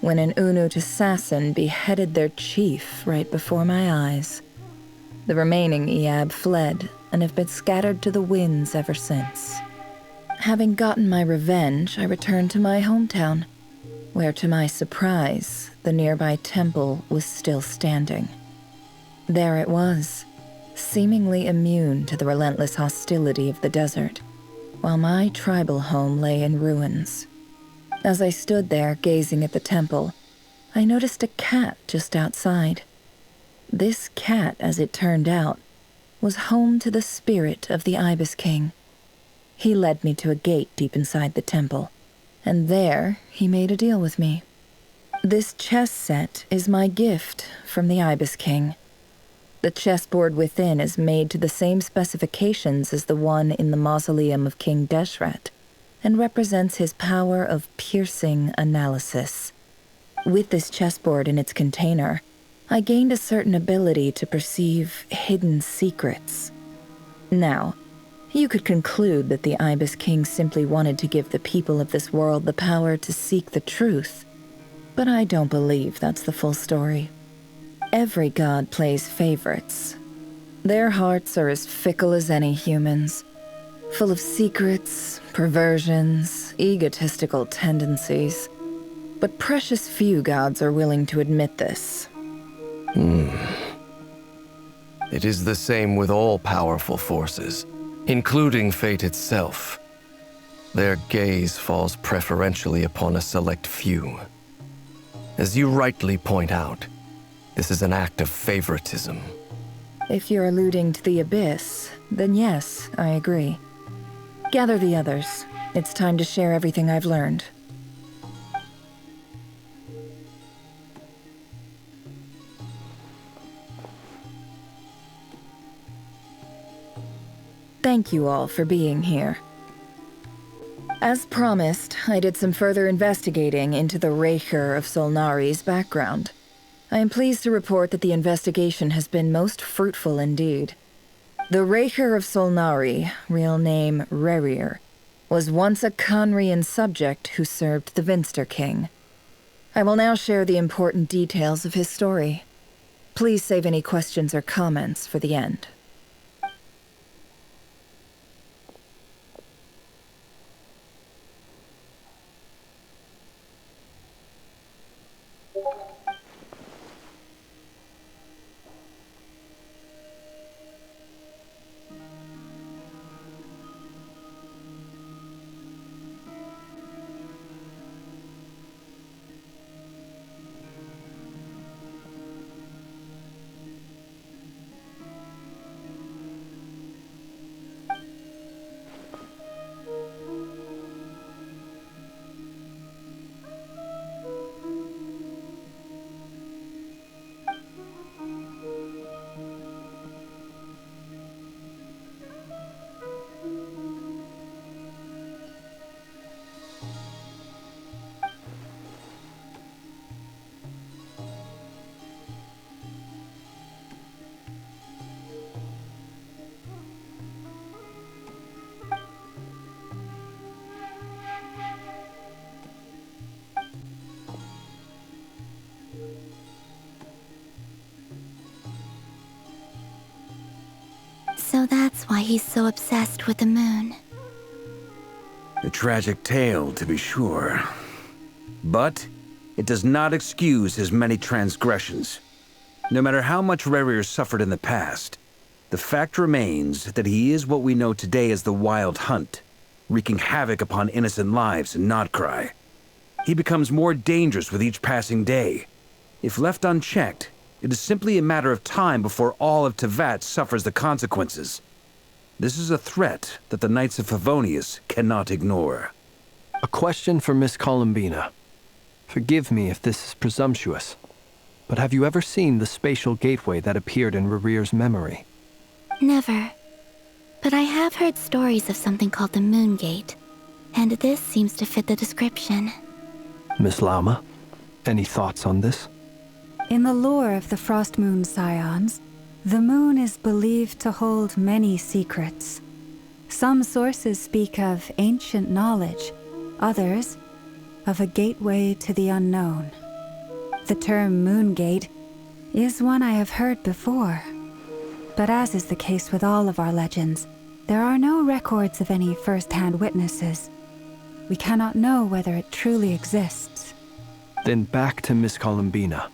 when an Unut assassin beheaded their chief right before my eyes. The remaining Iab fled and have been scattered to the winds ever since. Having gotten my revenge, I returned to my hometown, where to my surprise, the nearby temple was still standing. There it was, seemingly immune to the relentless hostility of the desert, while my tribal home lay in ruins. As I stood there gazing at the temple, I noticed a cat just outside. This cat, as it turned out, was home to the spirit of the Ibis King. He led me to a gate deep inside the temple, and there he made a deal with me. This chess set is my gift from the Ibis King. The chessboard within is made to the same specifications as the one in the mausoleum of King Deshret, and represents his power of piercing analysis. With this chessboard in its container, I gained a certain ability to perceive hidden secrets. Now, you could conclude that the Ibis King simply wanted to give the people of this world the power to seek the truth, but I don't believe that's the full story. Every god plays favorites. Their hearts are as fickle as any human's, full of secrets, perversions, egotistical tendencies. But precious few gods are willing to admit this. It is the same with all powerful forces, including fate itself. Their gaze falls preferentially upon a select few. As you rightly point out, this is an act of favoritism. If you're alluding to the Abyss, then yes, I agree. Gather the others. It's time to share everything I've learned. Thank you all for being here. As promised, I did some further investigating into the Raker of Solnari's background. I am pleased to report that the investigation has been most fruitful indeed. The Raker of Solnari, real name Rerir, was once a Conrian subject who served the Vinster King. I will now share the important details of his story. Please save any questions or comments for the end. So that's why he's so obsessed with the moon. A tragic tale, to be sure. But it does not excuse his many transgressions. No matter how much Rerir suffered in the past, the fact remains that he is what we know today as the Wild Hunt, wreaking havoc upon innocent lives in Notcry. He becomes more dangerous with each passing day. If left unchecked, it is simply a matter of time before all of Tevat suffers the consequences. This is a threat that the Knights of Favonius cannot ignore. A question for Miss Columbina. Forgive me if this is presumptuous, but have you ever seen the spatial gateway that appeared in Rerir's memory? Never. But I have heard stories of something called the Moon Gate, and this seems to fit the description. Miss Lauma, any thoughts on this? In the lore of the Frost Moon Scions, the moon is believed to hold many secrets. Some sources speak of ancient knowledge, others of a gateway to the unknown. The term Moon Gate is one I have heard before, but as is the case with all of our legends, there are no records of any first-hand witnesses. We cannot know whether it truly exists. Then back to Miss Columbina.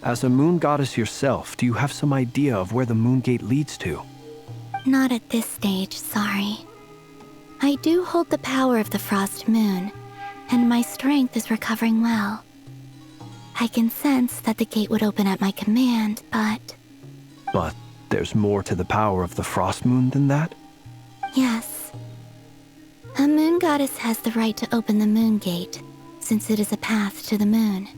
As a moon goddess yourself, do you have some idea of where the Moon Gate leads to? Not at this stage, sorry. I do hold the power of the Frost Moon, and my strength is recovering well. I can sense that the gate would open at my command, but... But there's more to the power of the Frost Moon than that? Yes. A moon goddess has the right to open the Moon Gate, since it is a path to the moon.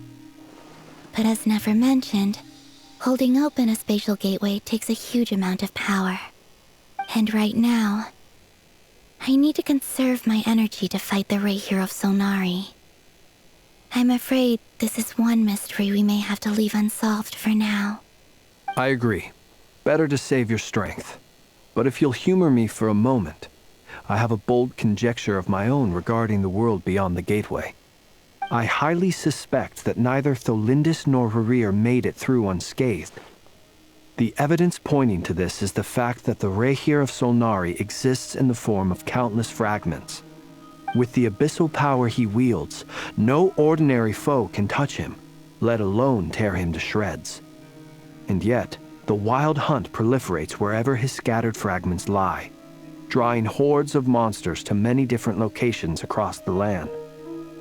But as never mentioned, holding open a spatial gateway takes a huge amount of power. And right now, I need to conserve my energy to fight the Reihir of Solnari. I'm afraid this is one mystery we may have to leave unsolved for now. I agree. Better to save your strength. But if you'll humor me for a moment, I have a bold conjecture of my own regarding the world beyond the gateway. I highly suspect that neither Tholindis nor Rerir made it through unscathed. The evidence pointing to this is the fact that the Reihir of Solnari exists in the form of countless fragments. With the abyssal power he wields, no ordinary foe can touch him, let alone tear him to shreds. And yet, the Wild Hunt proliferates wherever his scattered fragments lie, drawing hordes of monsters to many different locations across the land.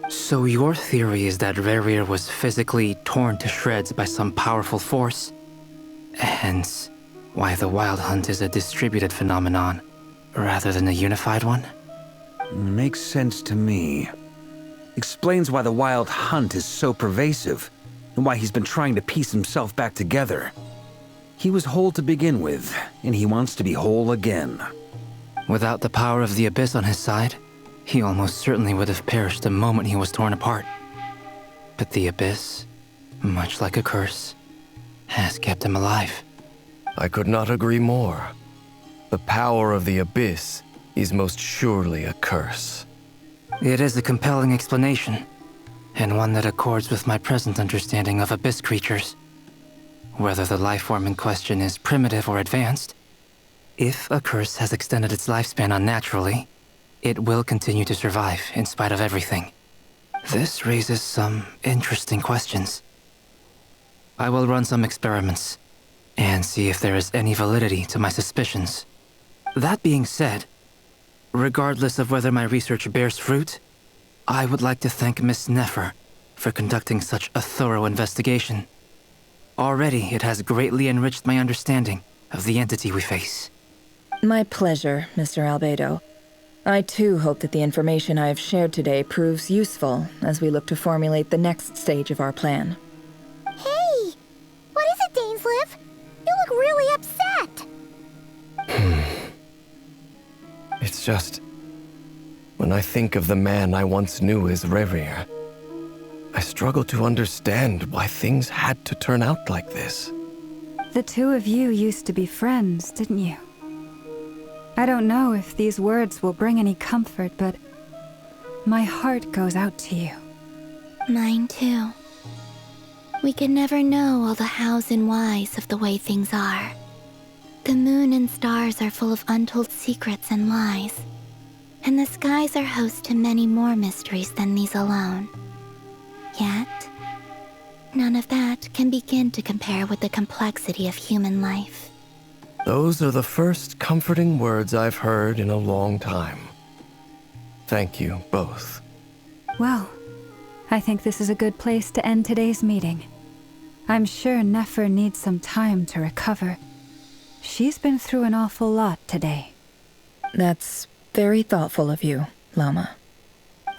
So your theory is that Rerir was physically torn to shreds by some powerful force? Hence, why the Wild Hunt is a distributed phenomenon, rather than a unified one? Makes sense to me. Explains why the Wild Hunt is so pervasive, and why he's been trying to piece himself back together. He was whole to begin with, and he wants to be whole again. Without the power of the Abyss on his side, he almost certainly would have perished the moment he was torn apart. But the Abyss, much like a curse, has kept him alive. I could not agree more. The power of the Abyss is most surely a curse. It is a compelling explanation. and one that accords with my present understanding of abyss creatures. Whether the life form in question is primitive or advanced, if a curse has extended its lifespan unnaturally, it will continue to survive in spite of everything. This raises some interesting questions. I will run some experiments and see if there is any validity to my suspicions. That being said, regardless of whether my research bears fruit, I would like to thank Miss Nefer for conducting such a thorough investigation. Already, it has greatly enriched my understanding of the entity we face. My pleasure, Mr. Albedo. I too hope that the information I have shared today proves useful as we look to formulate the next stage of our plan. Hey! What is it, Dainsleif? You look really upset! It's just... when I think of the man I once knew as Rerir, I struggle to understand why things had to turn out like this. The two of you used to be friends, didn't you? I don't know if these words will bring any comfort, but my heart goes out to you. Mine too. We could never know all the hows and whys of the way things are. The moon and stars are full of untold secrets and lies, and the skies are host to many more mysteries than these alone. Yet, none of that can begin to compare with the complexity of human life. Those are the first comforting words I've heard in a long time. Thank you, both. Well, I think this is a good place to end today's meeting. I'm sure Nefer needs some time to recover. She's been through an awful lot today. That's very thoughtful of you, Lama.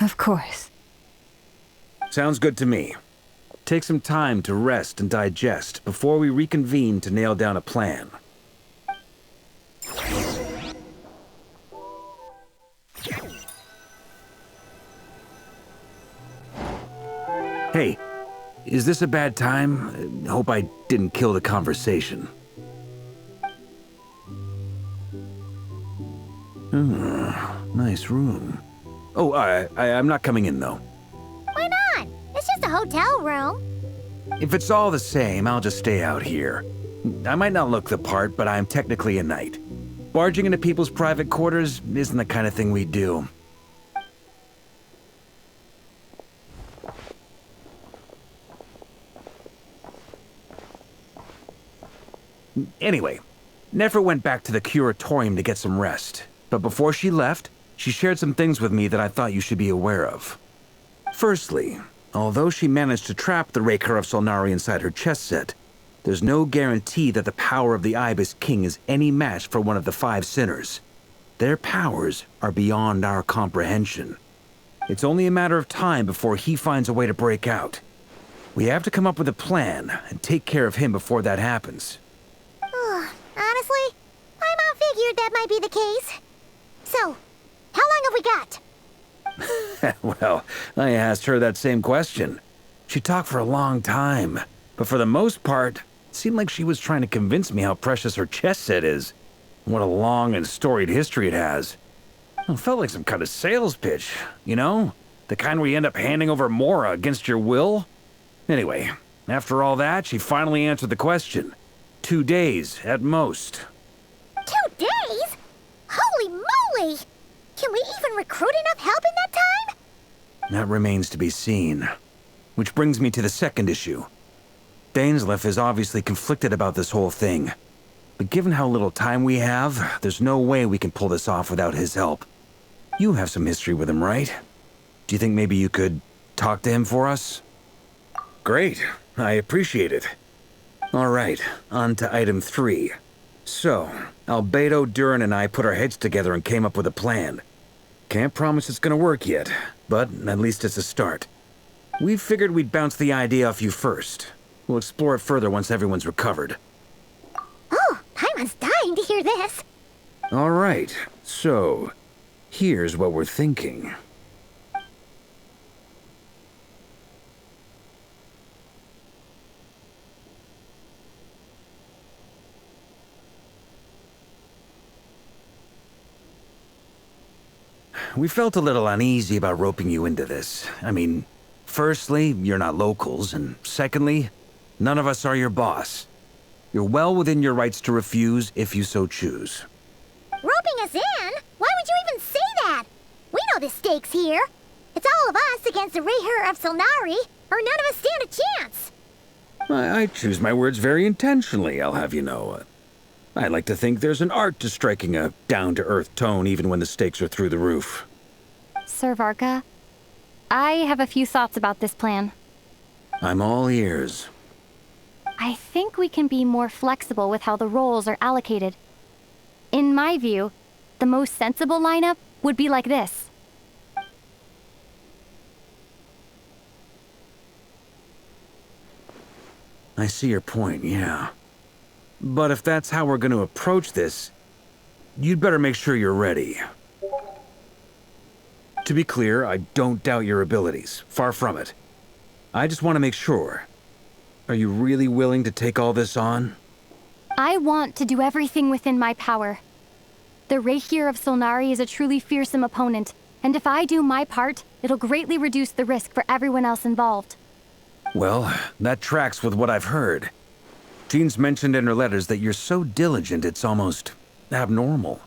Of course. Sounds good to me. Take some time to rest and digest before we reconvene to nail down a plan. Hey, is this a bad time? Hope I didn't kill the conversation. Nice room. Oh, I'm not coming in, though. Why not? It's just a hotel room. If it's all the same, I'll just stay out here. I might not look the part, but I'm technically a knight. Barging into people's private quarters isn't the kind of thing we do. Anyway, Nefer went back to the curatorium to get some rest. But before she left, she shared some things with me that I thought you should be aware of. Firstly, although she managed to trap the Raker of Solnari inside her chess set, there's no guarantee that the power of the Ibis King is any match for one of the 5 sinners. Their powers are beyond our comprehension. It's only a matter of time before he finds a way to break out. We have to come up with a plan and take care of him before that happens. Honestly, my mom figured that might be the case. So, how long have we got? Well, I asked her that same question. She talked for a long time, but for the most part, it seemed like she was trying to convince me how precious her chess set is. What a long and storied history it has. It felt like some kind of sales pitch, you know? The kind where you end up handing over Mora against your will? Anyway, after all that, she finally answered the question. 2 days, at most. 2 days? Holy moly! Can we even recruit enough help in that time? That remains to be seen. Which brings me to the second issue. Dainsleif is obviously conflicted about this whole thing. But given how little time we have, there's no way we can pull this off without his help. You have some history with him, right? Do you think maybe you could talk to him for us? Great. I appreciate it. All right, on to item 3. So, Albedo, Durin, and I put our heads together and came up with a plan. Can't promise it's gonna work yet, but at least it's a start. We figured we'd bounce the idea off you first. We'll explore it further once everyone's recovered. Oh, Paimon's dying to hear this. All right, so here's what we're thinking. We felt a little uneasy about roping you into this. I mean, Firstly, you're not locals, and secondly, none of us are your boss. You're well within your rights to refuse if you so choose. Roping us in? Why would you even say that? We know the stakes here. It's all of us against the Rayher of Solnari, or none of us stand a chance. I choose my words very intentionally, I'll have you know. I like to think there's an art to striking a down-to-earth tone even when the stakes are through the roof. Sir Varka, I have a few thoughts about this plan. I'm all ears. I think we can be more flexible with how the roles are allocated. In my view, the most sensible lineup would be like this. I see your point, yeah. But if that's how we're going to approach this, you'd better make sure you're ready. To be clear, I don't doubt your abilities. Far from it. I just want to make sure. Are you really willing to take all this on? I want to do everything within my power. The Rayher of Solnari is a truly fearsome opponent, and if I do my part, it'll greatly reduce the risk for everyone else involved. Well, that tracks with what I've heard. Jean's mentioned in her letters that you're so diligent it's almost abnormal.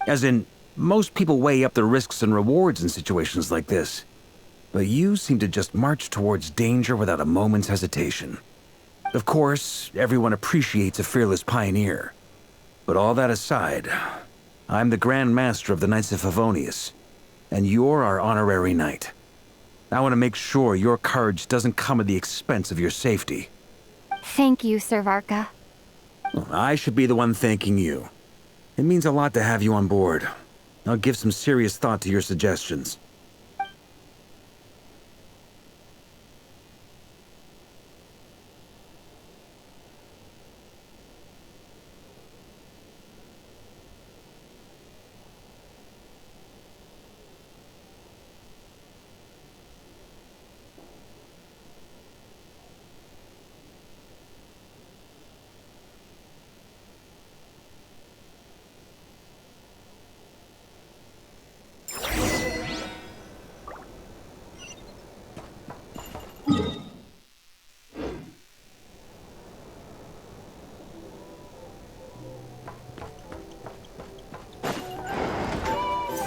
As in, most people weigh up the risks and rewards in situations like this. But you seem to just march towards danger without a moment's hesitation. Of course, everyone appreciates a fearless pioneer. But all that aside, I'm the Grand Master of the Knights of Favonius, and you're our honorary knight. I want to make sure your courage doesn't come at the expense of your safety. Thank you, Sir Varka. I should be the one thanking you. It means a lot to have you on board. I'll give some serious thought to your suggestions.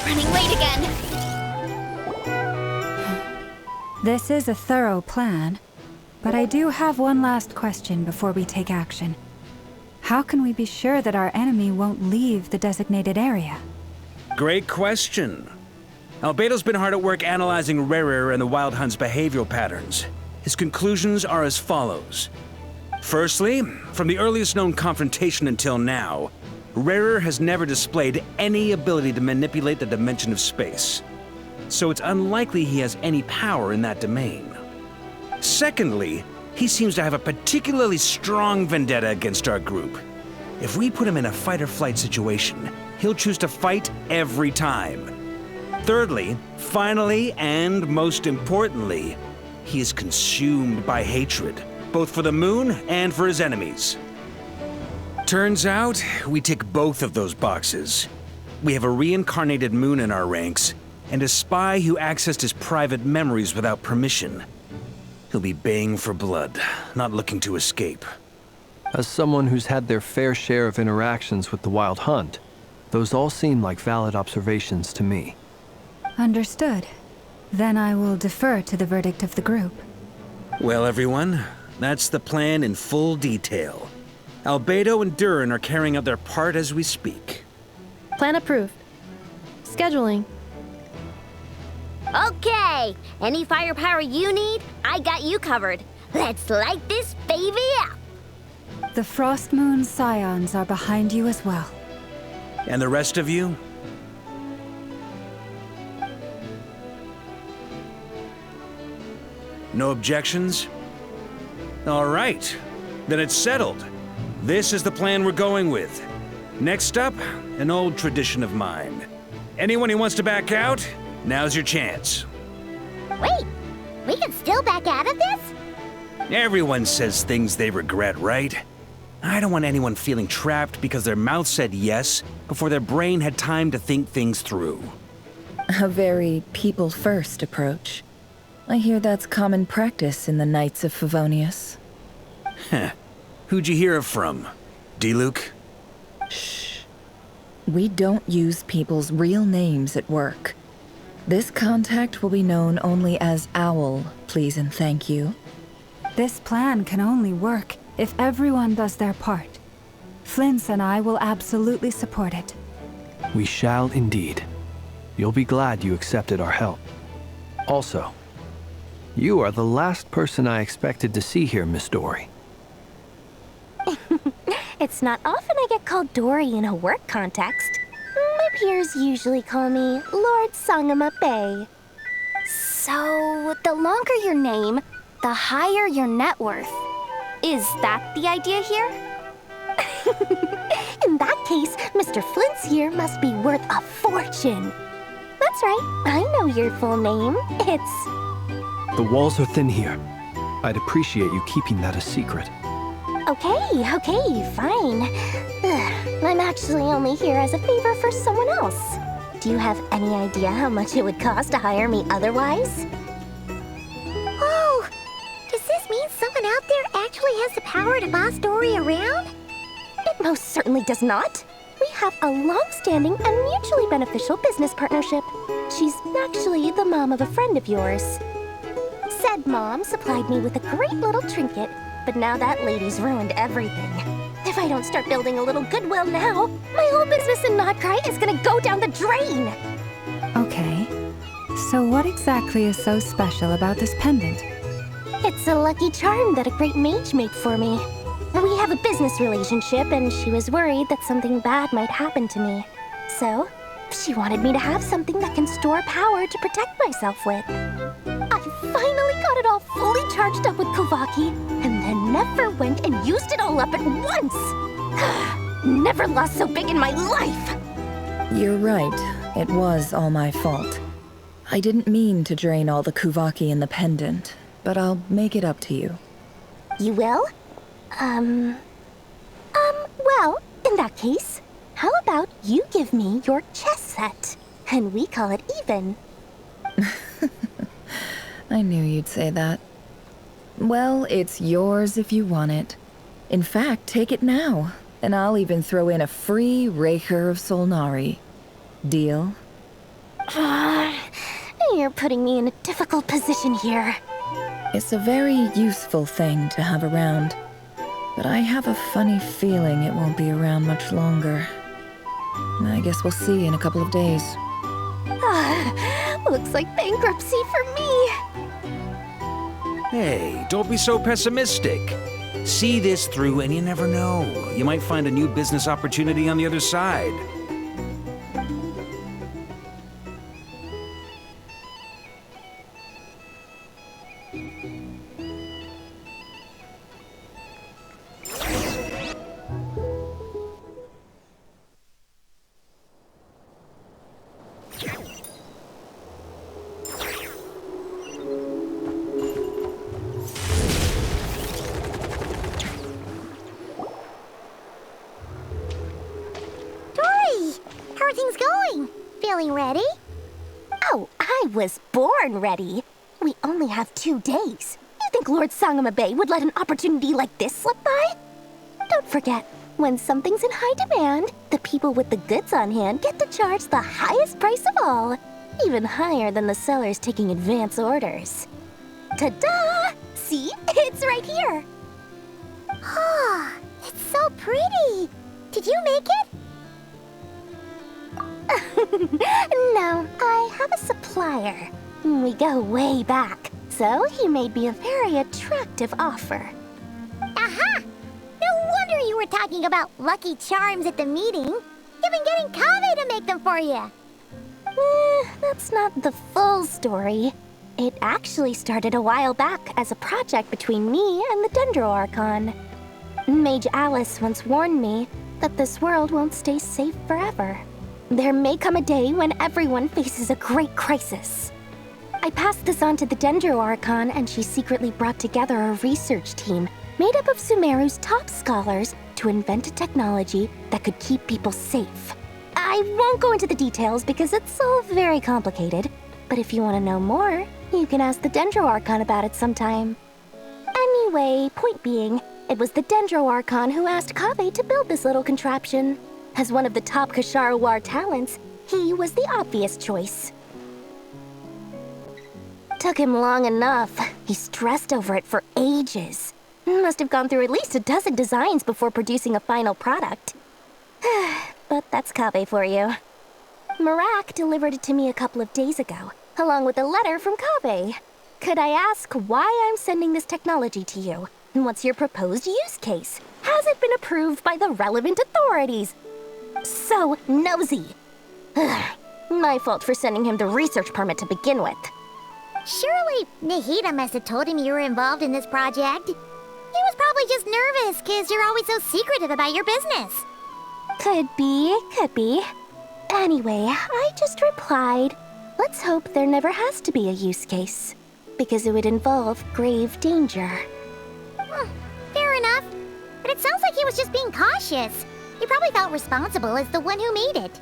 Running late again. This is a thorough plan, but I do have one last question before we take action. How can we be sure that our enemy won't leave the designated area? Great question. Albedo's been hard at work analyzing Rayher and the Wild Hunt's behavioral patterns. His conclusions are as follows. Firstly, from the earliest known confrontation until now, Rayher has never displayed any ability to manipulate the dimension of space. So it's unlikely he has any power in that domain. Secondly, he seems to have a particularly strong vendetta against our group. If we put him in a fight-or-flight situation, he'll choose to fight every time. Thirdly, finally, and most importantly, he is consumed by hatred, both for the moon and for his enemies. Turns out, we tick both of those boxes. We have a reincarnated moon in our ranks, and a spy who accessed his private memories without permission. He'll be baying for blood, not looking to escape. As someone who's had their fair share of interactions with the Wild Hunt, those all seem like valid observations to me. Understood. Then I will defer to the verdict of the group. Well, everyone, that's the plan in full detail. Albedo and Durin are carrying out their part as we speak. Plan approved. Scheduling. Okay, any firepower you need, I got you covered. Let's light this baby up. The Frost Moon Scions are behind you as well. And the rest of you? No objections? All right, then it's settled. This is the plan we're going with. Next up, an old tradition of mine. Anyone who wants to back out, now's your chance. Wait, we can still back out of this? Everyone says things they regret, right? I don't want anyone feeling trapped because their mouth said yes before their brain had time to think things through. A very people-first approach. I hear that's common practice in the Knights of Favonius. Heh. Who'd you hear it from? D-Luke? Shh. We don't use people's real names at work. This contact will be known only as Owl, please and thank you. This plan can only work if everyone does their part. Flint's and I will absolutely support it. We shall indeed. You'll be glad you accepted our help. Also, you are the last person I expected to see here, Miss Dory. It's not often I get called Dory in a work context. My peers usually call me Lord Sangama Bay. So, the longer your name, the higher your net worth. Is that the idea here? In that case, Mr. Flint's here must be worth a fortune. That's right, I know your full name. It's... The walls are thin here. I'd appreciate you keeping that a secret. Okay, fine. I'm actually only here as a favor for someone else. Do you have any idea how much it would cost to hire me otherwise? Oh! Does this mean someone out there actually has the power to boss Dory around? It most certainly does not. We have a long-standing and mutually beneficial business partnership. She's actually the mom of a friend of yours. Said mom supplied me with a great little trinket, but now that lady's ruined everything. If I don't start building a little goodwill now, my whole business in Nodcry is gonna go down the drain! Okay. So what exactly is so special about this pendant? It's a lucky charm that a great mage made for me. We have a business relationship, and she was worried that something bad might happen to me. So, she wanted me to have something that can store power to protect myself with. I finally got it all fully charged up with Kovaki, and then never went and used it all up at once! Never lost so big in my life! You're right. It was all my fault. I didn't mean to drain all the Kuvaki in the pendant, but I'll make it up to you. You will? Well, in that case, how about you give me your chess set, and we call it even? I knew you'd say that. Well, it's yours if you want it. In fact, take it now, and I'll even throw in a free Raker of Solnari. Deal? You're putting me in a difficult position here. It's a very useful thing to have around, but I have a funny feeling it won't be around much longer. I guess we'll see in a couple of days. Looks like bankruptcy for me. Hey, don't be so pessimistic. See this through and you never know. You might find a new business opportunity on the other side. How are things going? Feeling ready? Oh, I was born ready. We only have 2 days. You think Lord Sangama Bay would let an opportunity like this slip by? Don't forget, when something's in high demand, the people with the goods on hand get to charge the highest price of all, even higher than the sellers taking advance orders. Ta-da! See? It's right here. Oh, it's so pretty. Did you make it? No, I have a supplier. We go way back, so he made me a very attractive offer. Aha! No wonder you were talking about lucky charms at the meeting. You've been getting Kave to make them for you. That's not the full story. It actually started a while back as a project between me and the Dendro Archon. Mage Alice once warned me that this world won't stay safe forever. There may come a day when everyone faces a great crisis. I passed this on to the Dendro Archon, and she secretly brought together a research team made up of Sumeru's top scholars to invent a technology that could keep people safe. I won't go into the details because it's all very complicated, but if you want to know more, You can ask the Dendro Archon about it sometime. Anyway, point being, it was the Dendro Archon who asked Kaveh to build this little contraption. As one of the top Kashara War talents, he was the obvious choice. Took him long enough. He stressed over it for ages. Must have gone through at least a dozen designs before producing a final product. But that's Kaveh for you. Marak delivered it to me a couple of days ago, along with a letter from Kaveh. Could I ask why I'm sending this technology to you? And what's your proposed use case? Has it been approved by the relevant authorities? So nosy. My fault for sending him the research permit to begin with. Surely Nahida must have told him you were involved in this project. He was probably just nervous because you're always so secretive about your business. Could be, could be. Anyway, I just replied, let's hope there never has to be a use case, because it would involve grave danger. Fair enough. But it sounds like he was just being cautious. He probably felt responsible as the one who made it.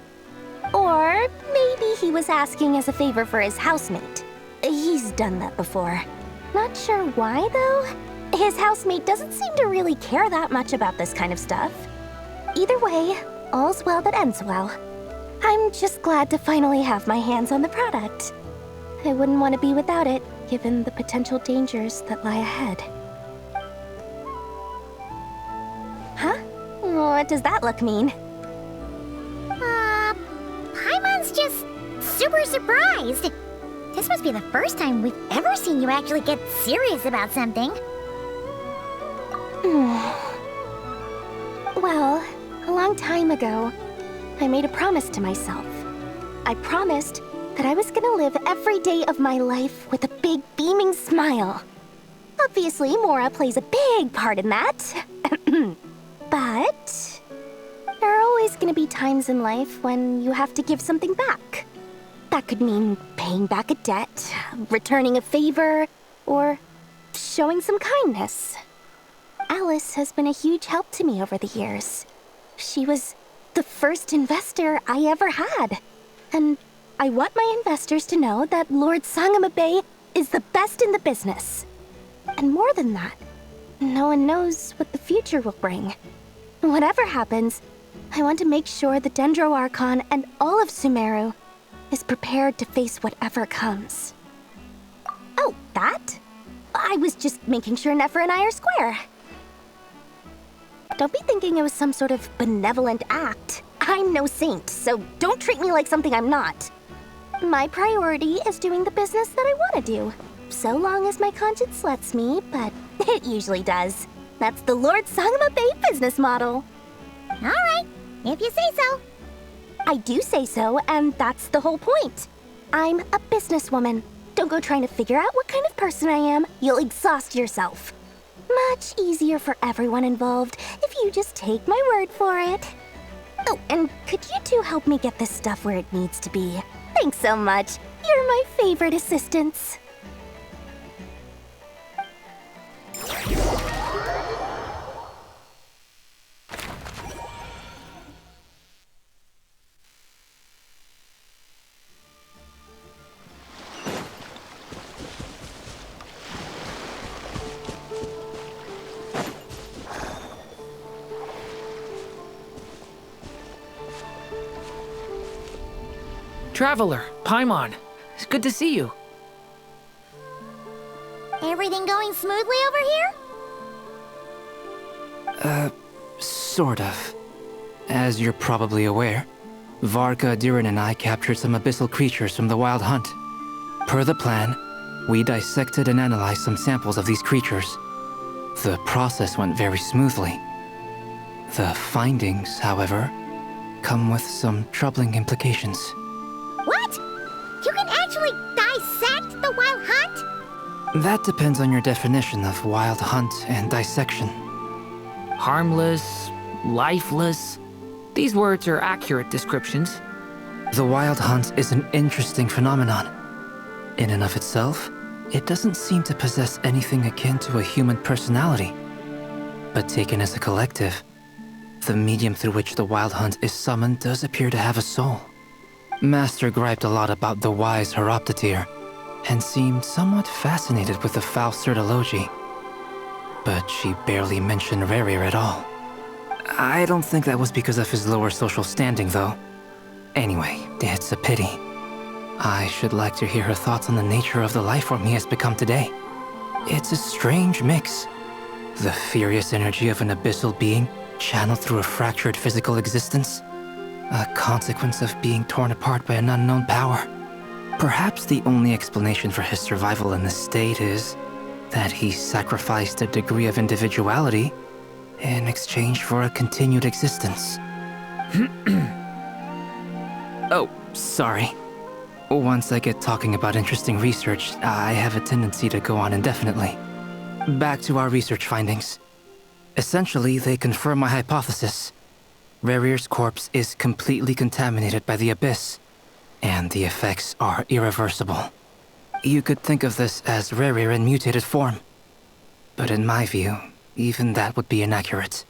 Or maybe he was asking as a favor for his housemate. He's done that before. Not sure why, though. His housemate doesn't seem to really care that much about this kind of stuff. Either way, all's well that ends well. I'm just glad to finally have my hands on the product. I wouldn't want to be without it, given the potential dangers that lie ahead. Huh? What does that look mean? Paimon's just super surprised. This must be the first time we've ever seen you actually get serious about something. Well, a long time ago, I made a promise to myself. I promised that I was gonna live every day of my life with a big beaming smile. Obviously, Mora plays a big part in that. But there are always gonna be times in life when you have to give something back. That could mean paying back a debt, returning a favor, or showing some kindness. Alice has been a huge help to me over the years. She was the first investor I ever had. And I want my investors to know that Lord Sangama Bay is the best in the business. And more than that, no one knows what the future will bring. Whatever happens, I want to make sure the Dendro Archon and all of Sumeru is prepared to face whatever comes. Oh, that? I was just making sure Nefer and I are square. Don't be thinking it was some sort of benevolent act. I'm no saint, so don't treat me like something I'm not. My priority is doing the business that I want to do, so long as my conscience lets me, but it usually does. That's the Lord Sangama Bay business model. All right, if you say so. I do say so, and that's the whole point. I'm a businesswoman. Don't go trying to figure out what kind of person I am. You'll exhaust yourself. Much easier for everyone involved if you just take my word for it. Oh, and could you two help me get this stuff where it needs to be? Thanks so much. You're my favorite assistants. Traveler, Paimon, it's good to see you. Everything going smoothly over here? Sort of. As you're probably aware, Varka, Durin, and I captured some abyssal creatures from the Wild Hunt. Per the plan, we dissected and analyzed some samples of these creatures. The process went very smoothly. The findings, however, come with some troubling implications. What? You can actually dissect the Wild Hunt? That depends on your definition of Wild Hunt and dissection. Harmless, lifeless. These words are accurate descriptions. The Wild Hunt is an interesting phenomenon. In and of itself, it doesn't seem to possess anything akin to a human personality. But taken as a collective, the medium through which the Wild Hunt is summoned does appear to have a soul. Master griped a lot about the wise Horoptatir, and seemed somewhat fascinated with the foul Sirtology. But she barely mentioned Rerir at all. I don't think that was because of his lower social standing, though. Anyway, it's a pity. I should like to hear her thoughts on the nature of the life form he has become today. It's a strange mix. The furious energy of an abyssal being channeled through a fractured physical existence. A consequence of being torn apart by an unknown power. Perhaps the only explanation for his survival in this state is that he sacrificed a degree of individuality in exchange for a continued existence. Oh, sorry. Once I get talking about interesting research, I have a tendency to go on indefinitely. Back to our research findings. Essentially, they confirm my hypothesis. Rerir's corpse is completely contaminated by the Abyss, and the effects are irreversible. You could think of this as Rerir in mutated form. But in my view, even that would be inaccurate.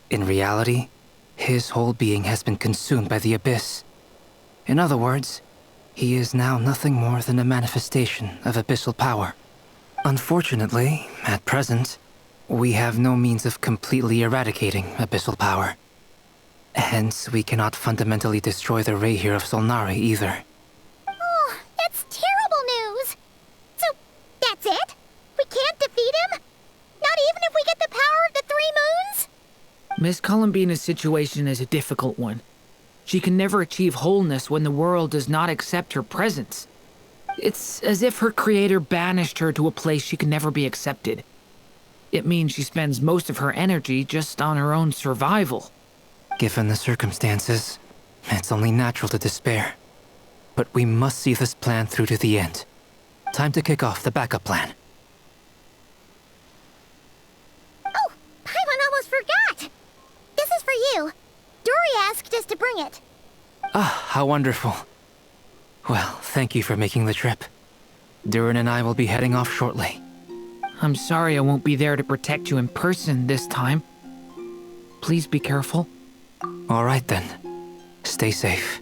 In reality, his whole being has been consumed by the Abyss. In other words, he is now nothing more than a manifestation of abyssal power. Unfortunately, at present, we have no means of completely eradicating abyssal power. Hence, we cannot fundamentally destroy the Rayhir of Solnari either. Oh, that's terrible news! So, that's it? We can't defeat him? Not even if we get the power of the Three Moons? Miss Columbina's situation is a difficult one. She can never achieve wholeness when the world does not accept her presence. It's as if her creator banished her to a place she can never be accepted. It means she spends most of her energy just on her own survival. Given the circumstances, it's only natural to despair. But we must see this plan through to the end. Time to kick off the backup plan. Oh, Paimon almost forgot! This is for you. Dory asked us to bring it. Ah, how wonderful. Well, thank you for making the trip. Durin and I will be heading off shortly. I'm sorry I won't be there to protect you in person this time. Please be careful. All right then. Stay safe.